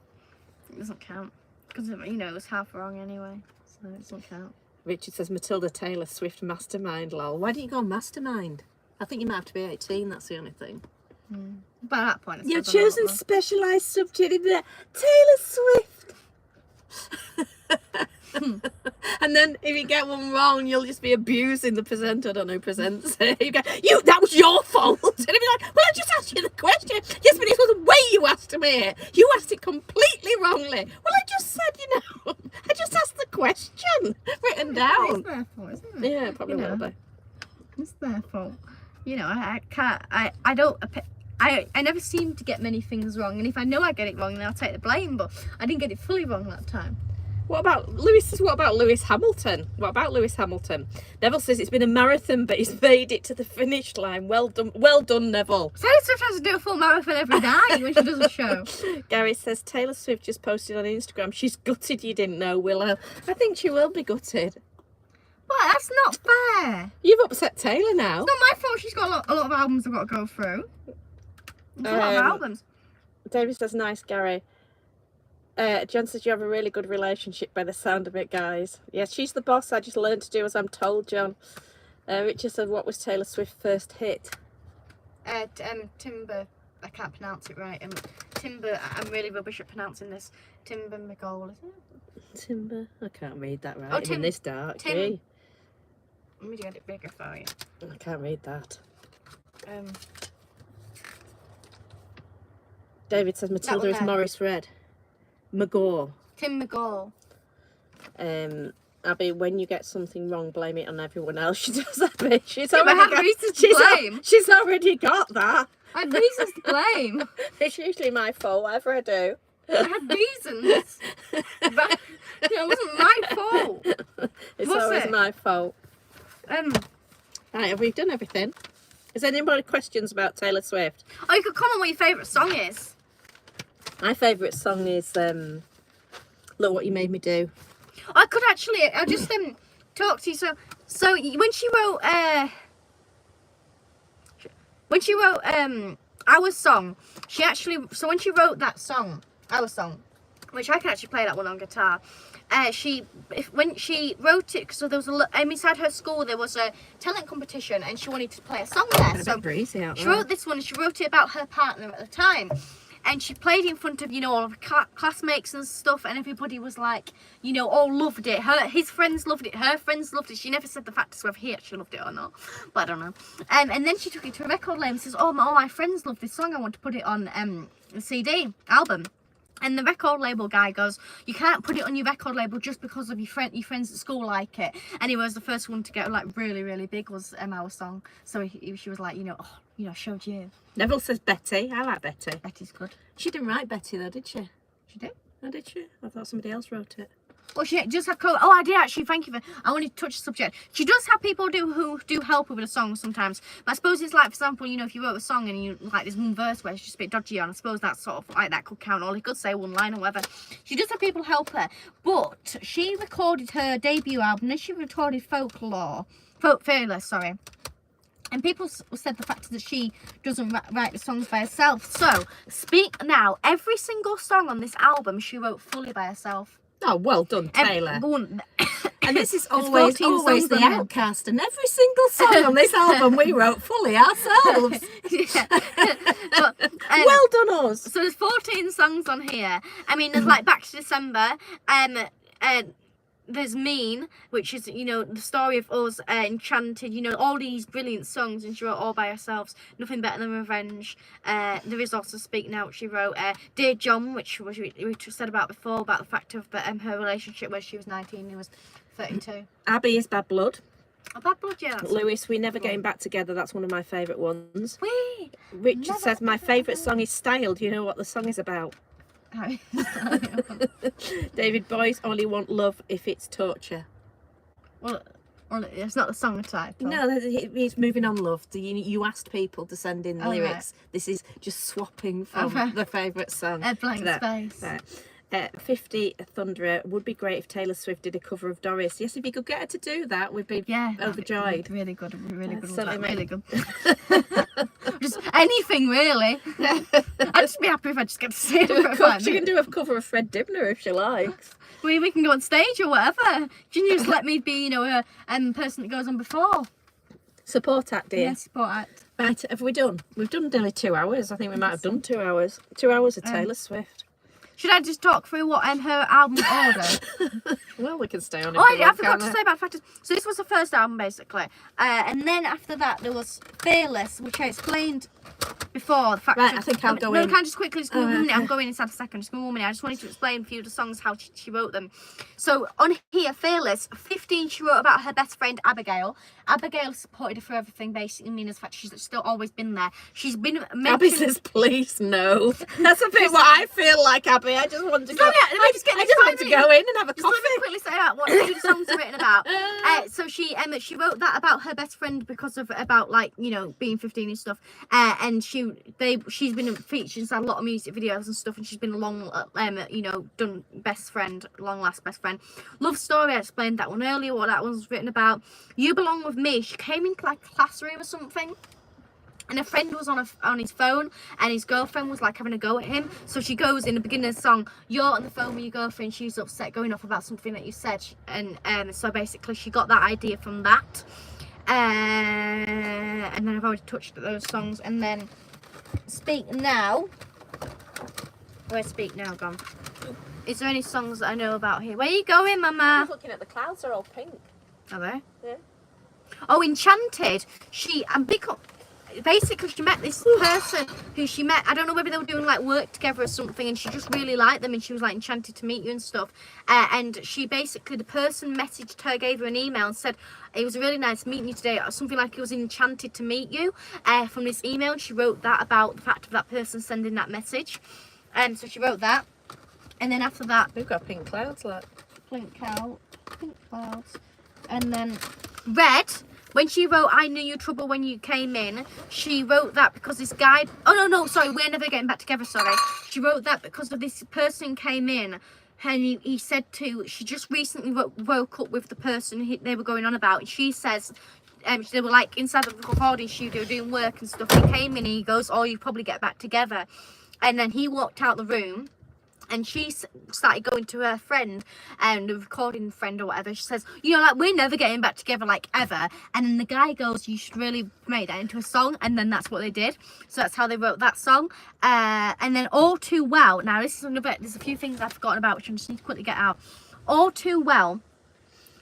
it doesn't count because it was half wrong anyway, so it doesn't count. Richard says Matilda Taylor Swift mastermind lol. Why didn't you go mastermind? I think you might have to be 18, that's the only thing. By that point, You've chosen specialised subject in there. Taylor Swift. And then if you get one wrong, you'll just be abusing the presenter. I don't know who presents it. You go, that was your fault. And he'll be like, well, I just asked you the question. Yes, but it was the way you asked me. You asked it completely wrongly. Well, I just said, I just asked the question written down. It's their fault, isn't it? Yeah, it probably will be. It's their fault. I can't. I never seem to get many things wrong, and if I know I get it wrong, then I'll take the blame. But I didn't get it fully wrong that time. What about Lewis Hamilton? What about Lewis Hamilton? Neville says it's been a marathon, but he's made it to the finish line. Well done, Neville. Taylor Swift has to do a full marathon every night when she does a show. Gary says Taylor Swift just posted on Instagram. She's gutted you didn't know, Willow. I think she will be gutted. But that's not fair. You've upset Taylor now. It's not my fault. She's got a lot of albums I've got to go through. It's a lot of albums. David says nice, Gary. John says you have a really good relationship by the sound of it, guys. Yes, she's the boss. I just learned to do as I'm told, John. Richard said, what was Taylor Swift's first hit? Timber. I can't pronounce it right. Timber. I'm really rubbish at pronouncing this. Timber McGoal, isn't it? Timber. I can't read that right. Oh, in this dark. Gee. Let me get it bigger for you. I can't read that. David says Matilda is Morris Red. McGaw. Tim McGaw. Abby, when you get something wrong, blame it on everyone else. She does, Abby. She's I already have got, reasons to blame. She's already got that. I had reasons to blame. It's usually my fault, whatever I do. I had reasons. But it wasn't my fault. It's always my fault. Right, have we done everything? Is anybody questions about Taylor Swift? Oh, you could comment what your favourite song is. My favourite song is Look What You Made Me Do. I could actually, I'll just talk to you. So when she wrote Our Song, when she wrote that song, Our Song, which I can actually play that one on guitar. When she wrote it, so there was inside her school there was a talent competition, and she wanted to play a song there. So she wrote this one, and she wrote it about her partner at the time. And she played in front of, all of her classmates and stuff, and everybody was like, all loved it. His friends loved it, her friends loved it. She never said the fact as whether he actually loved it or not, but I don't know. And then she took it to a record label and says, all my friends love this song, I want to put it on the CD, album. And the record label guy goes, you can't put it on your record label just because of your friends at school like it. And he was the first one to get really, really big was Our Song. So she was like, I showed you. Neville says Betty. I like Betty. Betty's good. She didn't write Betty though, did she? She did? Oh, did she? I thought somebody else wrote it. Well, she just had oh, I did actually. Thank you for. I wanted to touch the subject. She does have people who do help her with a song sometimes. But I suppose it's like, for example, if you wrote a song and you like there's one verse where it's just a bit dodgy on. I suppose that sort of like that could count. Or he could say one line or whatever. She does have people help her, but she recorded her debut album. Then she recorded Fearless, sorry. And people said the fact that she doesn't write the songs by herself. So, speak now. Every single song on this album she wrote fully by herself. Oh, well done, Taylor. And this is always the outcast. And every single song on this album we wrote fully ourselves. But, well done us. So there's 14 songs on here. I mean, there's like Back to December. There's Mean, which is, the story of us, Enchanted, all these brilliant songs, and she wrote all by herself. Nothing Better Than Revenge. There is also Speak Now, which she wrote. Dear John, which we said about before, about the fact of her relationship where she was 19, he was 32. Abby is Bad Blood. Oh, Bad Blood, yeah. Lewis, We Never Getting Back Together, that's one of my favourite ones. Wee! Richard says, my favourite song is Style. Do you know what the song is about? David, boys only want love if it's torture. Well, it's not the song type. No, he's moving on love. You asked people to send in lyrics. Right. This is just swapping from the favourite song. Blank space. Right. 50 Thunderer, would be great if Taylor Swift did a cover of Doris. Yes, if you could get her to do that, we'd be overjoyed. Really good. Really good. Just anything, really. I'd just be happy if I just get to see it for 5 minutes. She can do a cover of Fred Dibner if she likes. We can go on stage or whatever. Can you just let me be, a person that goes on before? Support act, dear. Yeah, support act. Right, have we done? We've done nearly 2 hours. I think we might have done 2 hours. 2 hours of Taylor Swift. Should I just talk through what her album order? Well, we can stay on. Oh, I forgot to say about Factors. So this was the first album, basically. And then after that, there was Fearless, which I explained before. The Factors. Right, I think I'll go in. No, can I just quickly, just give me 1 minute. okay. I'm going inside a second. Just give me 1 minute. I just wanted to explain a few of the songs, how she wrote them. So on here, Fearless, 15, she wrote about her best friend, Abigail. Abigail supported her for everything, basically, meaning the fact she's still always been there. She's been Abby mentioned... says, please, no. That's a bit what I feel like, Abby. I just want to go. Let me just get I this just five want to minutes. go in and have a Just let me coffee. quickly say out what the songs are written about. So she wrote that about her best friend because of about like being 15 and stuff. And she's been featured inside a lot of music videos and stuff. And she's been a long done best friend, long last best friend. Love Story, I explained that one earlier. What that one was written about. You Belong With Me. She came into like a classroom or something. And a friend was on his phone, and his girlfriend was like having a go at him. So she goes in the beginning of the song, "You're on the phone with your girlfriend. She's upset, going off about something that you said." And so basically, she got that idea from that. And then I've already touched those songs. And then Speak Now. Where's Speak Now gone? Is there any songs that I know about here? Where are you going, Mama? Looking at the clouds, they're all pink. Are they? Yeah. Oh, Enchanted. Basically she met this person who she met, I don't know whether they were doing like work together or something, and she just really liked them and she was like enchanted to meet you and stuff. And she basically, the person messaged her, gave her an email and said, "It was really nice meeting you today," or something like, "It was enchanted to meet you," from this email. And she wrote that about the fact of that person sending that message. So she wrote that. And then after that, We've got pink clouds, look. pink clouds. And then Red, when she wrote "I Knew You Trouble When You Came In," she wrote that because this guy, no, sorry, we're never getting back together, sorry. She wrote that because of this person came in, and he said she just recently woke up with the person they were going on about, and she says, they were like inside the recording studio doing work and stuff. He came in and he goes, "Oh, you probably get back together." And then he walked out the room. And she started going to her friend, and the recording friend or whatever. She says, like, "We're never getting back together, like, ever." And then the guy goes, "You should really make that into a song." And then that's what they did. So that's how they wrote that song. And then All Too Well. Now, there's a few things I've forgotten about, which I just need to quickly get out. All Too Well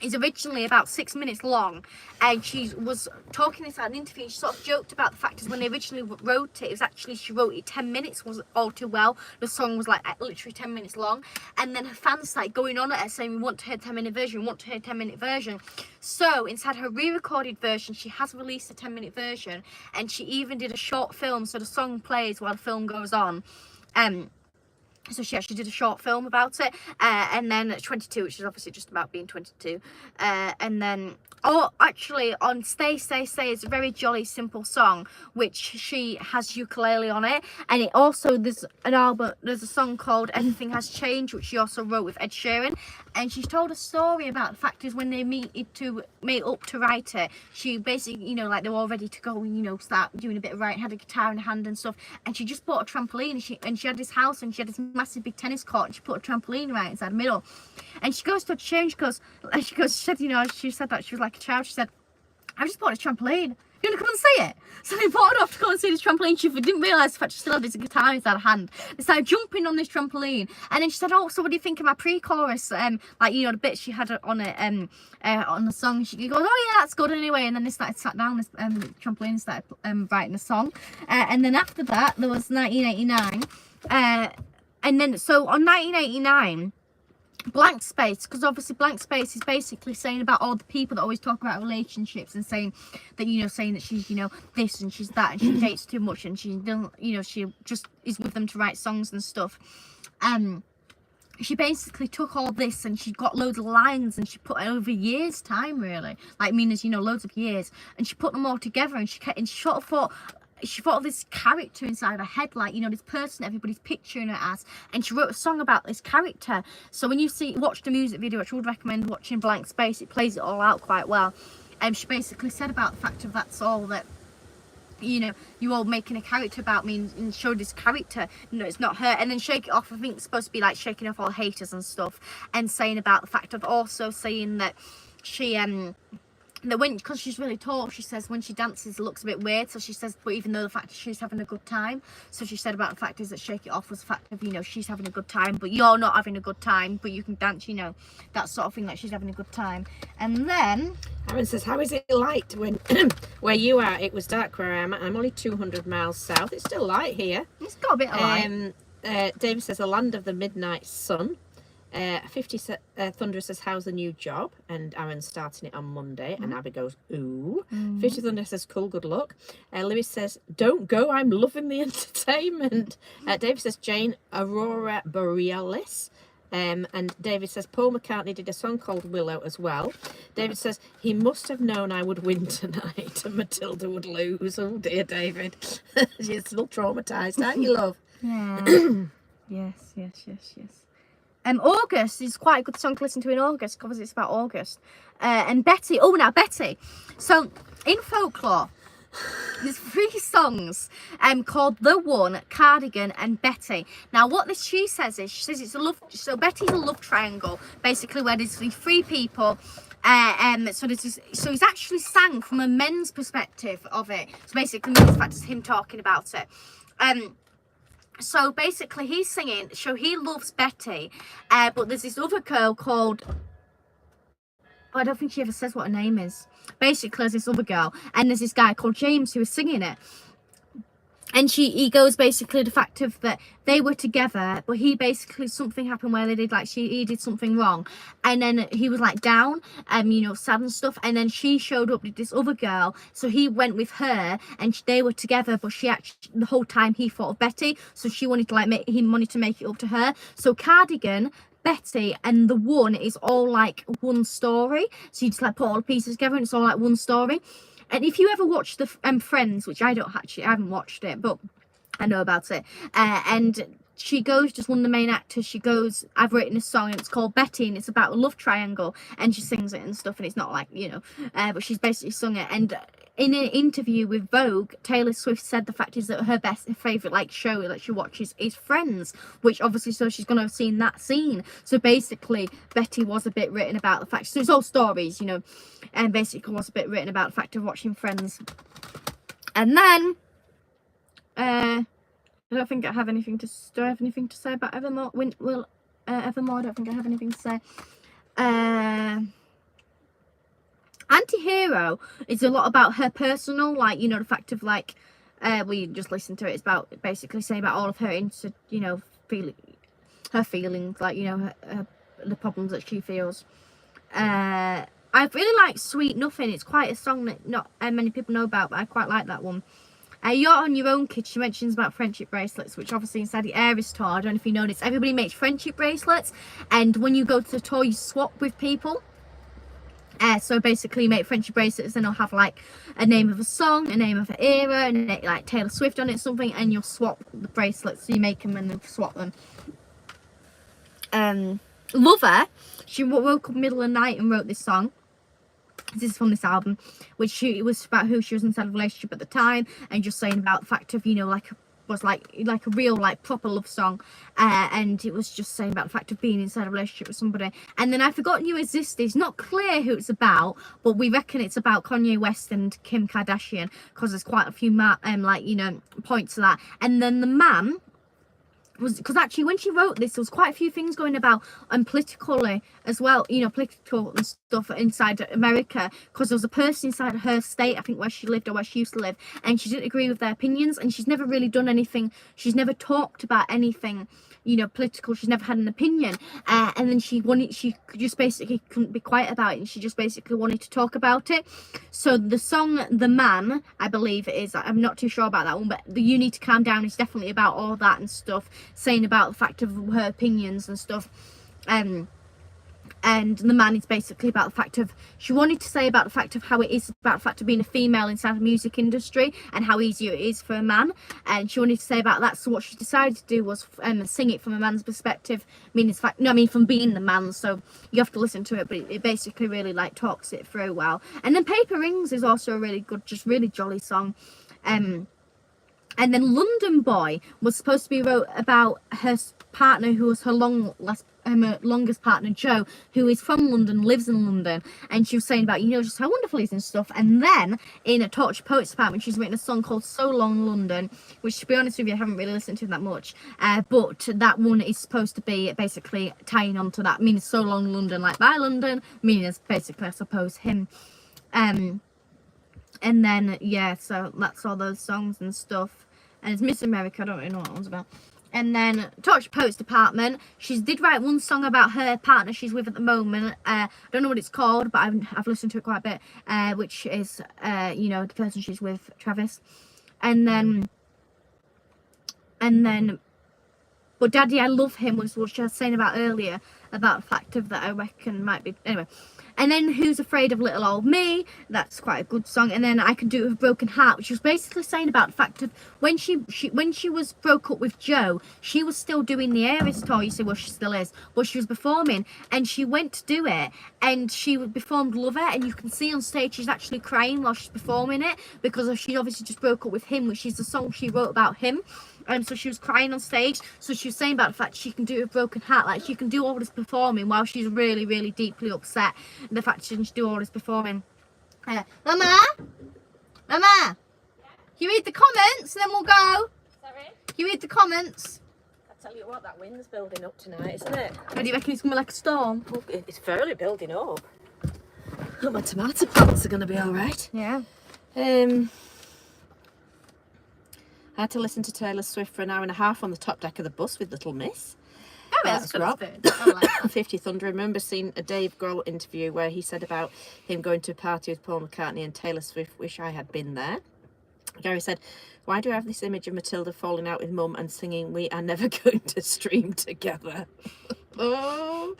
is originally about 6 minutes long, and she was talking inside an interview, and she sort of joked about the fact is when they originally wrote it was actually, she wrote it 10 minutes was All Too Well. The song was like literally 10 minutes long, and then her fans started going on at her saying, "We want to hear a 10-minute version, we want to hear a 10-minute version." So inside her re-recorded version, she has released a 10-minute version, and she even did a short film, so the song plays while the film goes on. So she actually did a short film about it, and then 22, which is obviously just about being 22, and then, actually on Stay Stay Stay is a very jolly simple song which she has ukulele on it, and it also, there's a song called Everything Has Changed which she also wrote with Ed Sheeran, and she told a story about the fact is when they meet up to write it, she basically, like they were all ready to go and start doing a bit of writing, had a guitar in her hand and stuff, and she just bought a trampoline, and she had this house and she had this massive big tennis court, and she put a trampoline right inside the middle, and she goes to Ed Sheeran, she said that she was like a child, she said, "I just bought a trampoline. You want to come and see it?" So they brought her off to go and see this trampoline. She didn't realise the fact she still had this guitar inside her hand. They started jumping on this trampoline, and then she said, "Oh, so what do you think of my pre-chorus? The bit she had on it, on the song." She goes, "Oh yeah, that's good anyway." And then they sat down this trampoline and started writing a song. And then after that, there was 1989. And then so on 1989. Blank Space, because obviously Blank Space is basically saying about all the people that always talk about relationships and saying that saying that she's this and she's that and she dates too much and she doesn't she just is with them to write songs and stuff. She basically took all this and she got loads of lines and she put it over years time, really, like loads of years, and she put them all together, and she sort of thought, she thought of this character inside her head, like this person everybody's picturing her as, and she wrote a song about this character. So when you watch the music video, which I would recommend watching, Blank Space, it plays it all out quite well. She basically said about the fact of that's all that you all making a character about me and show this character, it's not her. And then Shake It Off, I think it's supposed to be like shaking off all haters and stuff, and saying about the fact of also saying that she that when, because she's really tall, she says when she dances it looks a bit weird. So she says, but even though the fact she's having a good time, so she said about the fact is that Shake It Off was the fact of, you know, she's having a good time, but you're not having a good time, but you can dance, you know, that sort of thing, like she's having a good time. And then Aaron says, how is it light when where you are? It was dark where I am. I'm only 200 miles south. It's still light here. it's got a bit of light. David says, the land of the midnight sun. 50 Thunder says, how's the new job? And Aaron's starting it on Monday. And Abby goes, ooh. 50 Thunder says, cool, good luck. Lewis says, don't go, I'm loving the entertainment. David says, Jane Aurora Borealis. And David says, Paul McCartney did a song called Willow as well. David says, he must have known I would win tonight and Matilda would lose. Oh dear, David. You're still traumatised, aren't you, love? Yeah. yes. August is quite a good song to listen to in August because it's about August. And Betty. Oh, now Betty. So in folklore, there's 3 songs called The One, Cardigan, and Betty. Now what she says it's a love. So Betty's a love triangle, basically, where there's these 3 people. So it's actually sang from a men's perspective of it. So basically, the fact is him talking about it. So basically he's singing, so he loves Betty, but there's this other girl called, I don't think she ever says what her name is. Basically there's this other girl, and there's this guy called James who is singing it. And he goes basically the fact of that they were together, but he basically, something happened where they did like, he did something wrong. And then he was like down, you know, sad and stuff. And then she showed up with this other girl. So he went with her and they were together, but she actually, the whole time he thought of Betty. So she wanted to like, he wanted to make it up to her. So Cardigan, Betty, and The One is all like one story. So you just like put all the pieces together and it's all like one story. And if you ever watch the Friends, which I haven't watched it, but I know about it. And she goes, just one of the main actors, she goes, I've written a song and it's called Betty and it's about a love triangle, and she sings it and stuff, and it's not like, you know, but she's basically sung it. And in an interview with Vogue, Taylor Swift said the fact is that her favourite like show that she watches is Friends, which obviously, so she's going to have seen that scene. So basically Betty was a bit written about the fact, so it's all stories, you know, and basically was a bit written about the fact of watching Friends. And then I don't think I have anything to, do I have anything to say about Evermore? Evermore, I don't think I have anything to say. Anti-Hero is a lot about her personal, like, you know, the fact of like, we just listened to it, it's about basically saying about all of her you know, her feelings, like, you know, the problems that she feels. I really like Sweet Nothing. It's quite a song that not many people know about, but I quite like that one. You're on Your Own, Kid. She mentions about friendship bracelets, which obviously inside the Aries tour, I don't know if you noticed, everybody makes friendship bracelets, and when you go to the tour you swap with people. So basically you make friendship bracelets and they'll have like a name of a song, a name of an era, and like Taylor Swift on it, something, and you'll swap the bracelets. So you make them and then swap them. Lover, she woke up middle of the night and wrote this song. This is from this album, which it was about who she was inside a relationship at the time, and just saying about the fact of, you know, like was like a real like proper love song, and it was just saying about the fact of being inside a relationship with somebody. And then I Forgotten You Existed. It's not clear who it's about, but we reckon it's about Kanye West and Kim Kardashian, because there's quite a few like, you know, points to that. And then The Man was, because actually when she wrote this there was quite a few things going about politically as well, you know, political and stuff inside America, because there was a person inside her state, I think, where she lived or where she used to live, and she didn't agree with their opinions, and she's never really done anything, she's never talked about anything, you know, political, she's never had an opinion, and then she just basically couldn't be quiet about it, and she just basically wanted to talk about it. So the song The Man, I believe it is, I'm not too sure about that one, but the You Need to Calm Down is definitely about all that and stuff, saying about the fact of her opinions and stuff. And The Man is basically about the fact of, she wanted to say about the fact of how it is about the fact of being a female inside the music industry and how easy it is for a man, and she wanted to say about that. So what she decided to do was sing it from a man's perspective, meaning from being the man. So you have to listen to it, but it basically really like talks it through well. And then Paper Rings is also a really good, just really jolly song. And then London Boy was supposed to be wrote about her partner, who was her longest partner, Joe, who is from London, lives in London, and she was saying about, you know, just how wonderful he is and stuff. And then in a Torture Poets department, she's written a song called So Long London, which, to be honest with you, I haven't really listened to that much, but that one is supposed to be basically tying on to that, meaning So Long London, like bye London, meaning as basically, I suppose, him. And then yeah, so that's all those songs and stuff. And it's Miss America, I don't really know what that one's about. And then Torture Poets department, she did write one song about her partner she's with at the moment. I don't know what it's called, but I've listened to it quite a bit, which is you know, the person she's with, Travis. And then but Daddy I Love Him was what she was saying about earlier, about the fact of that I reckon might be, anyway. And then Who's Afraid of Little Old Me, that's quite a good song. And then I Can Do It With a Broken Heart, which was basically saying about the fact of when she was broke up with Joe, she was still doing the Aries tour, you see, well she still is, but she was performing, and she went to do it, and she performed Lover, and you can see on stage she's actually crying while she's performing it, because she obviously just broke up with him, which is the song she wrote about him. So she was crying on stage, so she was saying about the fact she can do it with a broken heart, like she can do all this performing while she's really, really deeply upset, and the fact she can do all this performing. Mama, can you read the comments and then we'll go? Sorry? Can you read the comments? I tell you what, that wind's building up tonight, isn't it? What do you reckon, it's going to be like a storm? Oh, it's fairly building up. Oh, my tomato plants are going to be all right. Yeah. I had to listen to Taylor Swift for an hour and a half on the top deck of the bus with Little Miss. Oh, That's Rob. I like that. 50 Thunder. I remember seeing a Dave Grohl interview where he said about him going to a party with Paul McCartney and Taylor Swift. Wish I had been there. Gary said, why do I have this image of Matilda falling out with Mum and singing We Are Never Going to Stream Together? Oh.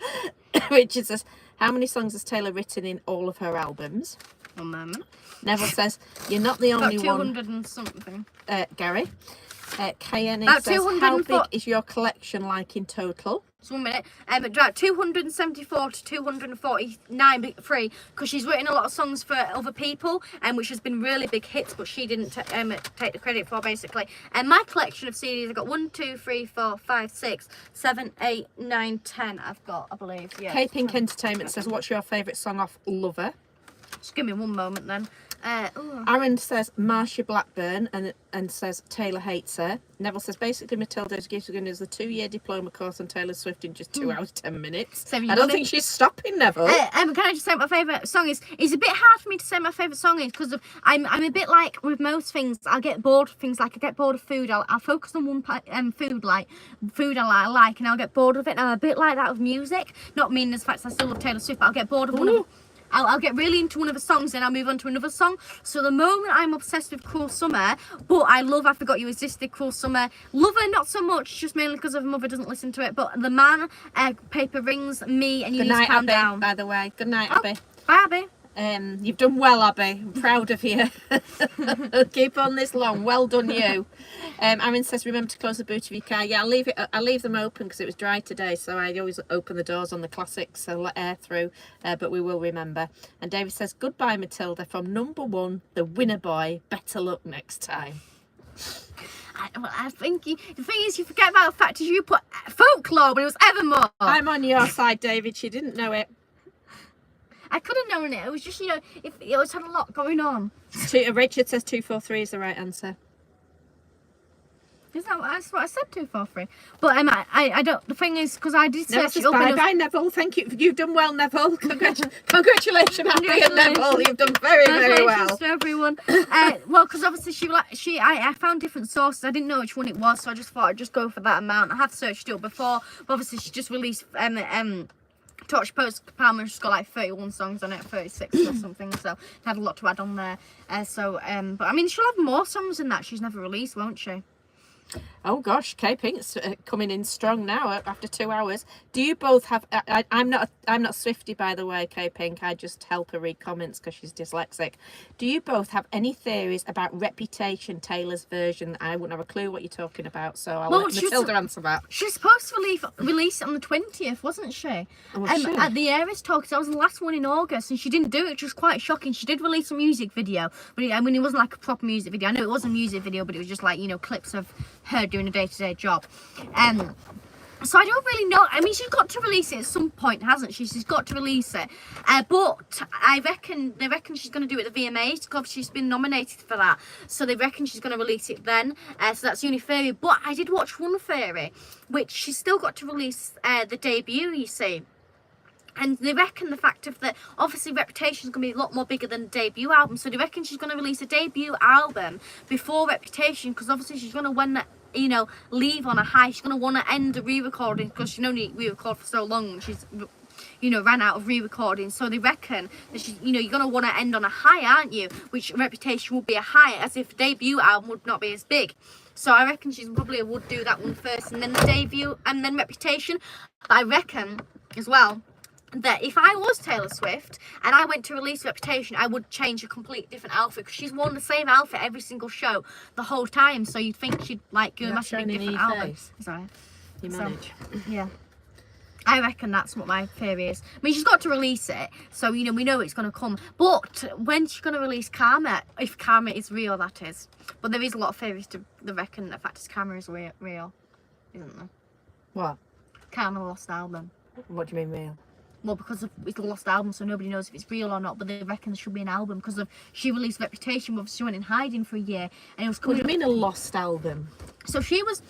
Richard says, how many songs has Taylor written in all of her albums? One moment. Neville says, you're not the only About one. 200 and something. Gary. KN About says, 204 how big is your collection like in total? So 1 minute. About 274 to 249 free, because she's written a lot of songs for other people, which has been really big hits, but she didn't take the credit for, basically. And my collection of CDs, I've got 1, 2, 3, 4, 5, 6, 7, 8, 9, 10. I've got, I believe. Yeah. K Pink Entertainment says, what's your favourite song off Lover? Just give me 1 moment then. Aaron says Marcia Blackburn and says Taylor hates her. Neville says basically Matilda gives us a 2-year diploma course on Taylor Swift in just 2 hours 10 minutes. I don't think she's stopping, Neville. Can I just say what my favourite song is? It's a bit hard for me to say my favourite song is because I'm a bit like with most things. I'll get bored of things, like I get bored of food. I'll focus on one food I like, and I'll get bored of it. And I'm a bit like that with music. Not meaning as fact I still love Taylor Swift, but I'll get bored of one of. I'll get really into one of the songs, then I'll move on to another song. So the moment I'm obsessed with Cruel Summer, but I love I Forgot You Existed, Cruel Summer. Lover, not so much, just mainly because her mother doesn't listen to it. But The Man, Paper Rings, Me, and You Need to Calm Down. By the way. Good night, Abby. Bye, Abby. You've done well, Abby. I'm proud of you. Keep on this long. Well done, you. Aaron says, remember to close the boot of your car. Yeah, I'll leave them open because it was dry today, so I always open the doors on the classics so let air through, but we will remember. And David says, goodbye, Matilda, from number 1, the winner boy. Better luck next time. I think the thing is, you forget about the fact is you put Folklore when it was Evermore. I'm on your side, David. She didn't know it. I could have known it. It was just, you know, if it was had a lot going on. Richard says 243 is the right answer. Is that that's what I said, 243? But I don't. The thing is, because I did Neville search says it up. bye, Neville. Thank you. You've done well, Neville. Congratulations, Abby and Neville. You've done very, very well. To everyone. Well, because obviously I found different sources. I didn't know which one it was, so I just thought I'd just go for that amount. I have searched it up before, but obviously she just released Torture Poets Palmer. She's got like 31 songs on it, 36 or something, so it had a lot to add on there. But I mean, she'll have more songs than that she's never released, won't she? Oh gosh, K Pink's coming in strong now after 2 hours. Do you both have? I'm not Swifty, by the way, K Pink. I just help her read comments because she's dyslexic. Do you both have any theories about Reputation, Taylor's version? I wouldn't have a clue what you're talking about, so I'll let Matilda answer that. She's supposed to release it on the 20th, wasn't she? At the Eras Talk, that was the last one in August, and she didn't do it, which was quite shocking. She did release a music video, but it wasn't like a proper music video. I know it was a music video, but it was just like, clips of her doing a day-to-day job. So I don't really know. I mean, she's got to release it at some point, hasn't she? She's got to release it. But they reckon she's going to do it at the VMAs because she's been nominated for that. So they reckon she's going to release it then. So that's the only theory. But I did watch one theory, which she's still got to release the debut, you see. And they reckon the fact of that, obviously Reputation is going to be a lot more bigger than the debut album. So they reckon she's going to release a debut album before Reputation, because obviously she's going to want to, leave on a high. She's going to want to end the re-recording because she can only re-record for so long. She's, ran out of re-recording. So they reckon that she's, you're going to want to end on a high, aren't you? Which Reputation would be a high, as if the debut album would not be as big. So I reckon she probably would do that one first and then the debut and then Reputation. But I reckon as well that if I was Taylor Swift and I went to release Reputation, I would change a complete different outfit because she's worn the same outfit every single show the whole time. So you'd think she'd do a massively different album. Sorry. You manage. Yeah. I reckon that's what my theory is. I mean, she's got to release it, so we know it's going to come. But when she's going to release Karma, if Karma is real, that is. But there is a lot of theories to reckon the fact is Karma is real, isn't there? What? Karma Lost Album. What do you mean real? Well, because it's a lost album, so nobody knows if it's real or not. But they reckon there should be an album because she released Reputation, but she went in hiding for a year, and it was coming. What do you mean a lost album? So she was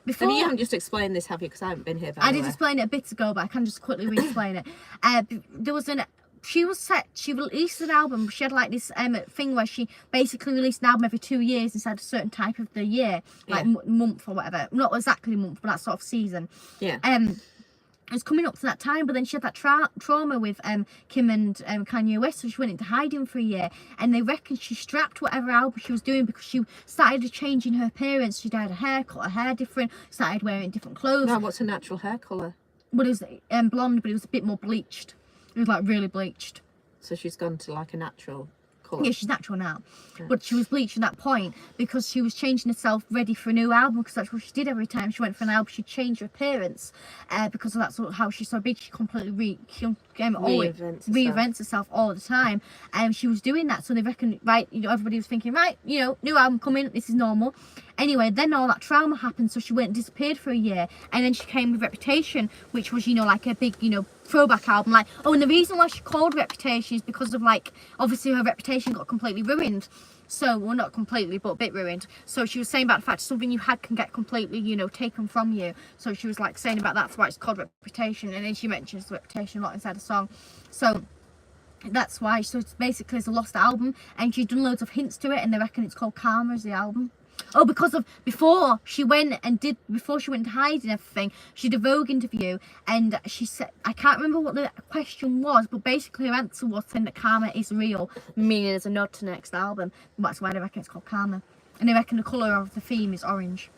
before. And you haven't just explained this, have you? Because I haven't been here. I did explain it a bit ago, but I can just quickly re-explain it. There was She released an album. She had like this thing where she basically released an album every 2 years inside a certain type of the year, like month or whatever. Not exactly month, but that sort of season. Yeah. It was coming up to that time, but then she had that trauma with Kim and Kanye West, so she went into hiding for a year. And they reckon she scrapped whatever album she was doing because she started changing her appearance. She dyed her hair, cut her hair different, started wearing different clothes. Now, what's her natural hair colour? Well, it was blonde, but it was a bit more bleached. It was like really bleached. So she's gone to like a natural colour. Yeah, she's natural now. Yeah. But she was bleached at that point because she was changing herself ready for a new album, because that's what she did every time she went for an album. She'd change her appearance because of that's how she's so big. She completely reinvents herself all the time. And she was doing that. So they reckon, right, everybody was thinking, right, new album coming, this is normal. Anyway, then all that trauma happened, so she went and disappeared for a year, and then she came with Reputation, which was, like a big, throwback album. And the reason why she called Reputation is because of, obviously her reputation got completely ruined. So, well, not completely, but a bit ruined. So she was saying about the fact something you had can get completely, taken from you. So she was, saying about that's why it's called Reputation, and then she mentions Reputation a lot inside the song. So that's why. So it's basically it's a lost album, and she's done loads of hints to it, and they reckon it's called Karma as the album. Oh, because of before she went into hiding and everything, she did a Vogue interview, and she said, I can't remember what the question was, but basically her answer was saying that Karma is real, meaning as a nod to the next album. And that's why they reckon it's called Karma. And they reckon the colour of the theme is orange.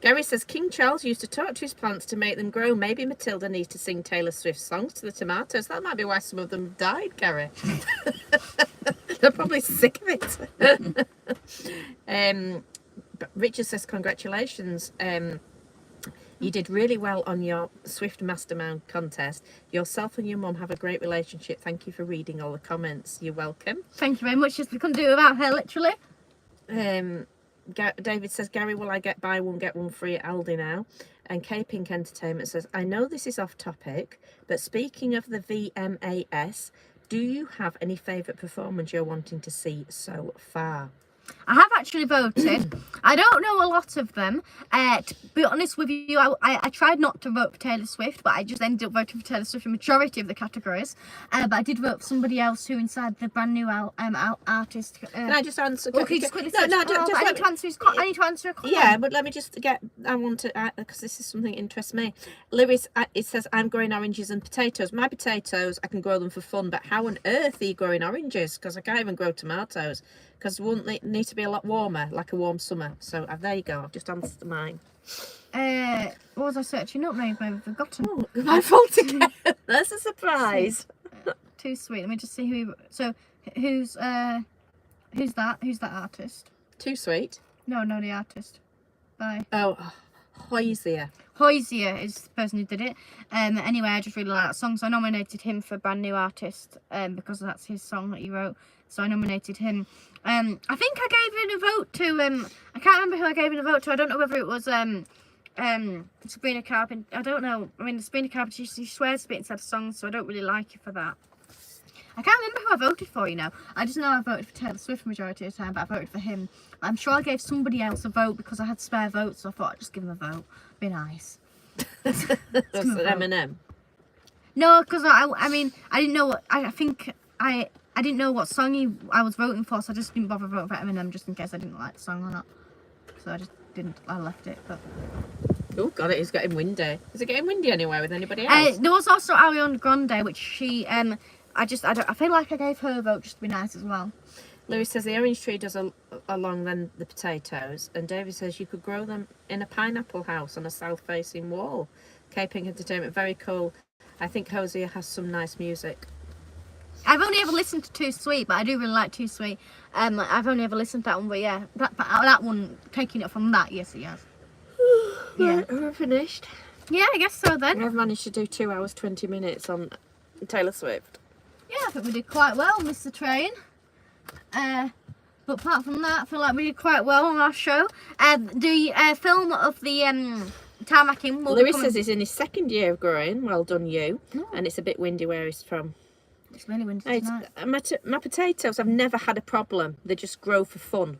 Gary says King Charles used to talk to his plants to make them grow. Maybe Matilda needs to sing Taylor Swift songs to the tomatoes. That might be why some of them died, Gary. They're probably sick of it. But Richard says congratulations. You did really well on your Swift Mastermind contest. Yourself and your mum have a great relationship. Thank you for reading all the comments. You're welcome. Thank you very much. Just we couldn't do without her, literally. David says, Gary, will I buy one, get one free at Aldi now? And K Pink Entertainment says, I know this is off topic, but speaking of the VMAs, do you have any favourite performance you're wanting to see so far? I have actually voted. I don't know a lot of them. To be honest with you, I tried not to vote for Taylor Swift, but I just ended up voting for Taylor Swift in the majority of the categories. But I did vote for somebody else who inside the brand new artist. Can I just answer? Okay, just quickly. I need to answer a comment. Yeah, but let me just I want to, because this is something that interests me. Lewis, it says, I'm growing oranges and potatoes. My potatoes, I can grow them for fun, but how on earth are you growing oranges? Because I can't even grow tomatoes. Because wouldn't it need to be a lot warmer, like a warm summer? So there you go. I've just answered mine. What was I searching up? Maybe I've forgotten. Oh, my fault again. That's a surprise. Too sweet. Let me just see who. So who's that? Who's that artist? Too sweet. No, the artist. Bye. Oh, Hoysia. Hoysia is the person who did it. Anyway, I just really like that song, so I nominated him for brand new artist. Because that's his song that he wrote. So I nominated him. I think I gave in a vote to. I can't remember who I gave in a vote to. I don't know whether it was Sabrina Carpenter. I don't know. I mean, Sabrina Carpenter, she swears a bit inside the song, so I don't really like her for that. I can't remember who I voted for, you know. I just know I voted for Taylor Swift the majority of the time, but I voted for him. I'm sure I gave somebody else a vote because I had spare votes, so I thought I'd just give him a vote. Be nice. That's an Eminem. No, because I mean, I didn't know what, I think I didn't know what song I was voting for, so I just didn't bother voting for Eminem just in case I didn't like the song or not. So I just didn't, I left it, but... Oh, God, it is getting windy. Is it getting windy anywhere with anybody else? There was also Ariana Grande, which she, I feel like I gave her a vote just to be nice as well. Louis says the orange tree does along then the potatoes, and David says you could grow them in a pineapple house on a south-facing wall. Caping Entertainment, very cool. I think Hosea has some nice music. I've only ever listened to Too Sweet, but I do really like Too Sweet. I've only ever listened to that one, but yeah, that one, taking it from that, yes, he has. Yeah, we're finished. Yeah, I guess so then. I've managed to do 2 hours 20 minutes on Taylor Swift. Yeah, I think we did quite well, Mr. Train. But apart from that, I feel like we did quite well on our show. The film of the tarmacking will Louis says he's in his 2nd year of growing. Well done, you. Oh. And it's a bit windy where he's from. It's really windy tonight. My potatoes, I've never had a problem. They just grow for fun.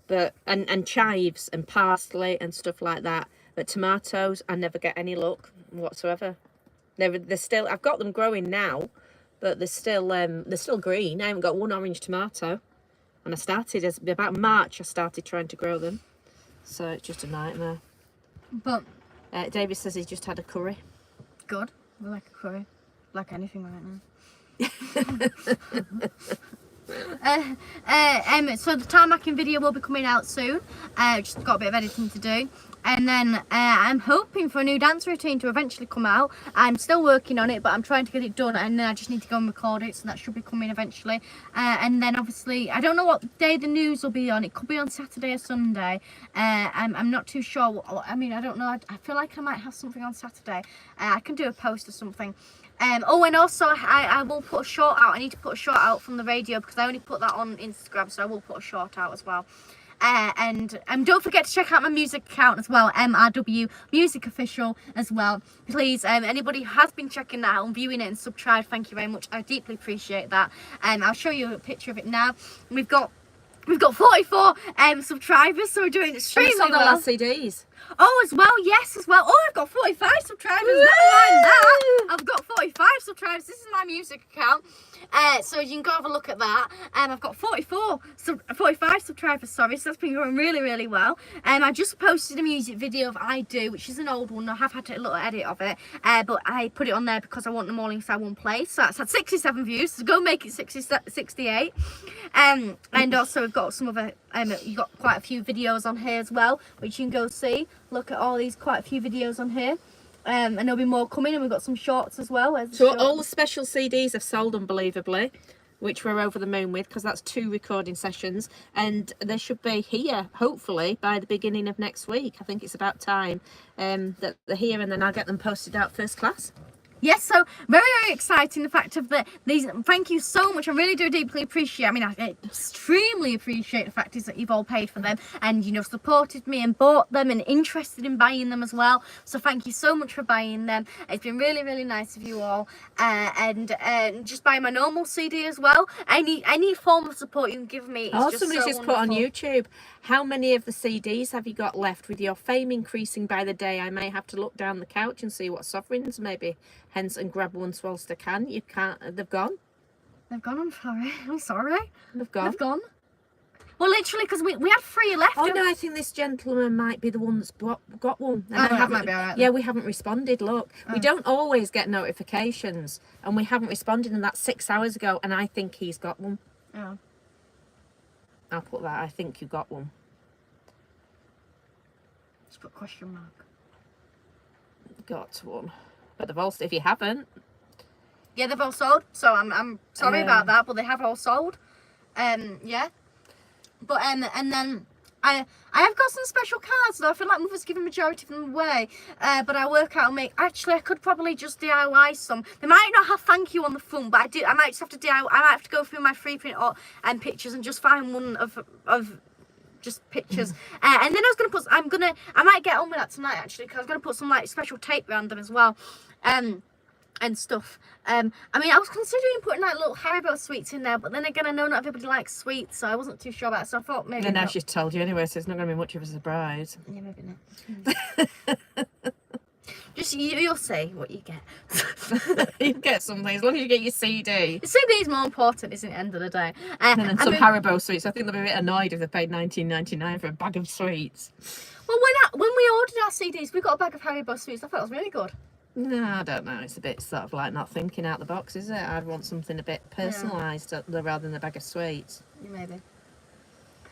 But and chives and parsley and stuff like that. But tomatoes, I never get any luck whatsoever. They're still. I've got them growing now, but they're still green. I haven't got one orange tomato. And I started about March. I started trying to grow them, so it's just a nightmare. But David says he's just had a curry. good. We like a curry. Like anything right now. So the tarmacking video will be coming out soon. Just got a bit of editing to do, and then I'm hoping for a new dance routine to eventually come out. I'm still working on it, but I'm trying to get it done, and then I just need to go and record it, so that should be coming eventually. And then obviously I don't know what day the news will be on. It could be on Saturday or Sunday. I'm not too sure. I mean, I don't know. I feel like I might have something on Saturday. I can do a post or something. And also I will put a short out. I need to put a short out from the radio because I only put that on Instagram, so I will put a short out as well. And don't forget to check out my music account as well, MRW Music Official as well. Please, anybody who has been checking that out and viewing it and subscribed, thank you very much. I deeply appreciate that. I'll show you a picture of it now. We've got 44 subscribers, so we're doing extremely Sold well. all our CDs. Oh, as well, yes, as well. Oh, I've got 45 subscribers. Never mind that. I've got 45 subscribers. This is my music account. So you can go have a look at that. I've got 45 subscribers, sorry. So that's been going really, really well. I just posted a music video of I Do, which is an old one. I have had a little edit of it. But I put it on there because I want them all inside one place. So that's had 67 views. So go make it 68. And also we've got some other, you've got quite a few videos on here as well, which you can go see. Look at all these, quite a few videos on here. And there'll be more coming, and we've got some shorts as well. So all the special CDs have sold unbelievably, which we're over the moon with, because that's 2 recording sessions, and they should be here hopefully by the beginning of next week. I think it's about time that they're here, and then I'll get them posted out first class. Yes, so very, very exciting, the fact of these. Thank you so much. I really do deeply appreciate. I mean, I extremely appreciate the fact is that you've all paid for them and, you know, supported me and bought them and interested in buying them as well. So thank you so much for buying them. It's been really, really nice of you all. And just buying my normal CD as well. Any form of support you can give me is Somebody's just put on wonderful. YouTube, how many of the CDs have you got left? With your fame increasing by the day, I may have to look down the couch and see what sovereigns maybe hence and grab one whilst I can. You can't. They've gone. They've gone. I'm sorry. I'm sorry. They've gone. They've gone. Well, literally, because we had 3 left. Oh no, I think this gentleman might be the one that's got one. And Oh, I that haven't, might be all right yeah, then. we haven't responded. Look, we don't always get notifications, and we haven't responded, and that's 6 hours ago. And I think he's got one. Oh. I'll put that. I think you got one. Just put question mark. Got one. But they've also, if you haven't. Yeah, they've all sold. So I'm sorry about that, but they have all sold. Yeah. But and then I have got some special cards though. I feel like Mother's giving majority of them away. But I work out and make. Actually, I could probably just DIY some. They might not have thank you on the front, but I might just have to DIY. I might have to go through my free print and pictures and just find one of just pictures. And then I might get on with that tonight actually, because I was gonna put some like special tape around them as well. And stuff. I mean, I was considering putting like little Haribo sweets in there, but then again, I know not everybody likes sweets, so I wasn't too sure about it. So I thought maybe. And now she's told you anyway, so it's not going to be much of a surprise. Yeah, maybe not. Just you'll see what you get. You get something as long as you get your CD. The CD is more important, isn't it? At the end of the day. And then some Haribo sweets. I think they'll be a bit annoyed if they paid $19.99 for a bag of sweets. Well, when we ordered our CDs, we got a bag of Haribo sweets. I thought it was really good. No, I don't know. It's a bit sort of like not thinking out the box, is it? I'd want something a bit personalised rather than a bag of sweets. Maybe.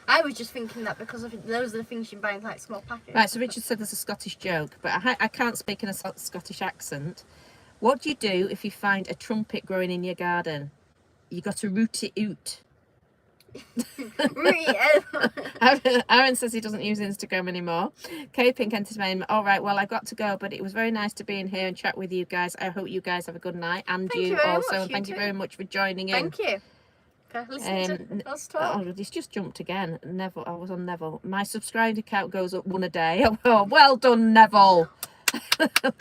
I was just thinking that because of those are the things you buy in like small packets. Right, so Richard said there's a Scottish joke, but I can't speak in a Scottish accent. What do you do if you find a trumpet growing in your garden? You got to root it out. Aaron says he doesn't use Instagram anymore. K-Pink Entertainment. All right, well, I've got to go, but it was very nice to be in here and chat with you guys. I hope you guys have a good night, and thank you very also. much, And thank you very much for joining in. Thank you. Okay, listen to us talk. Oh, he's just jumped again. Neville, I was on Neville. My subscriber count goes up one a day. Oh, well done, Neville.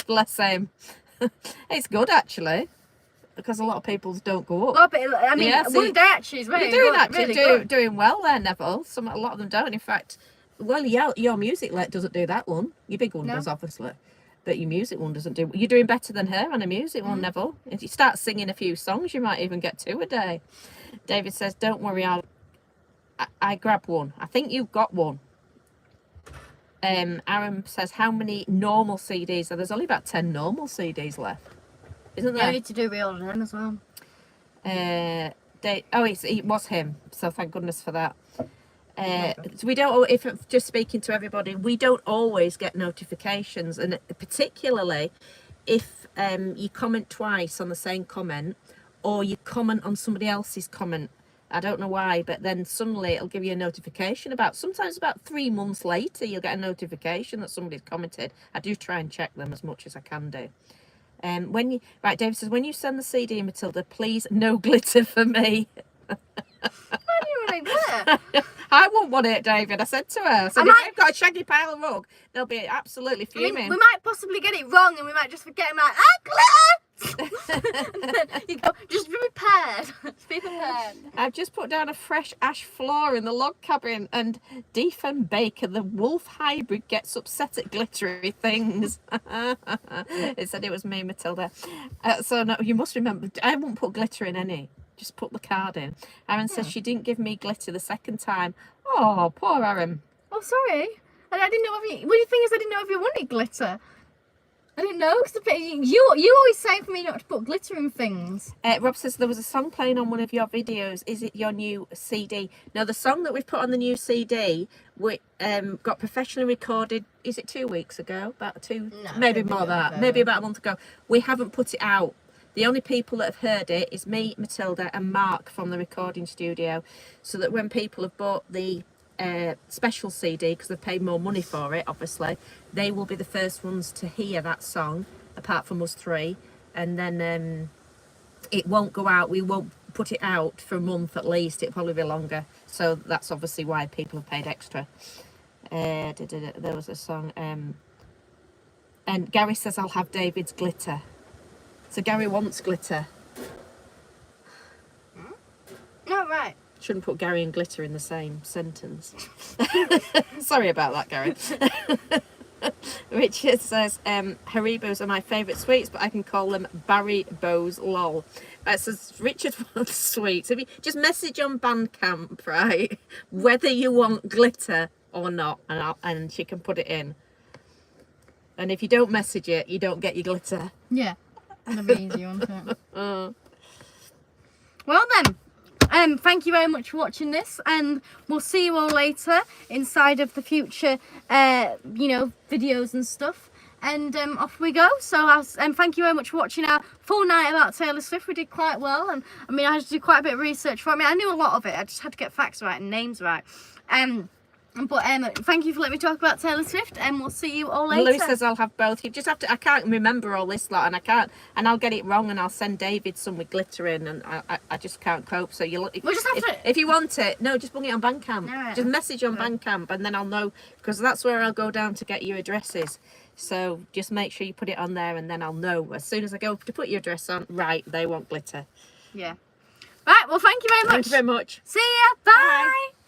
Bless him. It's good actually, because a lot of people's don't go up. Well, but, I mean, Yeah, one day actually is really You're doing good. actually Really good. doing well there, Neville. A lot of them don't. In fact, well, your music doesn't do that one. Your big one does, obviously, but your music one doesn't do. You're doing better than her on a music one, Neville. If you start singing a few songs, you might even get 2 a day. David says, "Don't worry, I grab one. I think you've got one." Aaron says, "How many normal CDs?" So there's only about 10 normal CDs left, isn't there? Yeah, we need to do reorder them as well. It was him, so thank goodness for that. So we don't, if just speaking to everybody, we don't always get notifications, and particularly if you comment twice on the same comment, or you comment on somebody else's comment. I don't know why, but then suddenly it'll give you a notification sometimes about 3 months later, you'll get a notification that somebody's commented. I do try and check them as much as I can do. Right, David says, when you send the CD, Matilda, please no glitter for me. Why do you like that? I won't want it, David. I said to her, if they've got a shaggy pile of rug, they'll be absolutely I mean, fuming. we might possibly get it wrong, and we might just forget. Like, glitter. And then you go, just be prepared. Just be prepared. I've just put down a fresh ash floor in the log cabin, and Defen Baker, the wolf hybrid, gets upset at glittery things. It said it was me, Matilda. So no, you must remember, I won't put glitter in any. Just put the card in. Aaron says she didn't give me glitter the second time. Oh, poor Aaron. Oh, sorry. I didn't know if you. Well, the thing is, I didn't know if you wanted glitter. I didn't know, because you always say for me not to put glitter in things. Rob says there was a song playing on one of your videos. Is it your new CD? Now, the song that we've put on the new CD got professionally recorded. Is it 2 weeks ago? About 2, No, maybe more than that. Maybe about a month ago. We haven't put it out. The only people that have heard it is me, Matilda, and Mark from the recording studio. So that when people have bought the special CD, because they've paid more money for it, obviously, they will be the first ones to hear that song, apart from us 3. And then it won't go out. We won't put it out for a month at least. It'll probably be longer. So that's obviously why people have paid extra. There was a song. And Gary says, I'll have David's glitter. So Gary wants glitter. No, right. Shouldn't put Gary and glitter in the same sentence. Sorry about that, Gary. Richard says, Haribos are my favourite sweets, but I can call them Barry Bows lol. Says Richard wants sweets. If you just message on Bandcamp, right, whether you want glitter or not, and she can put it in. And if you don't message it, you don't get your glitter. Yeah. That'll be easy, won't it? Well then, Thank you very much for watching this, and we'll see you all later inside of the future, you know, videos and stuff. And off we go. So thank you very much for watching our full night about Taylor Swift. We did quite well, and I mean, I had to do quite a bit of research for it. I mean, I knew a lot of it. I just had to get facts right and names right. But thank you for letting me talk about Taylor Swift, and we'll see you all later. Louis says I'll have both. You just have to. I can't remember all this lot, and I'll get it wrong, and I'll send David some with glitter in, and I just can't cope. So you'll. We'll just have to. If you want it, no, just bung it on Bandcamp. Right. Just message on Bandcamp, and then I'll know, because that's where I'll go down to get your addresses. So just make sure you put it on there, and then I'll know as soon as I go to put your address on. Right, they want glitter. Yeah. Right. Well, thank you very much. Thank you very much. See ya. Bye. Bye.